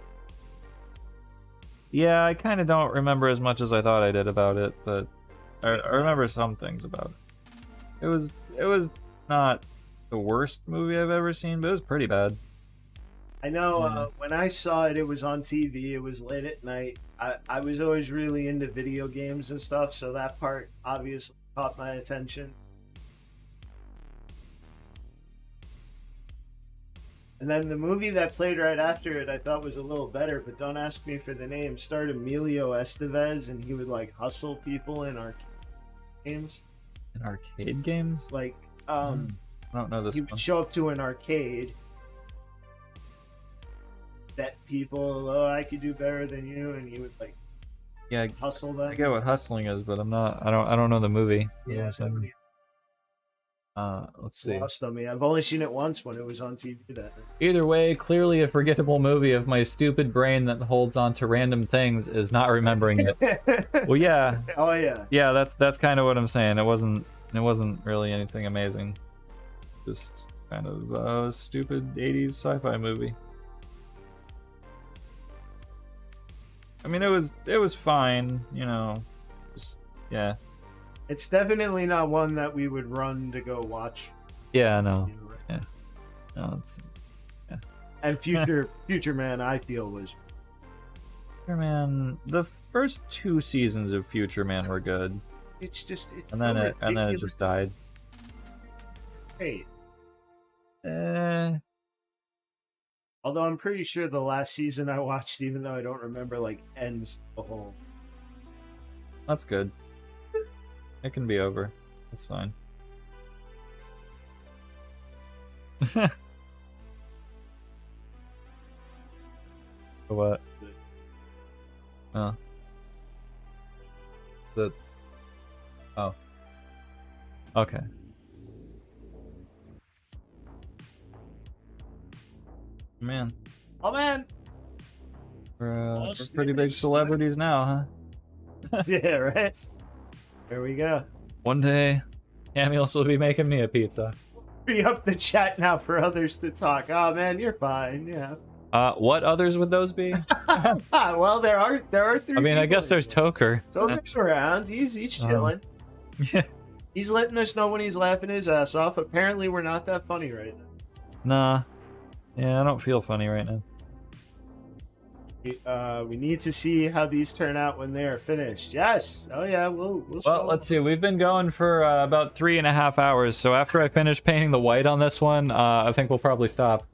[SPEAKER 1] Yeah, I kind of don't remember as much as I thought I did about it, but I remember some things about it. It was not the worst movie I've ever seen, but it was pretty bad.
[SPEAKER 2] I know when I saw it, it was on TV. It was late at night. I was always really into video games and stuff, so that part obviously caught my attention. And then the movie that played right after it, I thought was a little better, but don't ask me for the name. Starred Emilio Estevez, and he would like hustle people in arcade games.
[SPEAKER 1] In arcade games?
[SPEAKER 2] Like,
[SPEAKER 1] I don't know this
[SPEAKER 2] he
[SPEAKER 1] one.
[SPEAKER 2] would show up to an arcade, bet people, "Oh, I could do better than you," and he would like, hustle them.
[SPEAKER 1] I get what hustling is, but I don't know the movie.
[SPEAKER 2] Yeah,
[SPEAKER 1] Let's see.
[SPEAKER 2] Lost on me. I've only seen it once when it was on TV. That night.
[SPEAKER 1] Either way, clearly a forgettable movie of my stupid brain that holds on to random things is not remembering it. Well, yeah.
[SPEAKER 2] Oh yeah.
[SPEAKER 1] Yeah, that's kind of what I'm saying. It wasn't really anything amazing. Just kind of a stupid 80s sci-fi movie. I mean, it was fine, you know. Just yeah.
[SPEAKER 2] It's definitely not one that we would run to go watch.
[SPEAKER 1] Yeah, no. Yeah. No, it's yeah.
[SPEAKER 2] And Future Man, I feel was.
[SPEAKER 1] Future Man, the first 2 seasons of Future Man were good.
[SPEAKER 2] It's
[SPEAKER 1] and then it just died.
[SPEAKER 2] Hey. Although I'm pretty sure the last season I watched, even though I don't remember, like ends the whole.
[SPEAKER 1] That's good. It can be over. That's fine. What? Oh. Oh. Okay. Man.
[SPEAKER 2] Oh man.
[SPEAKER 1] We're pretty big celebrities now, huh?
[SPEAKER 2] Yeah, right. There we go.
[SPEAKER 1] One day, Samuels will be making me a pizza.
[SPEAKER 2] Free up the chat now for others to talk. Oh man, you're fine. Yeah.
[SPEAKER 1] What others would those be?
[SPEAKER 2] Well, there are 3.
[SPEAKER 1] I mean, I guess there's Toker.
[SPEAKER 2] Toker's around. He's chilling.
[SPEAKER 1] Yeah.
[SPEAKER 2] He's letting us know when he's laughing his ass off. Apparently, we're not that funny right now.
[SPEAKER 1] Nah. Yeah, I don't feel funny right now.
[SPEAKER 2] We need to see how these turn out when they are finished. Yes. Oh yeah. Well,
[SPEAKER 1] let's see. We've been going for about 3.5 hours. So after I finish painting the white on this one, I think we'll probably stop.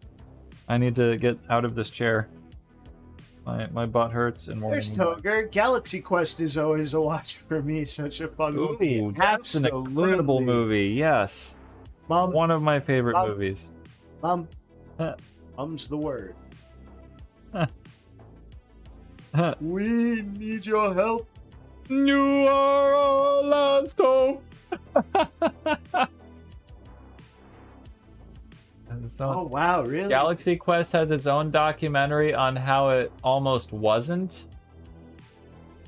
[SPEAKER 1] I need to get out of this chair. My butt hurts and more.
[SPEAKER 2] There's Toger. Galaxy Quest is always a watch for me. Such a fun movie.
[SPEAKER 1] Ooh, that's an incredible movie. Yes.
[SPEAKER 2] Mom.
[SPEAKER 1] One of my favorite movies.
[SPEAKER 2] Mom. Mum's the word. We need your help.
[SPEAKER 1] You are our last hope.
[SPEAKER 2] Oh wow, really?
[SPEAKER 1] Galaxy Quest has its own documentary on how it almost wasn't.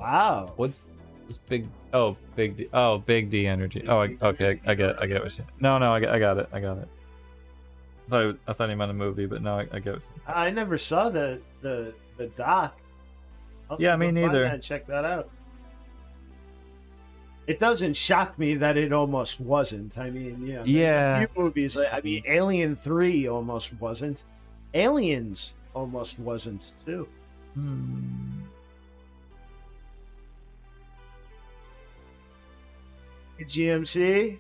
[SPEAKER 2] Wow.
[SPEAKER 1] What's big? Oh, big D. Oh, big D energy. Oh, okay. I get what you're saying. No, I got it. I thought he meant a movie, but no, I get what you're saying.
[SPEAKER 2] I never saw the doc.
[SPEAKER 1] Yeah, me neither.
[SPEAKER 2] Check that out. It doesn't shock me that it almost wasn't. I mean, yeah. A few movies. I mean, Alien 3 almost wasn't. Aliens almost wasn't too. Hey, GMC.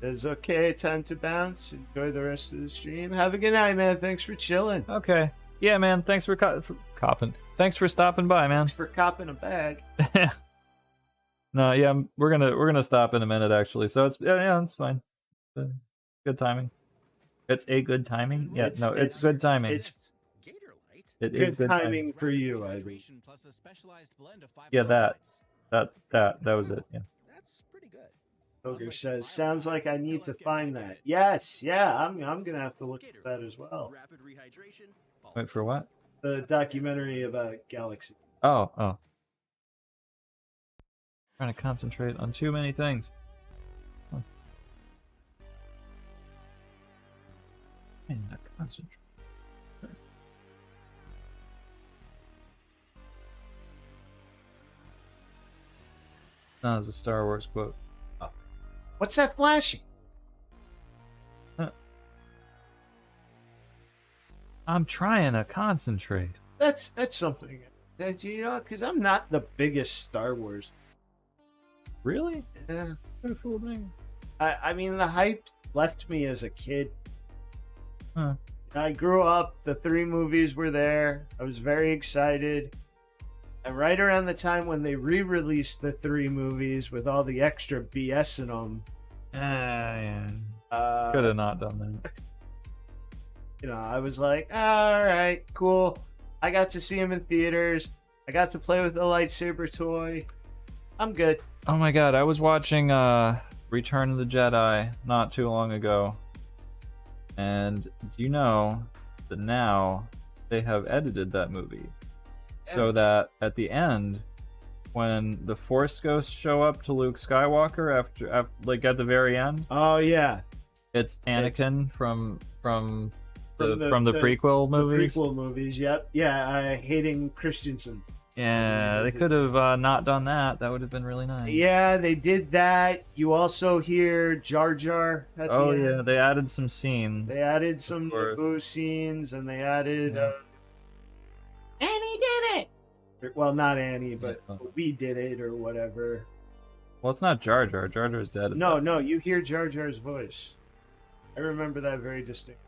[SPEAKER 2] It's okay. Time to bounce. Enjoy the rest of the stream. Have a good night, man. Thanks for chilling.
[SPEAKER 1] Okay. Yeah, man. Thanks for copping. Thanks for stopping by, man.
[SPEAKER 2] Thanks for copping a bag.
[SPEAKER 1] No, yeah, we're gonna stop in a minute actually. So it's it's fine. Good timing. It's a good timing. Yeah, no, it's good timing.
[SPEAKER 2] It
[SPEAKER 1] is
[SPEAKER 2] good timing for you, Ivy.
[SPEAKER 1] Yeah, that was it. Yeah.
[SPEAKER 5] That's pretty good.
[SPEAKER 2] Ogre says, "Sounds like I need to find that." Yes, yeah, I'm gonna have to look at that as well.
[SPEAKER 5] Rapid rehydration.
[SPEAKER 1] Wait for what?
[SPEAKER 2] The documentary about Galaxy.
[SPEAKER 1] Oh. Trying to concentrate on too many things. Huh. Man, concentrate. No, it's a Star Wars quote.
[SPEAKER 2] Oh. What's that flashing?
[SPEAKER 1] Huh. I'm trying to concentrate.
[SPEAKER 2] That's something that because I'm not the biggest Star Wars.
[SPEAKER 1] Really?
[SPEAKER 2] Yeah.
[SPEAKER 1] That fooled me.
[SPEAKER 2] I mean, the hype left me as a kid.
[SPEAKER 1] Huh.
[SPEAKER 2] I grew up. The 3 movies were there. I was very excited. And right around the time when they re-released the 3 movies with all the extra BS in them,
[SPEAKER 1] yeah. Could have not done that.
[SPEAKER 2] I was like, all right, cool. I got to see him in theaters. I got to play with the lightsaber toy. I'm good.
[SPEAKER 1] Oh my god, I was watching Return of the Jedi not too long ago. And do you know that now they have edited that movie so that at the end, when the Force ghosts show up to Luke Skywalker after like at the very end,
[SPEAKER 2] oh yeah,
[SPEAKER 1] it's Anakin from the prequel movies.
[SPEAKER 2] The prequel movies, yep. Yeah, Hayden Christensen.
[SPEAKER 1] Yeah, they could have not done that. That would have been really nice.
[SPEAKER 2] Yeah, they did that. You also hear Jar Jar at the end.
[SPEAKER 1] Yeah, they added some scenes.
[SPEAKER 2] They added some Naboo scenes, and they added... Annie did it! Well, not Annie, but we did it, or whatever.
[SPEAKER 1] Well, it's not Jar Jar. Jar Jar's dead.
[SPEAKER 2] No, you hear Jar Jar's voice. I remember that very distinctly.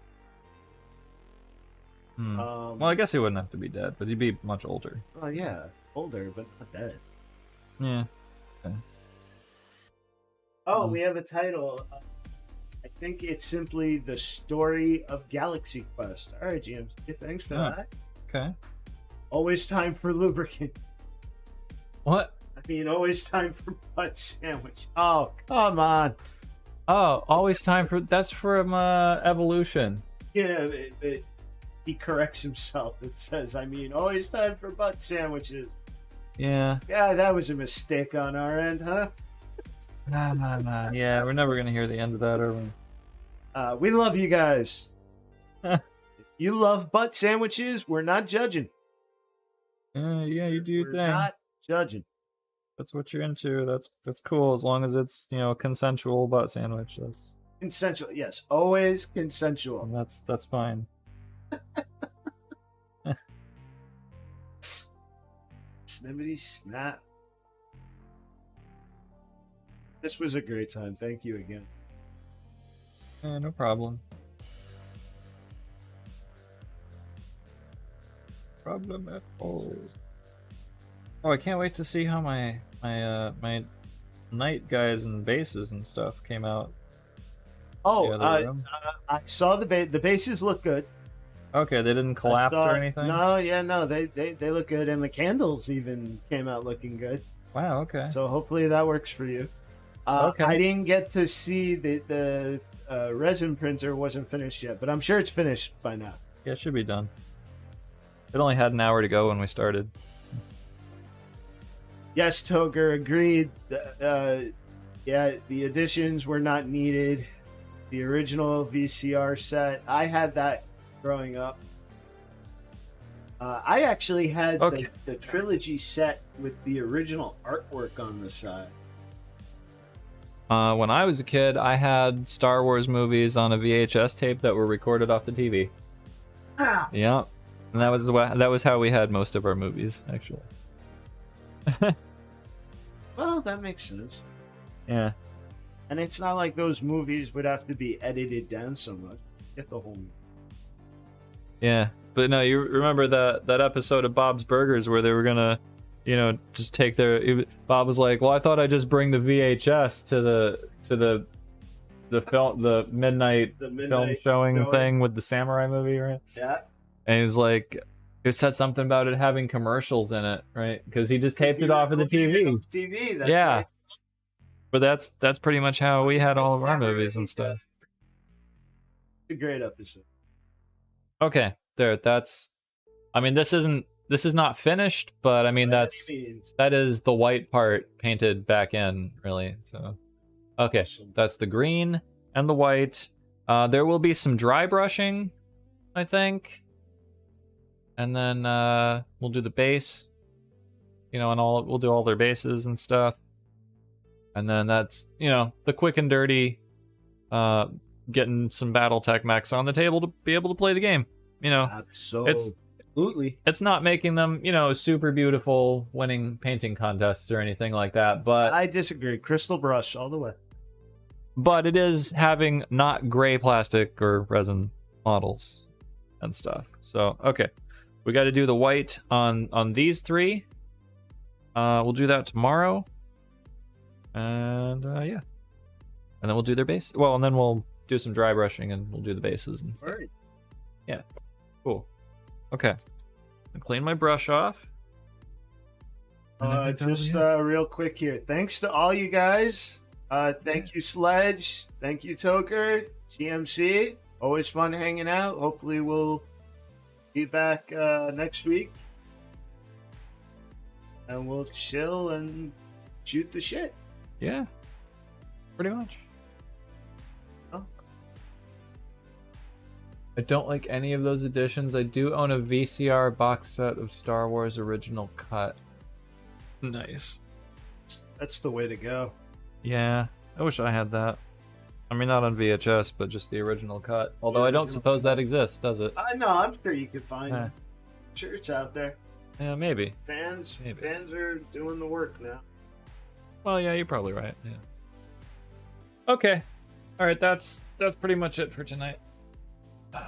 [SPEAKER 1] Well, I guess he wouldn't have to be dead, but he'd be much older.
[SPEAKER 2] Oh yeah, older, but not dead.
[SPEAKER 1] Yeah. Okay.
[SPEAKER 2] Oh, we have a title. I think it's simply The Story of Galaxy Quest. All right, James. Thanks for that.
[SPEAKER 1] Okay.
[SPEAKER 2] Always time for lubricant.
[SPEAKER 1] What?
[SPEAKER 2] I mean, always time for butt sandwich. Oh, come on.
[SPEAKER 1] Oh, always time for... That's from Evolution.
[SPEAKER 2] Yeah, he corrects himself. It says, I mean, always time for butt sandwiches.
[SPEAKER 1] Yeah.
[SPEAKER 2] Yeah, that was a mistake on our end, huh?
[SPEAKER 1] Nah. Yeah, we're never going to hear the end of that, are we?
[SPEAKER 2] We love you guys. If you love butt sandwiches, we're not judging.
[SPEAKER 1] Yeah, you do your
[SPEAKER 2] We're
[SPEAKER 1] thing.
[SPEAKER 2] not judging.
[SPEAKER 1] That's what you're into. That's cool, as long as it's, consensual butt sandwich. That's
[SPEAKER 2] Consensual, yes. Always consensual.
[SPEAKER 1] that's fine.
[SPEAKER 2] Snippity snap. This was a great time. Thank you again.
[SPEAKER 1] Yeah, no problem. Problem at all. Oh, I can't wait to see how my night guys and bases and stuff came out.
[SPEAKER 2] Oh, I saw the bases look good.
[SPEAKER 1] Okay, they didn't collapse or anything?
[SPEAKER 2] No, they look good, and the candles even came out looking good.
[SPEAKER 1] Wow, okay.
[SPEAKER 2] So hopefully that works for you.
[SPEAKER 1] Okay.
[SPEAKER 2] I didn't get to see the resin printer wasn't finished yet, but I'm sure it's finished by now.
[SPEAKER 1] Yeah, it should be done. It only had an hour to go when we started.
[SPEAKER 2] Yes, Toger, agreed. Yeah, the additions were not needed. The original VCR set, I had that growing up. I actually had the trilogy set with the original artwork on the side.
[SPEAKER 1] When I was a kid, I had Star Wars movies on a VHS tape that were recorded off the TV.
[SPEAKER 2] Ah.
[SPEAKER 1] Yeah, and that was how we had most of our movies, actually.
[SPEAKER 2] Well, that makes sense.
[SPEAKER 1] Yeah.
[SPEAKER 2] And it's not like those movies would have to be edited down so much. Get the whole movie.
[SPEAKER 1] Yeah, but no, you remember that episode of Bob's Burgers where they were gonna, just take Bob was like, well, I thought I'd just bring the VHS to the film, the midnight film showing thing with the samurai movie, right?
[SPEAKER 2] Yeah.
[SPEAKER 1] And he's like, it said something about it having commercials in it, right? Because he just taped it off of the TV.
[SPEAKER 2] That's
[SPEAKER 1] yeah.
[SPEAKER 2] Right.
[SPEAKER 1] But that's pretty much how we had all of our movies and stuff.
[SPEAKER 2] It's a great episode.
[SPEAKER 1] Okay, this is not finished, but I mean that is the white part painted back in, really. So okay, that's the green and the white. There will be some dry brushing, I think. And then we'll do the base. And we'll do all their bases and stuff. And then that's, the quick and dirty, getting some BattleTech mechs on the table to be able to play the game.
[SPEAKER 2] Absolutely.
[SPEAKER 1] It's not making them, super beautiful winning painting contests or anything like that, but
[SPEAKER 2] I disagree. Crystal brush all the way.
[SPEAKER 1] But it is having not gray plastic or resin models and stuff. So, okay. We got to do the white on these three. We'll do that tomorrow. And yeah. And then we'll do their base. Well, and then we'll do some dry brushing and we'll do the bases and stuff.
[SPEAKER 2] Right.
[SPEAKER 1] Yeah. Cool. Okay. I'll clean my brush off.
[SPEAKER 2] Just real quick here. Thanks to all you guys Thank you, Sledge. Thank you, Toker. GMC. Always fun hanging out. Hopefully we'll be back next week. And we'll chill and shoot the shit.
[SPEAKER 1] Yeah. Pretty much.
[SPEAKER 2] Oh.
[SPEAKER 1] I don't like any of those editions. I do own a VCR box set of Star Wars Original Cut. Nice.
[SPEAKER 2] That's the way to go.
[SPEAKER 1] Yeah, I wish I had that. I mean, not on VHS, but just the original cut. Although I don't suppose that exists, does it?
[SPEAKER 2] No, I'm sure you could find it.
[SPEAKER 1] Eh.
[SPEAKER 2] I'm sure it's out there.
[SPEAKER 1] Yeah, maybe.
[SPEAKER 2] Fans
[SPEAKER 1] Maybe.
[SPEAKER 2] are doing the work now.
[SPEAKER 1] Well, yeah, you're probably right. Yeah. Okay. All right, that's pretty much it for tonight. Put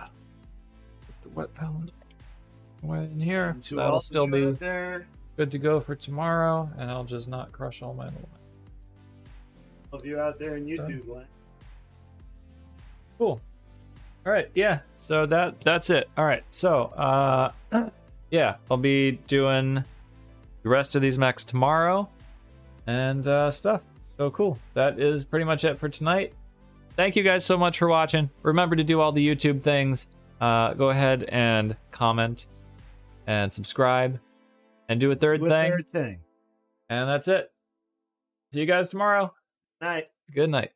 [SPEAKER 1] the wet palette away in here.
[SPEAKER 2] And to
[SPEAKER 1] That'll
[SPEAKER 2] all
[SPEAKER 1] still
[SPEAKER 2] of you
[SPEAKER 1] be
[SPEAKER 2] out there,
[SPEAKER 1] good to go for tomorrow, and I'll just not crush all my little.
[SPEAKER 2] all of you out there in YouTube land.
[SPEAKER 1] Cool. All right, yeah. So that's it. All right. So yeah, I'll be doing the rest of these mechs tomorrow and stuff. So cool. That is pretty much it for tonight. Thank you guys so much for watching. Remember to do all the YouTube things. Go ahead and comment and subscribe and do a third thing.
[SPEAKER 2] thing.
[SPEAKER 1] And that's it. See you guys tomorrow.
[SPEAKER 2] Night.
[SPEAKER 1] Good night.